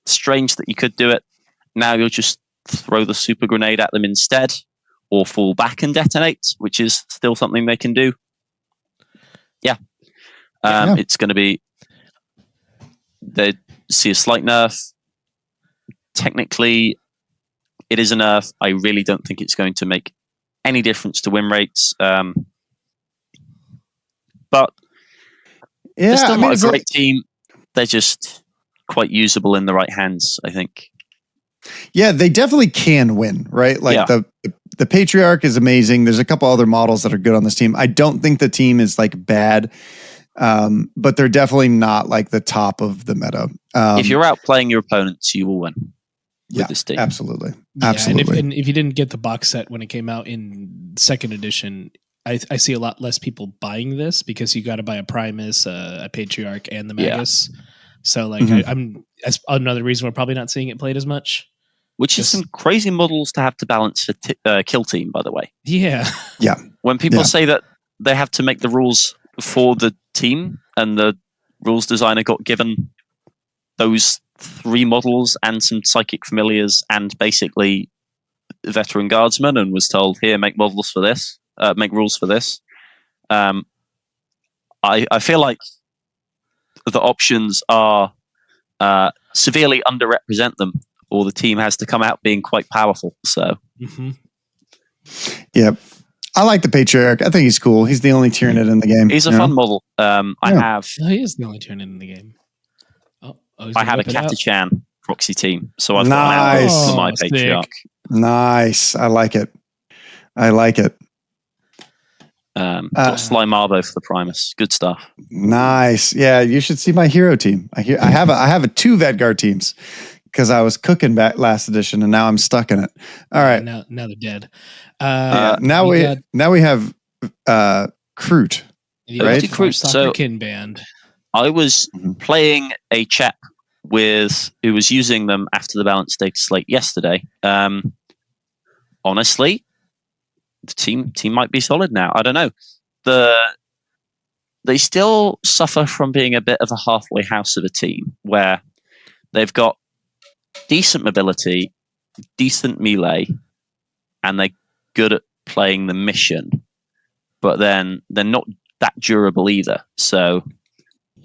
Strange that you could do it. Now you'll just throw the super grenade at them instead, or fall back and detonate, which is still something they can do. Yeah. It's going to be... They see a slight nerf. Technically, it is a nerf. I really don't think it's going to make any difference to win rates. But they're still not a great team. They're just quite usable in the right hands, I think.
Yeah, they definitely can win, right? Like the Patriarch is amazing. There's a couple other models that are good on this team. I don't think the team is like bad, but they're definitely not like the top of the meta.
If you're outplaying your opponents, you will win with this team.
Absolutely.
Yeah,
Absolutely.
And if you didn't get the box set when it came out in 2nd edition, I see a lot less people buying this because you got to buy a Primus, a Patriarch, and the Magus. So like that's another reason we're probably not seeing it played as much.
Which is some crazy models to have to balance for Kill Team, by the way.
Yeah.
Yeah.
When people say that they have to make the rules for the team and the rules designer got given those 3 models and some Psychic Familiars and basically Veteran Guardsmen and was told, here, make models for this, make rules for this. I feel like the options are severely underrepresent them, or the team has to come out being quite powerful. So,
yeah, I like the Patriarch. I think he's cool. He's the only Tyranid in the game.
He's a fun model.
He is the only Tyranid in the game.
I have a Catachan proxy team, so I've got an for my Patriarch.
Nice. I like it.
Got Sly Marbo for the Primus. Good stuff.
Nice. Yeah, you should see my hero team. I have a 2 Vedgar teams because I was cooking back last edition and now I'm stuck in it. All right.
Now they're dead.
Now we have Kroot.
Right?
Kroot. So
band.
I was playing a chap who was using them after the Balance Dataslate yesterday. Honestly, the team might be solid now. I don't know. They still suffer from being a bit of a halfway house of a team where they've got decent mobility, decent melee, and they're good at playing the mission, but then they're not that durable either. So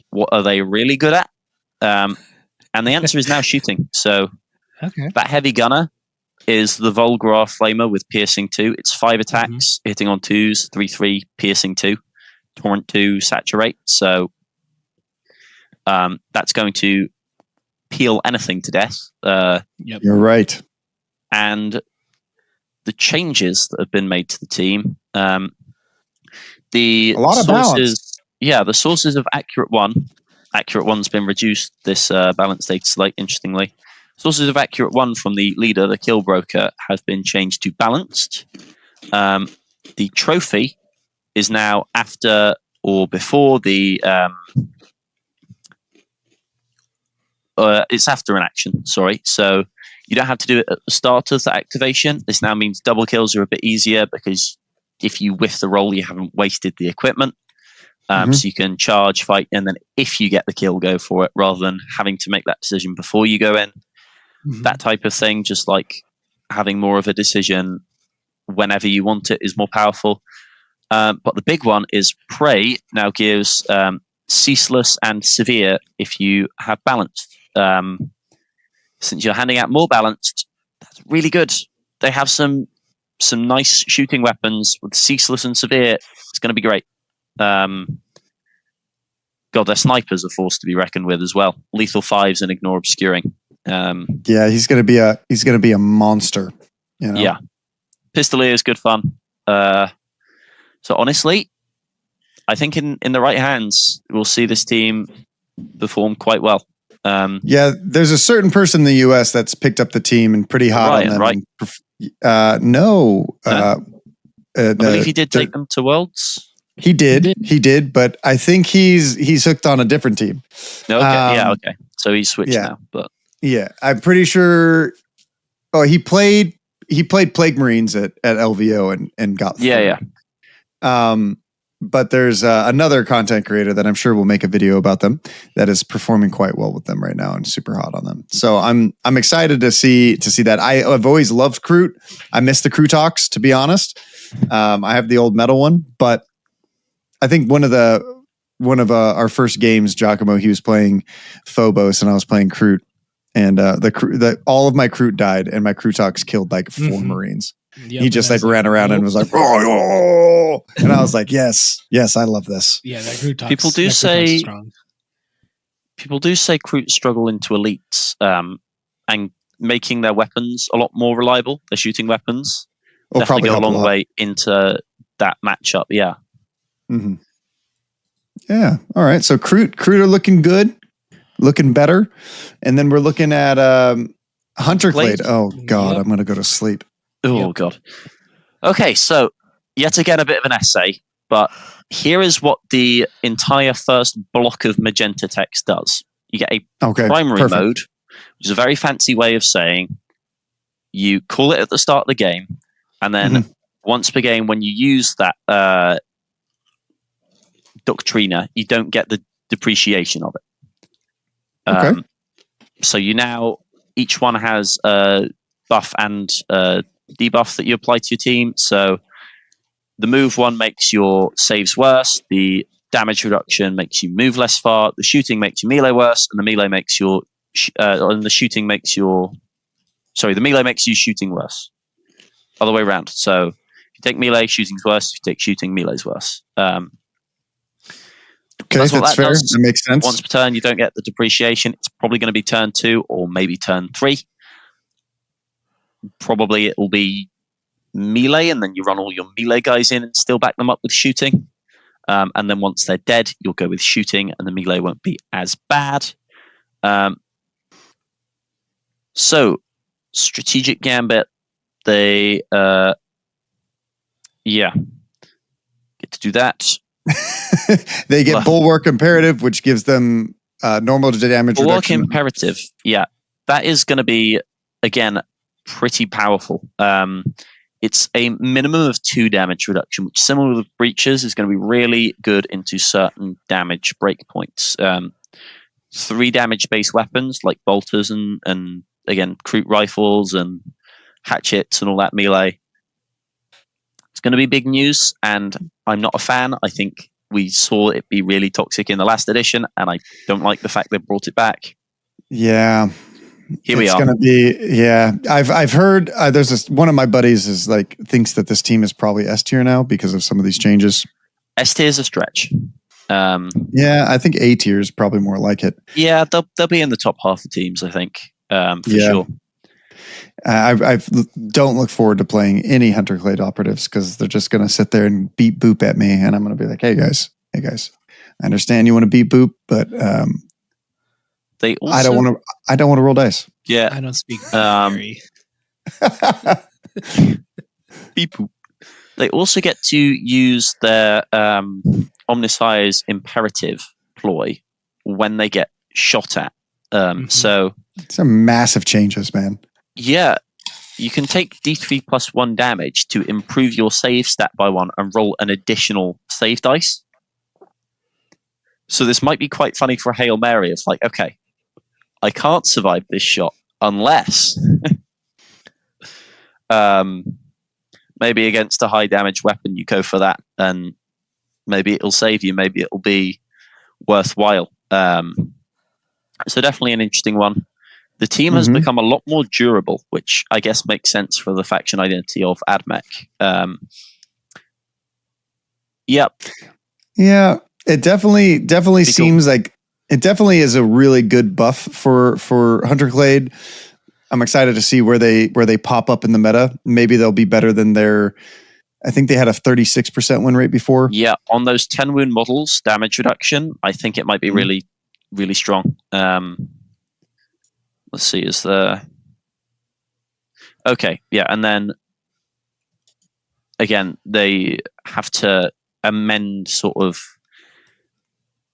what are they really good at? And the answer is now shooting. So that heavy gunner is the Volgrar Flamer with Piercing 2. It's 5 attacks, hitting on 2s, 3/3, Piercing 2, Torrent 2, Saturate. So that's going to peel anything to death.
You're right.
And the changes that have been made to the team, the sources of Accurate 1. Accurate 1's been reduced this Balance Dataslate, interestingly. Sources of Accurate 1 from the leader, the Kill Broker, has been changed to Balanced. The trophy is now after or before the... it's after an action, sorry. So you don't have to do it at the start of the activation. This now means double kills are a bit easier because if you whiff the roll, you haven't wasted the equipment. So you can charge, fight, and then if you get the kill, go for it, rather than having to make that decision before you go in. That type of thing, just like having more of a decision whenever you want it, is more powerful. But the big one is Prey now gives Ceaseless and Severe if you have Balanced. Since you're handing out more balanced, that's really good. They have some nice shooting weapons with ceaseless and severe. It's going to be great. God, their snipers are forced to be reckoned with as well. Lethal 5s and ignore obscuring.
Yeah, he's gonna be a monster. You know?
Yeah, Pistolier is good fun. So honestly, I think in the right hands, we'll see this team perform quite well.
Yeah, there's a certain person in the U.S. that's picked up the team and pretty hot
Ryan,
on them.
right?
No.
I believe he did take them to Worlds.
He did, but I think he's hooked on a different team.
Okay, okay. So he's switched now, but
yeah, I'm pretty sure. Oh, he played Plague Marines at LVO and got through.
Yeah.
But there's another content creator that I'm sure will make a video about them that is performing quite well with them right now and super hot on them. So I'm excited to see that. I've always loved Kroot. I miss the Kroot talks, to be honest. I have the old metal one, but I think one of our first games, Giacomo, he was playing Phobos and I was playing Kroot, and all of my Kroot died, and my Kroot talks killed like 4 Marines. Yep, he just like ran around and was like, oh, and I was like, yes, I love this.
Yeah, that Kroot talks.
People do say Kroot struggle into elites, and making their weapons a lot more reliable. Their shooting weapons definitely go a long way into that matchup. Yeah.
Mm-hmm. Yeah. All right. So Kroot are looking good, looking better, and then we're looking at Hunterclade. Oh God, I'm gonna go to sleep.
Oh God. Okay, so yet again a bit of an essay, but here is what the entire first block of magenta text does. You get a primary mode, which is a very fancy way of saying you call it at the start of the game, and then once per game, when you use that Doctrina, you don't get the depreciation of it. So each one has a buff and debuff that you apply to your team. So the move one makes your saves worse, the damage reduction makes you move less far, the shooting makes your melee worse, and the melee makes your the melee makes you shooting worse. Other way around. So if you take melee, shooting's worse. If you take shooting, melee's worse.
That's fair. That makes sense.
Once per turn, you don't get the depreciation. It's probably going to be turn 2 or maybe turn 3. Probably it will be melee, and then you run all your melee guys in and still back them up with shooting. And then once they're dead, you'll go with shooting, and the melee won't be as bad. So, strategic gambit, they get to do that.
They get bulwark imperative, which gives them normal damage
bulwark
reduction.
Imperative, yeah, that is going to be again pretty powerful. It's a minimum of 2 damage reduction, which, similar with breaches, is going to be really good into certain damage breakpoints. 3 damage-based weapons like bolters and again Kroot rifles and hatchets and all that melee. It's going to be big news, and I'm not a fan. I think we saw it be really toxic in the last edition, and I don't like the fact they brought it back.
Yeah.
Here we are.
It's going to be, yeah. I've heard there's one of my buddies thinks that this team is probably S tier now because of some of these changes.
S tier is a stretch.
Yeah, I think A tier is probably more like it.
Yeah, they'll be in the top half of teams, I think, for sure.
I don't look forward to playing any Hunterclade operatives because they're just going to sit there and beat boop at me, and I'm going to be like, hey guys, I understand you want to beat boop, but
they also,
I don't want to roll dice.
Yeah,
I don't speak binary.
Beep boop. They also get to use their Omnissiah's imperative ploy when they get shot at. So
some massive changes, man.
Yeah, you can take D3 plus 1 damage to improve your save stat by 1 and roll an additional save dice. So this might be quite funny for a Hail Mary. It's like, okay, I can't survive this shot unless maybe against a high damage weapon you go for that, and maybe it'll save you. Maybe it'll be worthwhile. So definitely an interesting one. The team has become a lot more durable, which I guess makes sense for the faction identity of AdMech. Yep.
Yeah, it definitely seems like it definitely is a really good buff for Hunterclade. I'm excited to see where they pop up in the meta. Maybe they'll be better than their. I think they had a 36% win rate before.
Yeah, on those 10 wound models, damage reduction, I think it might be really, really strong. Let's see, is there... Okay, yeah, and then again, they have to amend sort of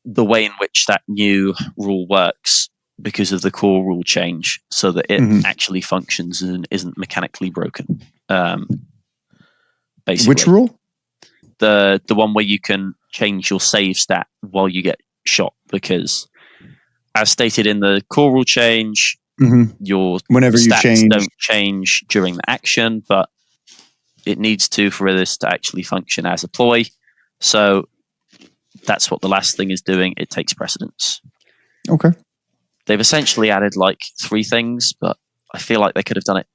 the way in which that new rule works because of the core rule change so that it actually functions and isn't mechanically broken. Basically.
Which rule?
The one where you can change your save stat while you get shot, because as stated in the core rule change, your
whenever
stats don't change during the action, but it needs to for this to actually function as a ploy. So that's what the last thing is doing. It takes precedence.
Okay.
They've essentially added like 3 things, but I feel like they could have done it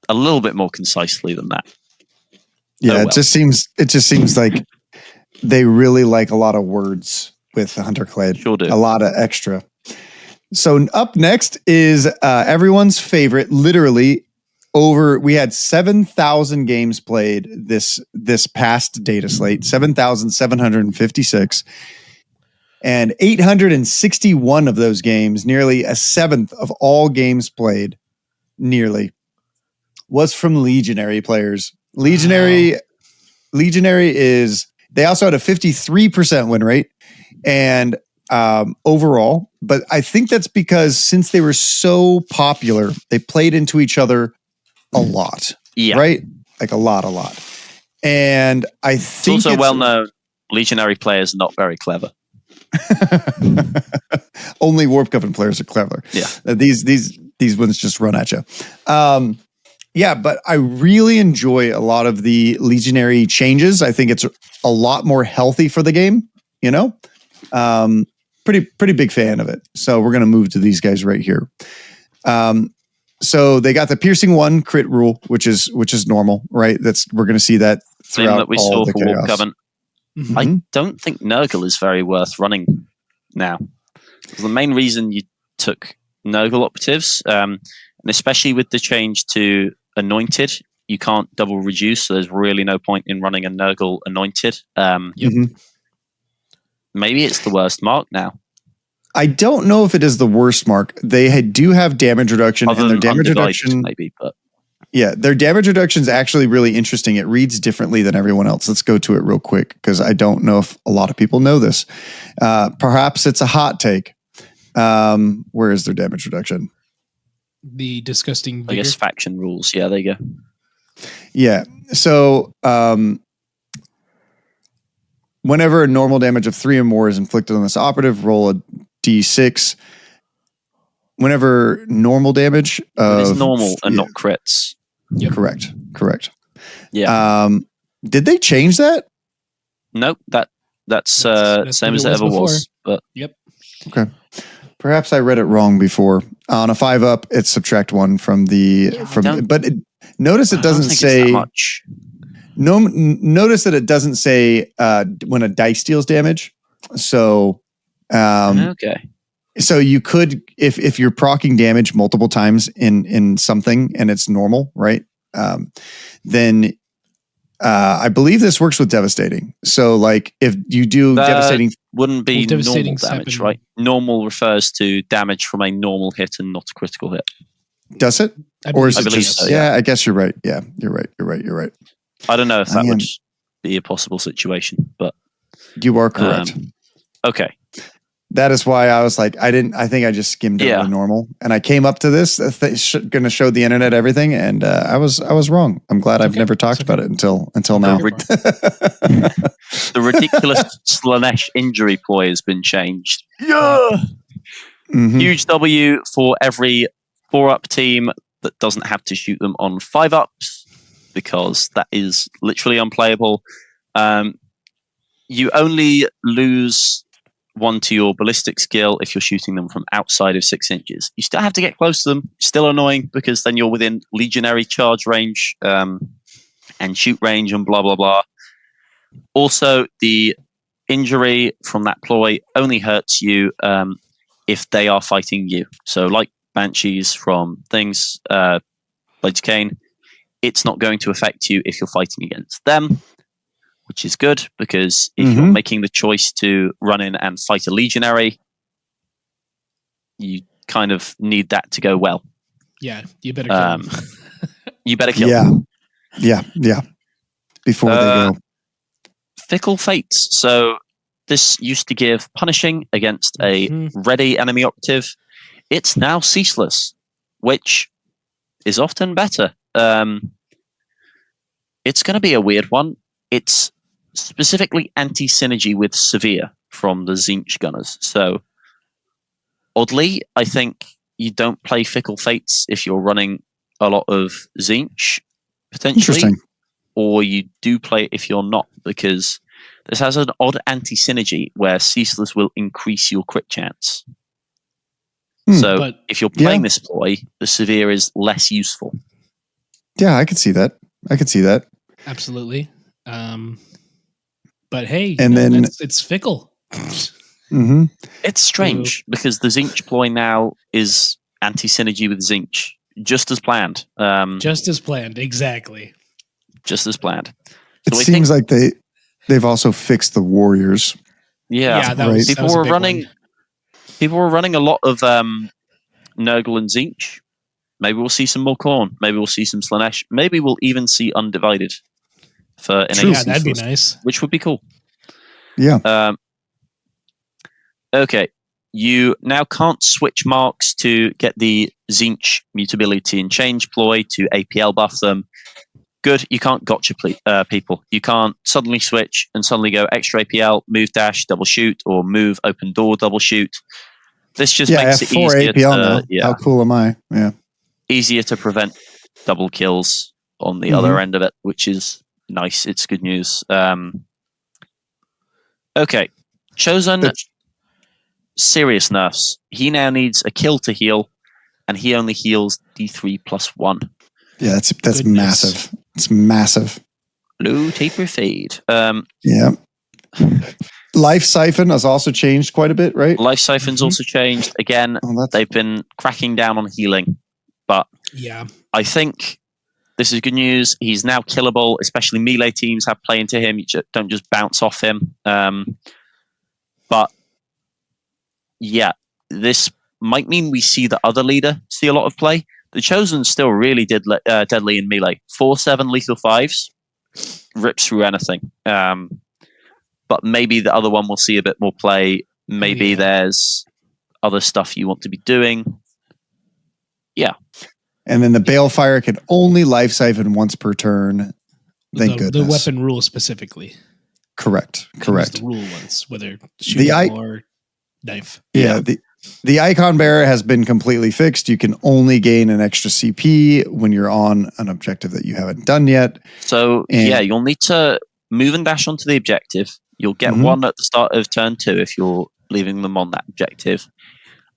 a little bit more concisely than that.
Yeah, it just seems like they really like a lot of words with the Hunterclade.
Sure do.
A lot of extra. So up next is everyone's favorite, literally we had 7,000 games played this past data slate, 7,756. And 861 of those games, nearly a seventh of all games played, nearly, was from Legionary players. Legionary is, they also had a 53% win rate and overall, but I think that's because since they were so popular, they played into each other a lot.
Yeah.
Right? Like a lot. And I think
it's also well known Legionary players are not very clever.
Only Warp Coven players are clever.
Yeah.
These ones just run at you. Yeah, but I really enjoy a lot of the Legionary changes. I think it's a lot more healthy for the game, you know? Pretty big fan of it. So we're going to move to these guys right here. So they got the piercing 1 crit rule, which is normal, right? We're going to see that throughout
Same that we
all
saw
the
for
chaos.
Warp Coven. I don't think Nurgle is very worth running now. The main reason you took Nurgle operatives, and especially with the change to Anointed, you can't double reduce, so there's really no point in running a Nurgle Anointed. Maybe it's the worst mark now.
I don't know if it is the worst mark. They do have damage reduction, and their damage reduction
maybe, but
yeah, their damage reduction is actually really interesting. It reads differently than everyone else. Let's go to it real quick because I don't know if a lot of people know this. Perhaps it's a hot take. Where is their damage reduction?
The disgusting vigor.
I guess faction rules. Yeah, there you go.
Yeah. So whenever a normal damage of 3 or more is inflicted on this operative, roll a d6. Whenever normal damage of...
It is normal and not crits.
Yep.
Correct.
Yeah.
Did they change that?
Nope. That's same as it ever was. But
yep.
Okay. Perhaps I read it wrong before. On a 5-up, it's subtract 1 from the notice it doesn't say
much.
No, notice that it doesn't say when a dice deals damage. So
okay.
So you could, if you're proccing damage multiple times in something and it's normal, right? Then I believe this works with devastating. So like if you do devastating,
wouldn't be
devastating
normal damage,
7.
right? Normal refers to damage from a normal hit and not a critical hit.
Does it? Or is it just?
So,
yeah, I guess you're right. Yeah, you're right.
I don't know if that would be a possible situation, but
you are correct.
Okay.
That is why I was like, I think I just skimmed over normal, and I came up to this going to show the internet everything, and I was wrong. I'm glad I've never talked about it until now.
The ridiculous Slanesh injury ploy has been changed.
Yeah.
Huge W for every 4-up team that doesn't have to shoot them on 5-ups, because that is literally unplayable. You only lose 1 to your ballistic skill if you're shooting them from outside of 6 inches. You still have to get close to them. Still annoying because then you're within legionary charge range and shoot range and blah, blah, blah. Also, the injury from that ploy only hurts you if they are fighting you. So like Banshees from things, Blades of Cain, it's not going to affect you if you're fighting against them, which is good because if you're making the choice to run in and fight a legionary, you kind of need that to go well.
Yeah, you better kill him.
You better kill them.
Yeah. Before they go.
Fickle Fates. So this used to give punishing against a ready enemy operative. It's now ceaseless, which is often better. It's going to be a weird one. It's specifically anti-synergy with Severe from the Tzeentch Gunners. So oddly, I think you don't play Fickle Fates if you're running a lot of Tzeentch, potentially.
Interesting.
Or you do play it if you're not, because this has an odd anti-synergy where Ceaseless will increase your crit chance. So
But-
if you're playing this ploy, the Severe is less useful.
Yeah, I could see that.
Absolutely. But hey,
And then-
it's fickle.
Mm-hmm.
It's strange because the Tzeentch ploy now is anti-synergy with Tzeentch, just as planned.
Just as planned, exactly.
Just as planned.
It
So I
seems
think-
like they've also fixed the warriors.
Yeah,
that
right.
was, that
people
was a
were
big
running.
one.
People were running a lot of Nurgle and Tzeentch. Maybe we'll see some more Khorne. Maybe we'll see some Slanesh. Maybe we'll even see Undivided for an
Yeah,
AC
that'd be
source,
nice.
which would be cool.
Yeah.
Okay, you now can't switch marks to get the Tzeentch mutability and change ploy to APL buff them. Good, you can't gotcha people. You can't suddenly switch and suddenly go extra APL, move dash, double shoot, or move open door, double shoot. This just makes it
F4
easier
APL now. How cool am I? Yeah.
easier to prevent double kills on the other end of it, which is nice. It's good news. Okay, Chosen, serious nerfs. He now needs a kill to heal, and he only heals D3 plus 1.
Yeah, that's
Goodness.
massive. It's massive.
Low taper fade.
Yeah. Life Siphon has also changed quite a bit, right?
Life Siphon's also changed. Again, they've been cracking down on healing, but
Yeah.
I think this is good news. He's now killable, especially melee teams have play into him. You don't just bounce off him. But yeah, this might mean we see the other leader see a lot of play. The Chosen still really deadly in melee. 4/7 lethal 5s rips through anything. But maybe the other one will see a bit more play. Maybe there's other stuff you want to be doing. Yeah.
And then the Balefire can only Life Siphon once per turn. Thank goodness.
The weapon rule specifically.
Correct.
The rule ones, whether shooting or knife.
Yeah. The Icon Bearer has been completely fixed. You can only gain an extra CP when you're on an objective that you haven't done yet.
So you'll need to move and dash onto the objective. You'll get one at the start of turn 2 if you're leaving them on that objective.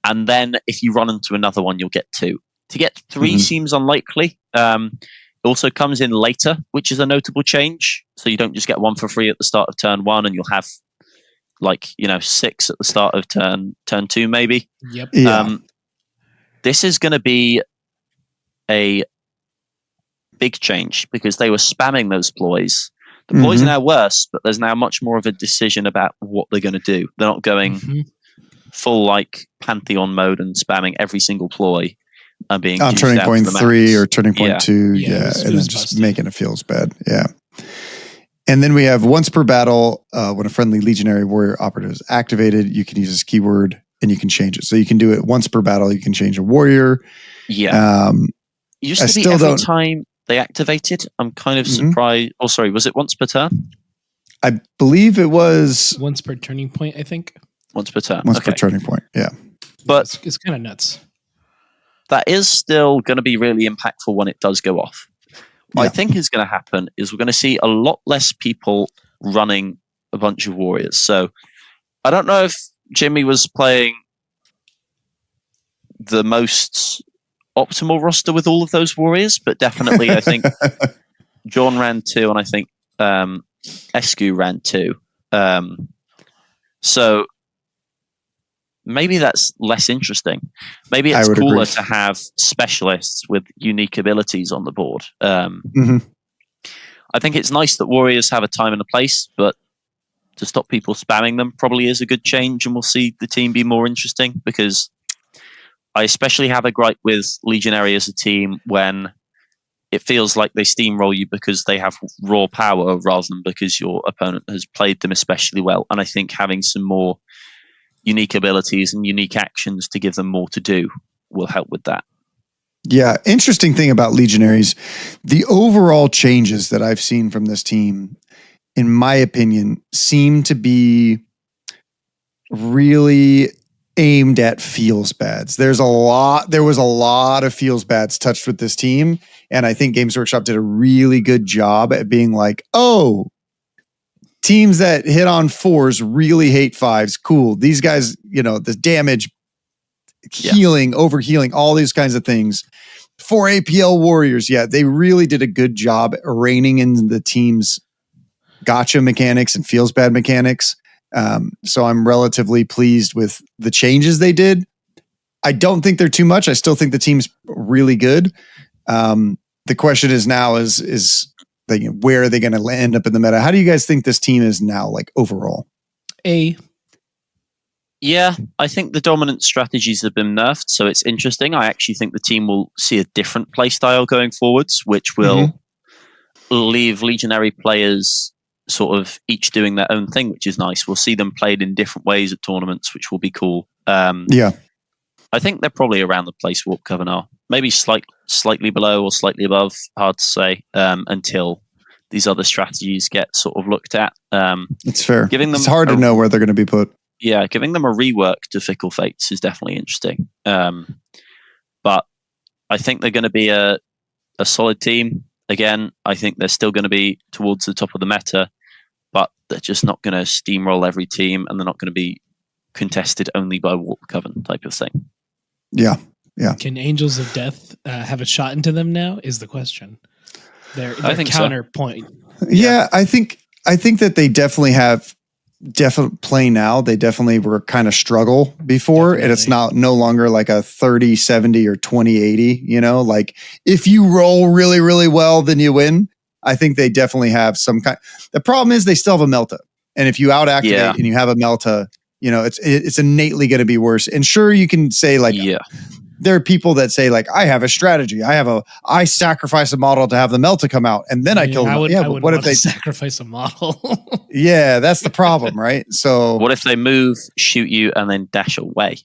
And then if you run into another one, you'll get 2. To get 3 seems unlikely. It also comes in later, which is a notable change. So you don't just get 1 for free at the start of turn 1 and you'll have 6 at the start of turn 2 maybe.
Yep.
Yeah.
This is going to be a big change because they were spamming those ploys. The ploys are now worse, but there's now much more of a decision about what they're going to do. They're not going full Pantheon mode and spamming every single ploy and being
on turning point 3 or turning point 2. Yeah.
It
And
was
then just
busted.
making it feels bad. Yeah. And then we have once per battle, when a friendly Legionary Warrior operative is activated, you can use this keyword and you can change it. So you can do it once per battle. You can change a warrior.
Yeah. Used
I
to be
still
every
don't-
time they activated. I'm kind of surprised. Oh, sorry. Was it once per turn?
I believe it was
Once per turning point, I think.
Once per turn.
once
Okay.
per turning point. Yeah.
But
It's kind of nuts.
that is still going to be really impactful when it does go off. What I
Yeah.
think is going to happen is we're going to see a lot less people running a bunch of warriors. So I don't know if Jimmy was playing the most optimal roster with all of those warriors, but definitely I think John ran 2, and I think Escu ran 2. So maybe that's less interesting. Maybe it's cooler to have specialists with unique abilities on the board. I think it's nice that warriors have a time and a place, but to stop people spamming them probably is a good change, and we'll see the team be more interesting, because I especially have a gripe with Legionary as a team when it feels like they steamroll you because they have raw power rather than because your opponent has played them especially well. And I think having some more unique abilities and unique actions to give them more to do will help with that.
Yeah, interesting thing about Legionaries, the overall changes that I've seen from this team, in my opinion, seem to be really aimed at feels bads. There was a lot of feels bads touched with this team, and I think Games Workshop did a really good job at being like, oh, teams that hit on 4s really hate 5s. Cool. These guys, the damage, healing, overhealing, all these kinds of things. 4 APL warriors, they really did a good job reining in the team's gotcha mechanics and feels bad mechanics. So I'm relatively pleased with the changes they did. I don't think they're too much. I still think the team's really good. The question is now is where are they going to end up in the meta? How do you guys think this team is now, like, overall?
Yeah, I think the dominant strategies have been nerfed, so it's interesting. I actually think the team will see a different play style going forwards, which will leave Legionary players sort of each doing their own thing, which is nice. We'll see them played in different ways at tournaments, which will be cool. I think they're probably around the place Warp Coven are. Maybe slightly below or slightly above, hard to say, until these other strategies get sort of looked at.
It's fair. It's hard to know where they're going to be put.
Yeah, giving them a rework to Fickle Fates is definitely interesting. But I think they're going to be a solid team. Again, I think they're still going to be towards the top of the meta, but they're just not going to steamroll every team, and they're not going to be contested only by Warp Coven type of thing.
Yeah.
Can Angels of Death have a shot into them now is the question. Their counterpoint.
So. Yeah, I think that they definitely have play now. They definitely were kind of struggle before, and it's no longer like a 30-70 or 20-80, like if you roll really, really well, then you win. I think they definitely have some kind. The problem is they still have a Melta. And if you out activate and you have a Melta, it's innately going to be worse. And sure, you can say there are people that say, like, I have a strategy. I sacrifice a model to have the Melta come out, and then I kill them. But what if they
sacrifice a model?
Yeah, that's the problem, right? So
what if they move, shoot you, and then dash away?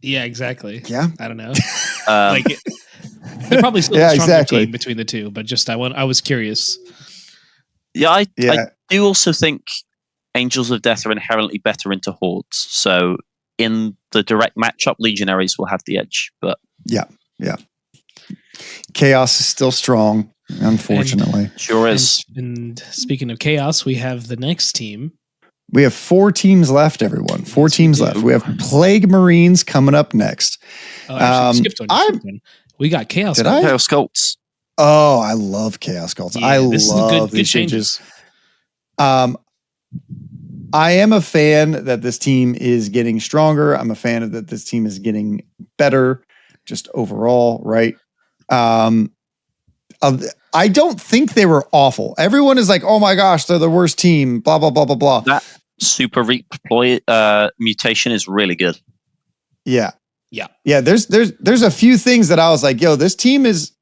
Yeah, exactly.
Yeah,
I don't know. They're probably still a stronger team between the two, but just I was curious.
Yeah, I do also think Angels of Death are inherently better into hordes. So in the direct matchup, Legionaries will have the edge. But
yeah. Chaos is still strong, unfortunately.
Sure is.
And speaking of Chaos, we have the next team.
We have 4 teams left, everyone. 4 teams left. We have Plague Marines coming up next.
Oh, actually, skipped one. We got Chaos.
Chaos Cults.
Oh, I love Chaos Cults.
Yeah, this love these changes.
I am a fan that this team is getting stronger. I'm a fan of that this team is getting better, just overall, right? I don't think they were awful. Everyone is like, oh my gosh, they're the worst team, blah, blah, blah, blah, blah.
That Super Reap mutation is really good.
Yeah. There's a few things that I was like, yo, this team is,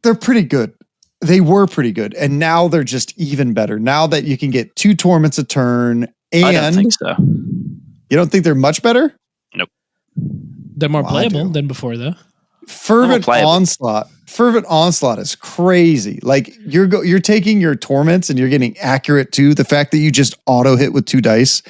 they're pretty good. They were pretty good, and now they're just even better. Now that you can get 2 torments a turn, and
I don't think so.
You don't think they're much better?
Nope.
They're more playable than before, though.
Fervent Onslaught is crazy. Like you're taking your torments and you're getting accurate too. The fact that you just auto hit with 2 dice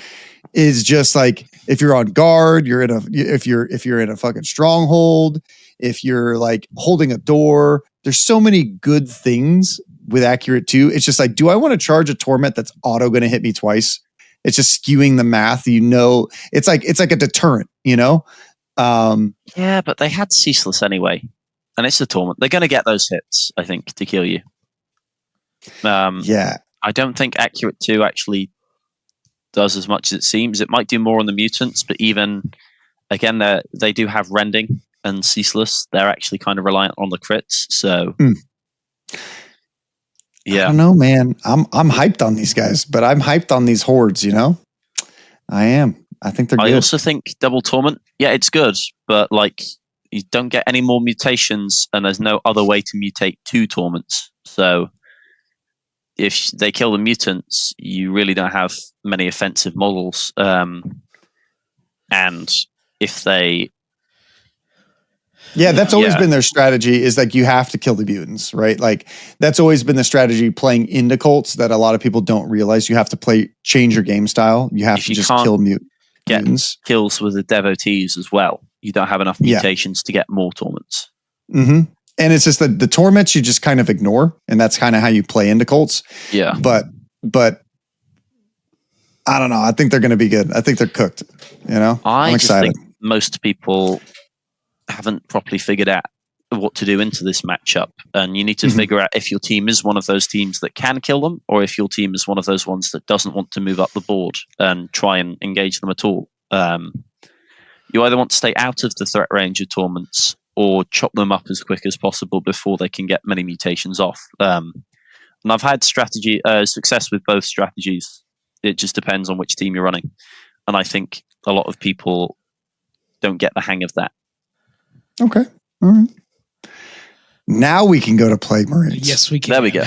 is just like, if you're on guard, if you're in a fucking stronghold, if you're like holding a door. There's so many good things with accurate 2. It's just like, do I want to charge a torment that's auto going to hit me twice? It's just skewing the math. It's like a deterrent.
Yeah, but they had ceaseless anyway, and it's a tournament. They're going to get those hits, I think, to kill you.
Yeah.
I don't think Accurate 2 actually does as much as it seems. It might do more on the mutants, but even again, they do have rending and ceaseless. They're actually kind of reliant on the crits. So, yeah,
I don't know, man. I'm hyped on these guys, but I'm hyped on these hordes. I am. I think they're good.
I also think Double Torment. Yeah, it's good, but like you don't get any more mutations, and there's no other way to mutate 2 torments. So, if they kill the mutants, you really don't have many offensive models. And if they...
Yeah, that's always been their strategy, is like you have to kill the mutants, right? Like that's always been the strategy playing into cults that a lot of people don't realize. You have to change your game style. You have to just kill mutants.
Kills with the devotees as well. You don't have enough mutations to get more torments.
Mm-hmm. And it's just the torments you just kind of ignore, and that's kind of how you play into cults.
Yeah.
But I don't know. I think they're going to be good. I think they're cooked. I'm excited.
Think most people haven't properly figured out what to do into this matchup, and you need to figure out if your team is one of those teams that can kill them, or if your team is one of those ones that doesn't want to move up the board and try and engage them at all. You either want to stay out of the threat range of torments, or chop them up as quick as possible before they can get many mutations off. And I've had success with both strategies. It just depends on which team you're running. And I think a lot of people don't get the hang of that.
Okay. All right. Now we can go to Plague Marines.
Yes, we can.
There we go.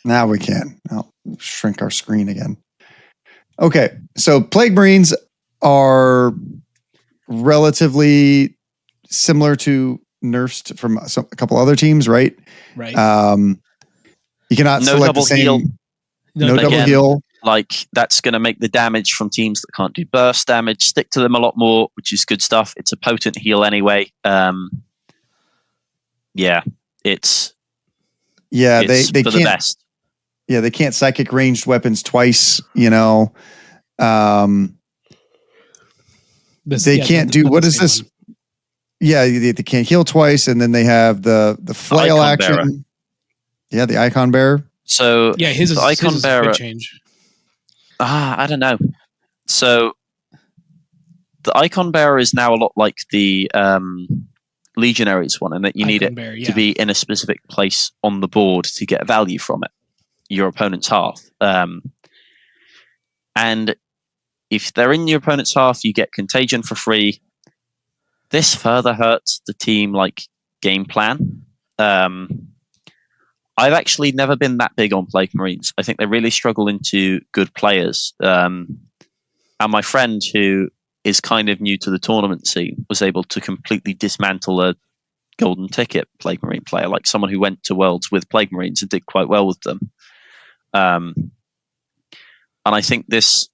Now we can. I'll shrink our screen again. Okay. So Plague Marines are relatively similar to nerfs from a couple other teams, right?
Right.
You cannot select the same.
Heal.
No double heal.
Like that's going to make the damage from teams that can't do burst damage stick to them a lot more, which is good stuff. It's a potent heal anyway. It's
they
for
can't,
the best.
Yeah, they can't psychic ranged weapons twice. They can't do what is this? One. Yeah, they can't heal twice, and then they have the flail action. Bearer. Yeah, the icon bearer.
So
yeah, his icon bearer change.
I don't know. So the icon bearer is now a lot like the legionaries one, in that you need it to be in a specific place on the board to get value from it. Your opponent's half, and if they're in your opponent's half, you get contagion for free. This further hurts the team game plan. I've actually never been that big on Plague Marines. I think they really struggle into good players. And my friend, who is kind of new to the tournament scene, was able to completely dismantle a golden ticket Plague Marine player, like someone who went to Worlds with Plague Marines and did quite well with them. And I think this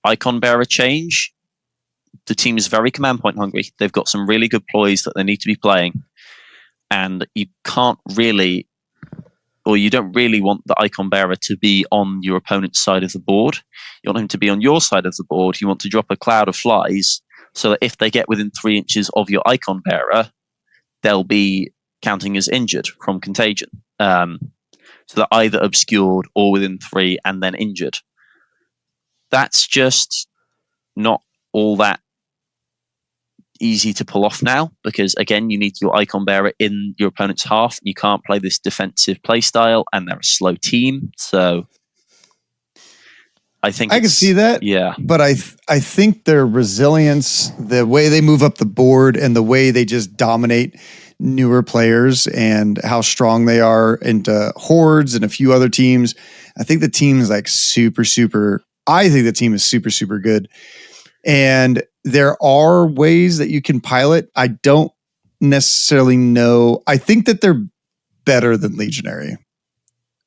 icon bearer change, the team is very command point hungry. They've got some really good ploys that they need to be playing, and you can't really, or you don't really want the icon bearer to be on your opponent's side of the board. You want him to be on your side of the board. You want to drop a cloud of flies so that if they get within 3 inches of your icon bearer, they'll be counting as injured from contagion. So they're either obscured or within 3 and then injured. That's just not all that easy to pull off now, because again, you need your icon bearer in your opponent's half. You can't play this defensive play style, and they're a slow team. So I think
I can see that.
Yeah,
but I think their resilience, the way they move up the board, and the way they just dominate newer players, and how strong they are into hordes and a few other teams. I think the team is super. I think the team is super good. And there are ways that you can pilot. I don't necessarily know. I think that they're better than Legionary.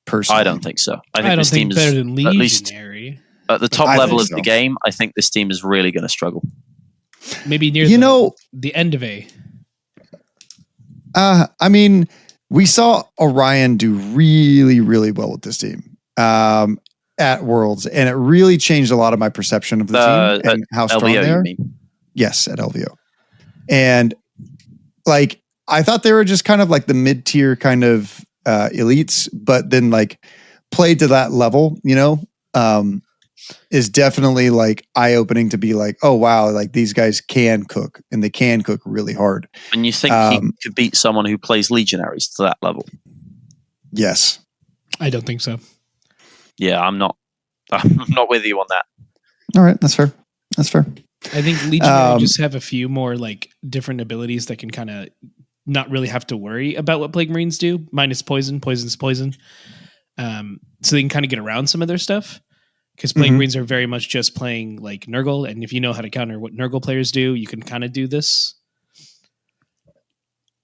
Personally,
I don't think so. I think
don't
this team
think better
is
than Legionary.
At the top level of the game. I think this team is really going to struggle.
Maybe near the end of A.
I mean, we saw Orion do really well with this team. at Worlds, and it really changed a lot of my perception of the team and how strong
LVO,
they are.
you mean?
Yes, at LVO. And like, I thought they were just kind of like the mid-tier kind of elites, but then like played to that level, is definitely like eye-opening to be like, oh wow, like these guys can cook, and they can cook really hard.
And you think he could beat someone who plays Legionaries to that level?
Yes.
I don't think so.
Yeah, I'm not with you on that.
All right, that's fair. That's fair.
I think Legionary just have a few more like different abilities that can kind of not really have to worry about what Plague Marines do, minus poison. Poison's poison. So they can kind of get around some of their stuff. Because Plague Marines are very much just playing like Nurgle, and if you know how to counter what Nurgle players do, you can kind of do this.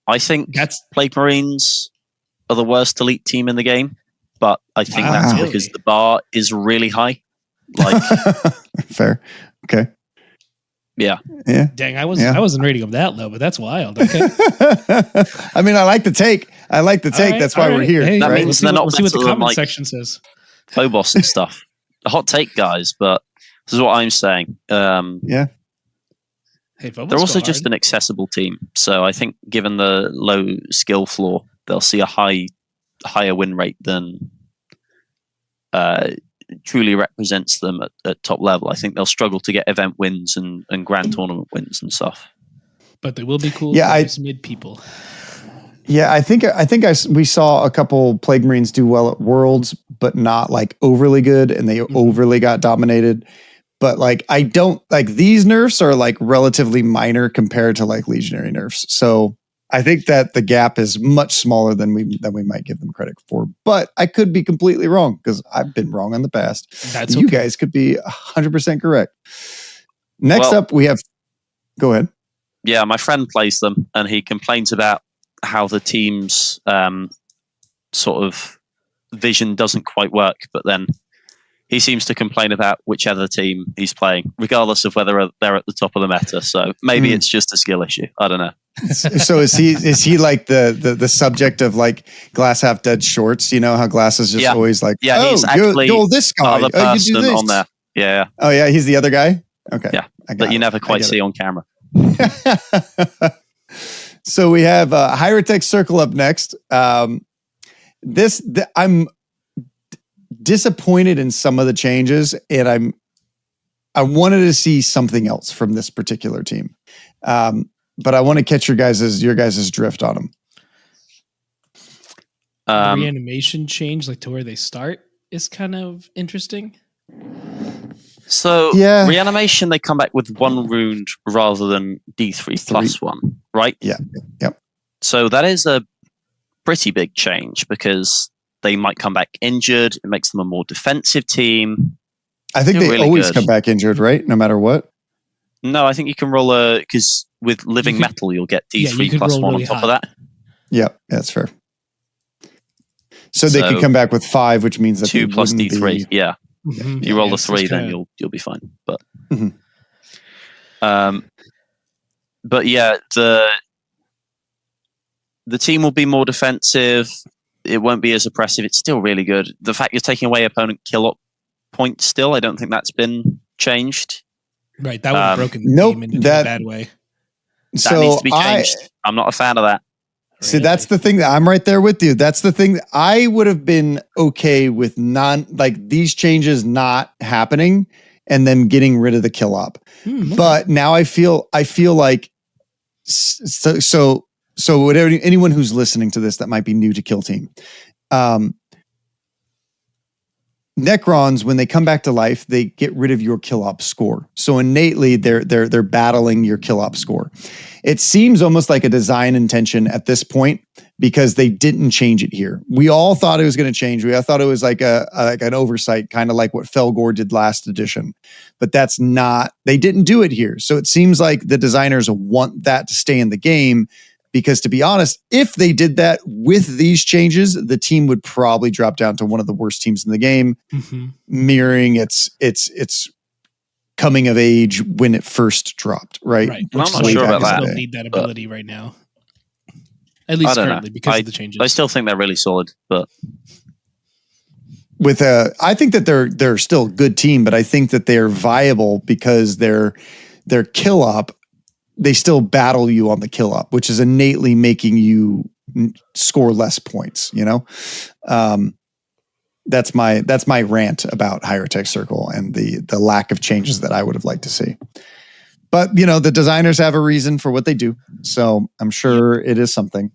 I think Plague Marines are the worst elite team in the game, but I think that's because the bar is really high. Like,
fair. Okay.
Yeah.
Dang, I wasn't rating them that low, but that's wild. Okay.
I mean, I like the take. That's why we're here.
That
right?
means they're not
we'll see what the
better than,
comment
like,
section says.
Phobos and stuff. A hot take, guys, but this is what I'm saying.
Yeah.
Hey,
they're also just an accessible team. So I think given the low skill floor, they'll see a higher win rate than truly represents them at top level. I think they'll struggle to get event wins and grand tournament wins and stuff.
But they will be cool mid people.
Yeah, I think we saw a couple Plague Marines do well at Worlds, but not like overly good, and they overly got dominated. But like, I don't like these nerfs are like relatively minor compared to like Legionary nerfs. So I think that the gap is much smaller than we might give them credit for. But I could be completely wrong because I've been wrong in the past. You guys could be 100% correct. Next up, we have. Go ahead.
Yeah, my friend plays them, and he complains about how the team's sort of vision doesn't quite work, but then he seems to complain about whichever team he's playing, regardless of whether they're at the top of the meta. So maybe it's just a skill issue. I don't know.
So is he like the subject of like Glass Half Dead shorts? You know how Glass is just always like,
he's actually
go this guy,
other person
you do this.
on there. Yeah.
Oh yeah, he's the other guy. Okay.
Yeah, that you never quite see on camera.
So we have Hyrotech Circle up next. I'm disappointed in some of the changes, and I wanted to see something else from this particular team. But I want to catch your guys' drift on them.
The reanimation change, like to where they start, is kind of interesting.
So reanimation, they come back with 1 wound rather than D3 plus 1, right?
Yeah. Yep.
So that is a pretty big change because they might come back injured. It makes them a more defensive team.
I think they really always come back injured, right? No matter what.
No, I think you can roll because with living metal, you'll get D3 plus 1 on top of that.
Yeah, that's fair. So they could come back with 5, which means that
2 plus D3. Yeah.
Mm-hmm.
If you roll a 3, then you'll be fine. But but yeah, the team will be more defensive. It won't be as oppressive. It's still really good. The fact you're taking away opponent kill points still, I don't think that's been changed.
Right, that would have broken the game in a bad way.
So
that needs to be changed. I'm not a fan of that.
See, that's the thing that I'm right there with you. That's the thing that I would have been okay with these changes not happening and them getting rid of the kill op. But now I feel like so whatever, anyone who's listening to this that might be new to Kill Team, Necrons, when they come back to life, they get rid of your kill op score. So innately, they're battling your kill op score. It seems almost like a design intention at this point because they didn't change it here. We all thought it was going to change. We all thought it was like an oversight, kind of like what Felgor did last edition. But that's not. They didn't do it here. So it seems like the designers want that to stay in the game. Because to be honest, if they did that with these changes, the team would probably drop down to one of the worst teams in the game, mirroring its coming of age when it first dropped, right?
Right.
I'm not sure about that.
They don't need that ability right now. At least currently, because of the changes.
I still think they're really solid, but
I think that they're still a good team, but I think that they're viable because their kill up, they still battle you on the kill up, which is innately making you score less points. That's my rant about Higher Tech Circle and the lack of changes that I would have liked to see. But the designers have a reason for what they do, so I'm sure it is something.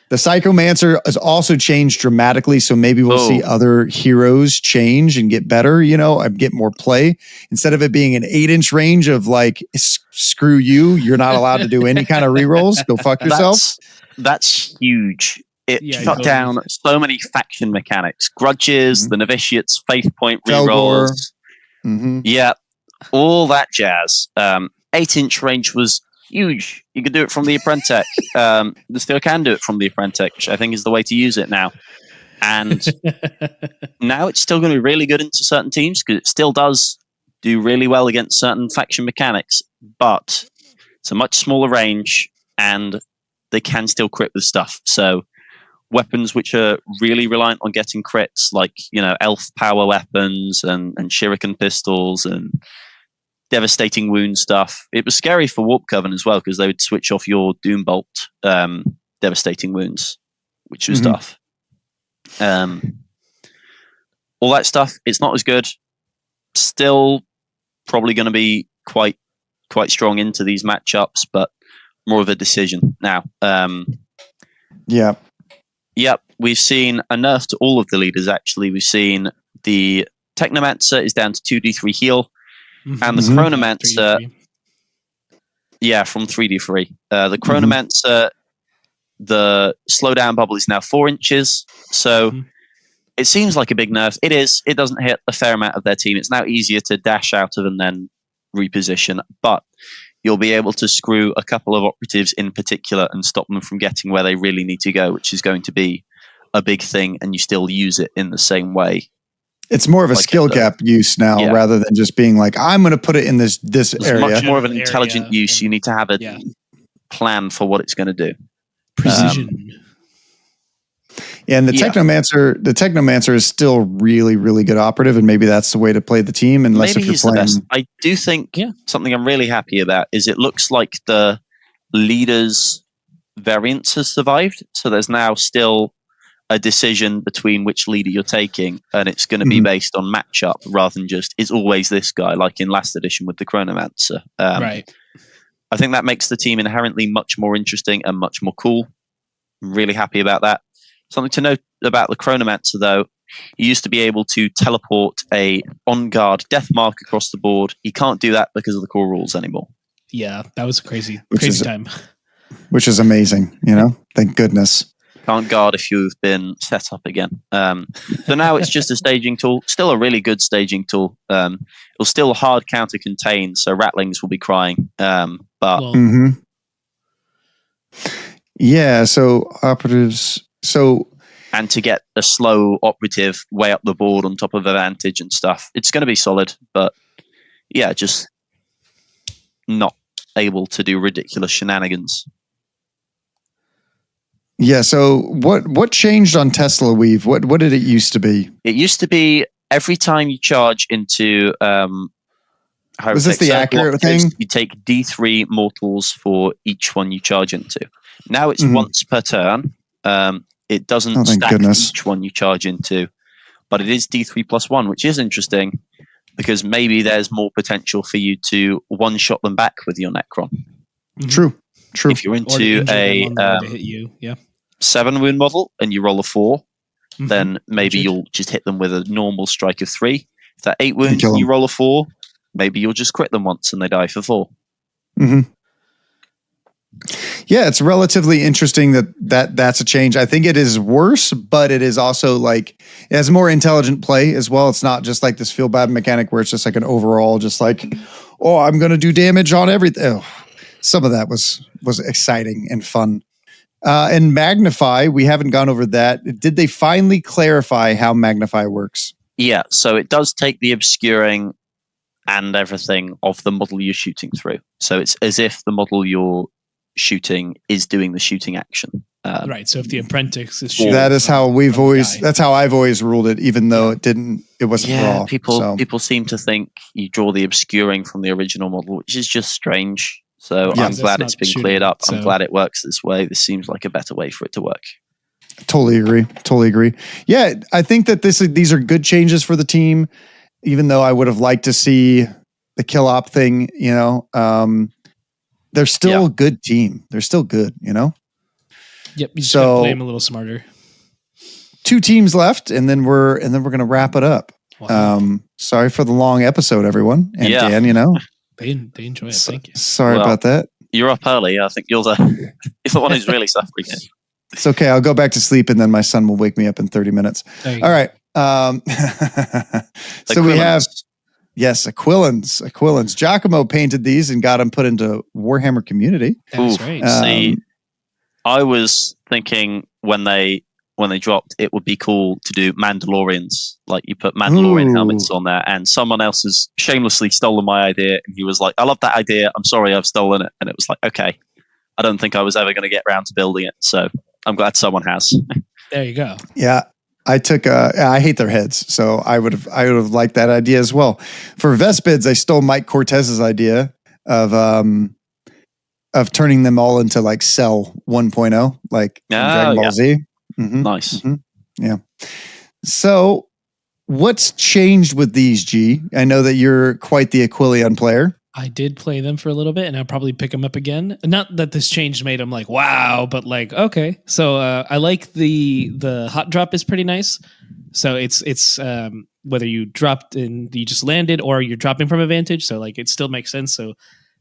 The Psychomancer has also changed dramatically, so maybe we'll see other heroes change and get better, and get more play. Instead of it being an 8-inch range of like, screw you, you're not allowed to do any kind of rerolls, go fuck yourself.
That's huge. It shut down so many faction mechanics. Grudges, the Novitiates, Faith Point rerolls. Yeah, all that jazz. 8-inch range was huge. You could do it from the Apprentech. You still can do it from the Apprentech, which I think is the way to use it now. And now it's still going to be really good into certain teams because it still does do really well against certain faction mechanics, but it's a much smaller range and they can still crit with stuff. So weapons which are really reliant on getting crits, like, elf power weapons and shuriken pistols and devastating wound stuff. It was scary for Warp Coven as well because they would switch off your Doombolt devastating wounds, which was tough. All that stuff, it's not as good. Still probably going to be quite strong into these matchups, but more of a decision now. Yep, we've seen a nerf to all of the leaders, actually. We've seen the Technomancer is down to 2d3 heal, and the Chronomancer... from 3d3. The Chronomancer, the slowdown bubble is now 4 inches, so it seems like a big nerf. It is. It doesn't hit a fair amount of their team. It's now easier to dash out of and then reposition, but you'll be able to screw a couple of operatives in particular and stop them from getting where they really need to go, which is going to be a big thing, and you still use it in the same way.
It's more of a skill gap use now rather than just being like, I'm going to put it in this area.
Much more of an intelligent use. You need to have a plan for what it's going to do.
Precision.
And the Technomancer is still really, really good operative, and maybe that's the way to play the team. Unless
maybe
if you're playing,
the best. I do think something I'm really happy about is it looks like the leaders variance has survived. So there's now still a decision between which leader you're taking, and it's going to be based on matchup rather than just it's always this guy, like in last edition with the Chronomancer.
Right.
I think that makes the team inherently much more interesting and much more cool. I'm really happy about that. Something to note about the Chronomancer, though, he used to be able to teleport a on-guard death mark across the board. He can't do that because of the core rules anymore.
Yeah, that was crazy time.
Which is amazing, Thank goodness.
Can't guard if you've been set up again. So now it's just a staging tool. Still a really good staging tool. It'll still hard counter contain, so Rattlings will be crying.
Yeah, so operatives...
and to get a slow operative way up the board on top of advantage and stuff, it's going to be solid, but just not able to do ridiculous shenanigans.
Yeah, so what changed on Tesla Weave? What did it used to be?
It used to be every time you charge into
was this the accurate thing?
You take D3 mortals for each one you charge into. Now it's once per turn. It doesn't stack each one you charge into, but it is D3 plus 1, which is interesting because maybe there's more potential for you to one-shot them back with your Necron.
True.
If you're into a 7 wound model and you roll a 4, then maybe you'll just hit them with a normal strike of 3. If they're 8 wounds and you roll a 4, maybe you'll just crit them once and they die for 4.
Yeah, it's relatively interesting that's a change. I think it is worse, but it is also like it has more intelligent play as well. It's not just like this feel bad mechanic where it's just like an overall, just like, oh, I'm going to do damage on everything. Oh, some of that was exciting and fun. And Magnify, we haven't gone over that. Did they finally clarify how Magnify works?
Yeah, so it does take the obscuring and everything of the model you're shooting through. So it's as if the model you're shooting is doing the shooting action.
Right. So if the apprentice is
That is how we've
from the
always.
guy.
That's how I've always ruled it, even though it wasn't
Yeah,
raw.
people
so.
people seem to think you draw the obscuring from the original model, which is just strange. So
Yeah.
I'm glad
That's
it's been
not
cleared
shooting,
up. I'm
so-
glad it works this way. This seems like a better way for it to work.
Totally agree. Yeah, I think that these are good changes for the team, even though I would have liked to see the kill op thing. They're still a good team. They're still good.
Yep. You just
So-
gotta play him a little smarter.
2 teams left, and then we're gonna wrap it up.
Wow.
Sorry for the long episode, everyone. And
Yeah.
Dan,
They enjoy it. Thank you.
sorry
Well,
about that.
You're up early. I think you're the one who's really suffering here.
It's okay. I'll go back to sleep, and then my son will wake me up in 30 minutes.
There you
All
go.
right. So we have
Aquilans.
Aquilans. Giacomo painted these and got them put into Warhammer Community.
That's
Ooh.
right.
See, I was thinking when they dropped, it would be cool to do Mandalorians. Like you put Mandalorian
Ooh.
helmets on there, and someone else has shamelessly stolen my idea, and he was like, "I love that idea. I'm sorry, I've stolen it." And it was like, okay, I don't think I was ever going to get around to building it, so I'm glad someone has.
There you go.
Yeah. I took I hate their heads, so I would have liked that idea as well. For Vespids, I stole Mike Cortez's idea of turning them all into like Cell 1.0, like in Dragon Ball Z. Mhm.
Nice.
Yeah. So, what's changed with these, G? I know that you're quite the Aquilion player.
I did play them for a little bit, and I'll probably pick them up again. Not that this change made them like wow, but like okay. So I like the hot drop is pretty nice. So it's whether you dropped and you just landed or you're dropping from a vantage. So like it still makes sense. So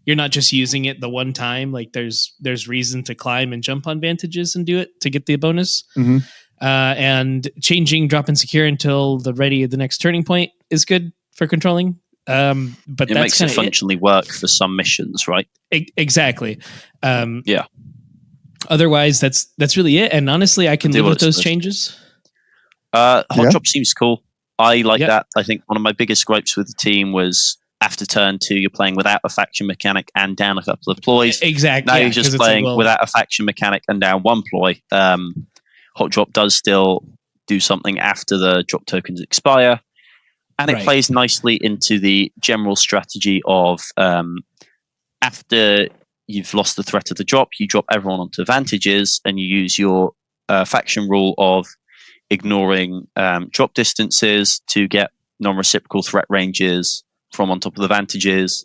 you're not just using it the one time. Like there's reason to climb and jump on vantages and do it to get the bonus.
Mhm.
And changing drop and secure until the ready of the next turning point is good for controlling. But
It
that's
makes it
kind of
functionally work for some missions, right?
Exactly.
Yeah.
Otherwise, that's really it. And honestly, I can
Do
live
what
with
it's
those
supposed to.
changes.
Hot
Yeah.
drop seems cool. I like
Yep.
that. I think one of my biggest gripes with the team was after turn 2, you're playing without a faction mechanic and down a couple of ploys.
Exactly.
Now
yeah,
you're
'cause
just
it's like,
playing
well,
without a faction mechanic and down 1 ploy. Hot drop does still do something after the drop tokens expire, and it
Right.
plays nicely into the general strategy of after you've lost the threat of the drop, you drop everyone onto advantages, and you use your faction rule of ignoring drop distances to get non-reciprocal threat ranges from on top of the advantages.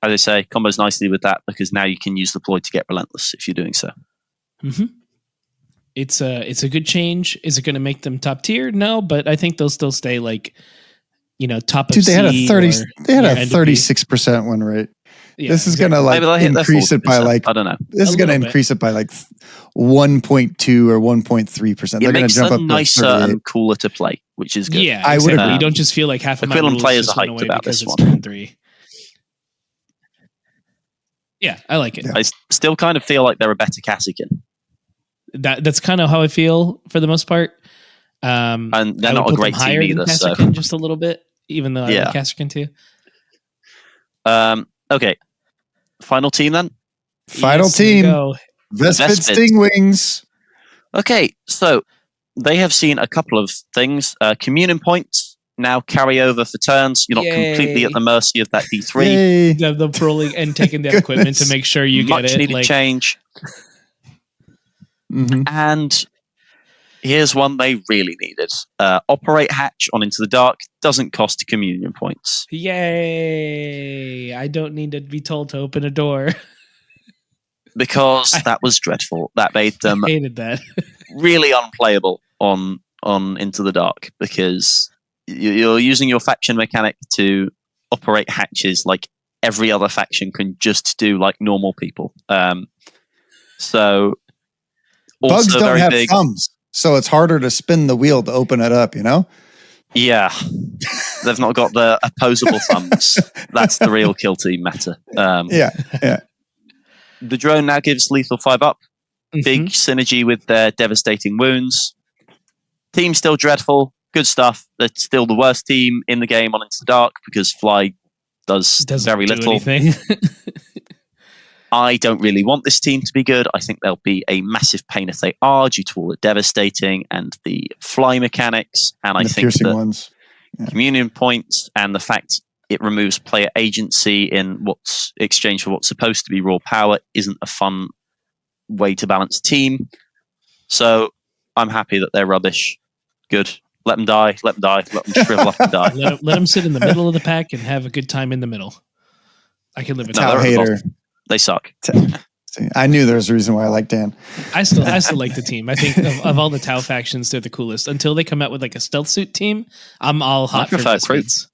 As I say, combos nicely with that because now you can use the ploy to get relentless if you're doing so.
mhm. It's a good change. Is it going to make them top tier? No, but I think they'll still stay like top
Dude,
of
they had a
C
30.
or
They had
near
a
end of B.
36% win rate.
Yeah,
This is
exactly.
gonna like
Maybe they'll hit their
increase it by
40%.
like
I don't know.
this is
A
going to
little bit.
increase it by like 1.2 or 1.3%.
It
They're going
makes
to jump
them
up
nicer
to 38.
and cooler to play, which is good.
Yeah,
I would
exactly.
agree.
You don't just feel like half of my
Aquilon
rules
players
just
are
went
hyped
away
about
because
this
it's
one.
turn 3. Yeah, I like it.
Yeah.
I still kind of feel like they're a better Cassican.
That's kind of how I feel for the most part.
And they're
I
not
would
a
put them
great
higher
team
than
either. So,
Cassican just a little bit, even though I
Yeah.
like Cassican too.
okay. Final team then?
Final
Yes, here we
team,
go.
Vespid
Vespids.
Stingwings.
Okay, so they have seen a couple of things. Communion points now carry over for turns. You're not completely
Yay.
at the mercy of that D3.
Yay.
The rolling and taking that equipment to
Goodness.
make sure you
Much
get it.
needed
Like,
change.
Mhm.
And here's one they really needed. Operate hatch on Into the Dark doesn't cost communion points.
yay! I don't need to be told to open a door.
Because that was dreadful. That made them
I hated that.
really unplayable on Into the Dark because you're using your faction mechanic to operate hatches like every other faction can just do like normal people. So also
Bugs don't
very
have
big.
thumbs, so it's harder to spin the wheel to open it up,
Yeah, they've not got the opposable thumbs. That's the real kill team meta.
Yeah.
The drone now gives lethal 5-up. Big
Mhm.
synergy with their devastating wounds. Team still dreadful. Good stuff. They're still the worst team in the game on Into the Dark because Fly does
Doesn't
very
do
little.
anything.
I don't really want this team to be good. I think they'll be a massive pain if they are, due to all the devastating and the fly mechanics. And I
The
think
piercing
that
ones.
communion points and the fact it removes player agency in what's exchange for what's supposed to be raw power isn't a fun way to balance a team. So I'm happy that they're rubbish. Good. Let them die. Let them die. Let them shrivel up and die.
Let them sit in the middle of the pack and have a good time in the middle. I can live with
No,
that.
they're at the
hater.
bottom. They suck.
See, I knew there was a reason why I like Dan.
I still like the team. I think of all the Tau factions, they're the coolest. Until they come out with like a stealth suit team, I'm all hot for
prefer
Misfits.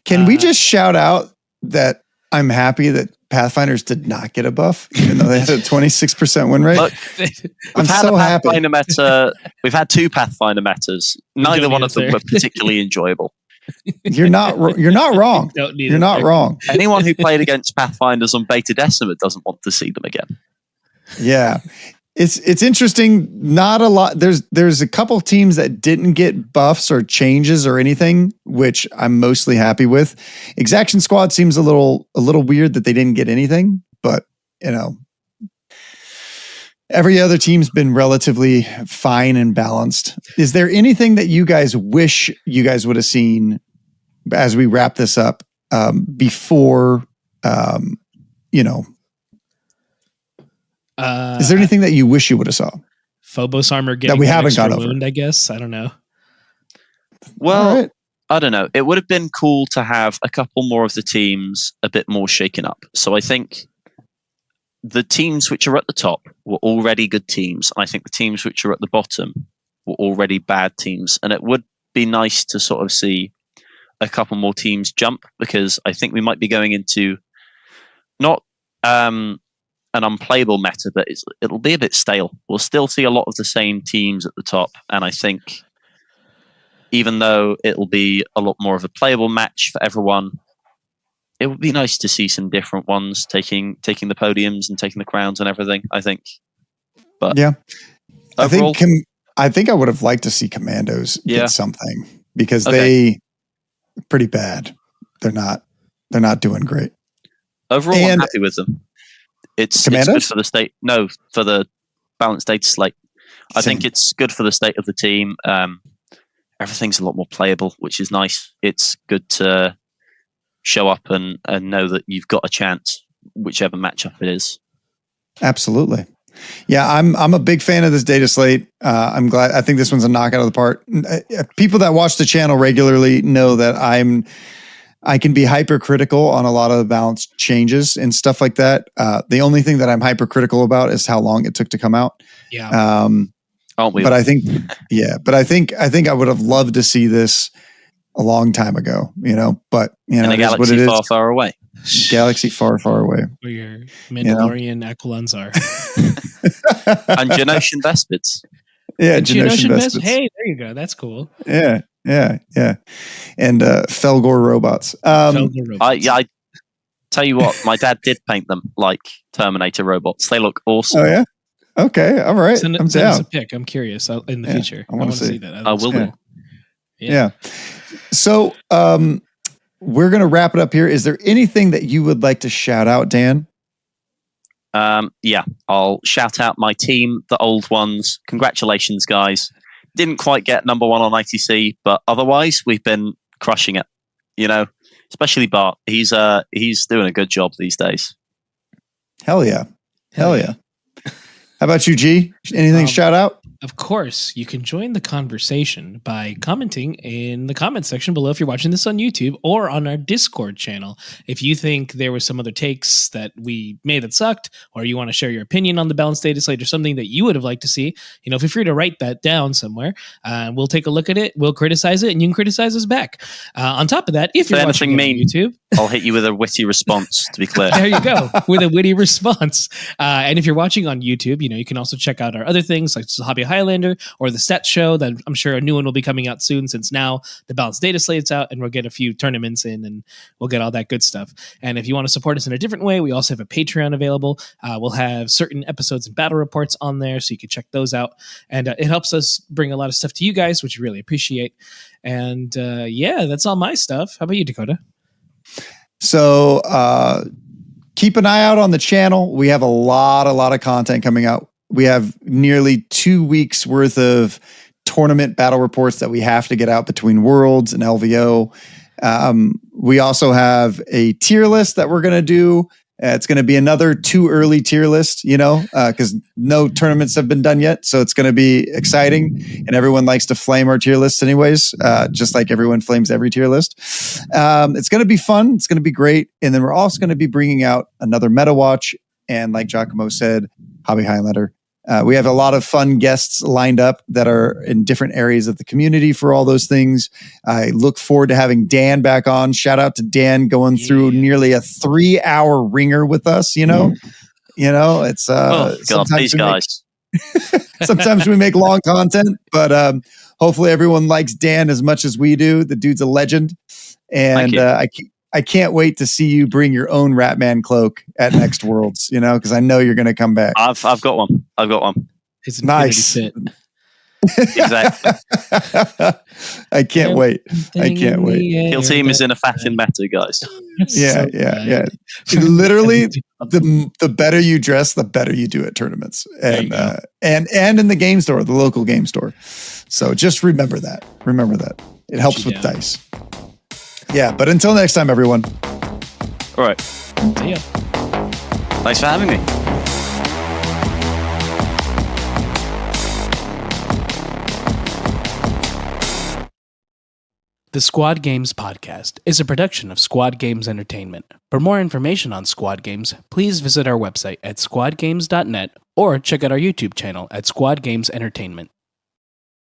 Can we just shout out that I'm happy that Pathfinders did not get a buff, even though they had a 26% win rate?
Look,
I'm
We've had
so
a
happy.
Pathfinder meta. We've had 2 Pathfinder metas. Neither
don't
one
need
of
us
them
there.
were particularly enjoyable.
You're not wrong. You're
Don't need
You're
it
not
there.
wrong.
Anyone who played against Pathfinders on Beta Decima doesn't want to see them again.
Yeah. It's interesting. Not a lot. There's a couple teams that didn't get buffs or changes or anything, which I'm mostly happy with. Exaction Squad seems a little weird that they didn't get anything, but every other team's been relatively fine and balanced. Is there anything that you guys wish you guys would have seen as we wrap this up before is there anything that you wish you would have saw?
Phobos armor getting
we
an
haven't
extra
gone over?
wound, I guess. I don't know.
Well,
All right.
I don't know. It would have been cool to have a couple more of the teams a bit more shaken up. So I think the teams which are at the top were already good teams. I think the teams which are at the bottom were already bad teams. And it would be nice to sort of see a couple more teams jump, because I think we might be going into not an unplayable meta, but it'll be a bit stale. We'll still see a lot of the same teams at the top. And I think even though it'll be a lot more of a playable match for everyone, it would be nice to see some different ones taking the podiums and taking the crowns and everything, I think. But
yeah,
overall,
I think I would have liked to see Commandos
Yeah.
get something, because
Okay.
they pretty bad. They're not doing great.
overall I'm
and-
happy with them. It's good
Commandos?
for the state. No, for the Balance Dataslate. I think
Same.
it's good for the state of the team. Everything's a lot more playable, which is nice. It's good to show up and know that you've got a chance, whichever matchup it is.
Absolutely. Yeah, I'm a big fan of this data slate. I'm glad. I think this one's a knockout of the park. People that watch the channel regularly know that I can be hypercritical on a lot of the balance changes and stuff like that. The only thing that I'm hypercritical about is how long it took to come out.
Yeah.
Aren't we?
But
all?
I think I would have loved to see this a long time ago, but
in a
it is what
galaxy
it is.
far, far away.
Galaxy far, far away.
Where your Mandalorian Aquilons are.
And Genosian Vespids.
Yeah,
Geonosian
Geonosian
Vest?
Vespids.
Hey, there you go. That's cool.
Yeah. And Felgor robots.
Felger robots.
I tell you what, my dad did paint them like Terminator robots. They look awesome.
Oh yeah. Okay. All right.
Send
I'm
us a
down.
pic. I'm curious in the
Yeah,
future.
I wanna
want to
see.
see that.
I will do.
Yeah. So we're gonna wrap it up here. Is there anything that you would like to shout out, Dan?
Yeah, I'll shout out my team, the old ones. Congratulations, guys. Didn't quite get number 1 on ITC, but otherwise we've been crushing it. Especially Bart. He's doing a good job these days.
Hell yeah. Hell yeah. How about you, G? Anything to shout out?
Of course, you can join the conversation by commenting in the comment section below if you're watching this on YouTube, or on our Discord channel. If you think there were some other takes that we made that sucked, or you want to share your opinion on the Balance Dataslate or something that you would have liked to see, feel free to write that down somewhere. We'll take a look at it, we'll criticize it, and you can criticize us back. On top of that, if you're watching it on YouTube,
I'll hit you with a witty response, to be clear.
there you go, with a witty response. And if you're watching on YouTube, you can also check out our other things like the Hobby Highlander or the Stats Show, that I'm sure a new one will be coming out soon, since now the Balance Dataslate's out and we'll get a few tournaments in and we'll get all that good stuff. And if you want to support us in a different way, we also have a Patreon available. We'll have certain episodes and battle reports on there, so you can check those out. And it helps us bring a lot of stuff to you guys, which we really appreciate. And that's all my stuff. How about you, Dakotah?
So keep an eye out on the channel. We have a lot of content coming out. We have nearly 2 weeks worth of tournament battle reports that we have to get out between Worlds and LVO. We also have a tier list that we're going to do. It's going to be another too early tier list, because no tournaments have been done yet. So it's going to be exciting, and everyone likes to flame our tier lists anyways, just like everyone flames every tier list. It's going to be fun. It's going to be great. And then we're also going to be bringing out another Meta Watch. And like Giacomo said, Hobby Highlander. We have a lot of fun guests lined up that are in different areas of the community for all those things. I look forward to having Dan back on. Shout out to Dan going through nearly a 3-hour ringer with us. It's
God, these guys.
Sometimes we make long content, but hopefully everyone likes Dan as much as we do. The dude's a legend, and I can't wait to see you bring your own Ratman cloak at next Worlds, because I know you're going to come back.
I've got one.
It's
nice.
Fit.
Exactly.
I can't wait.
Kill Team is in a fashion meta, guys.
Yeah. Literally, the better you dress, the better you do at tournaments, and in the game store, the local game store. So just remember that. It helps with dice. Yeah, but until next time, everyone.
All right.
See ya.
Thanks for having me.
The Squad Games Podcast is a production of Squad Games Entertainment. For more information on Squad Games, please visit our website at squadgames.net or check out our YouTube channel at Squad Games Entertainment.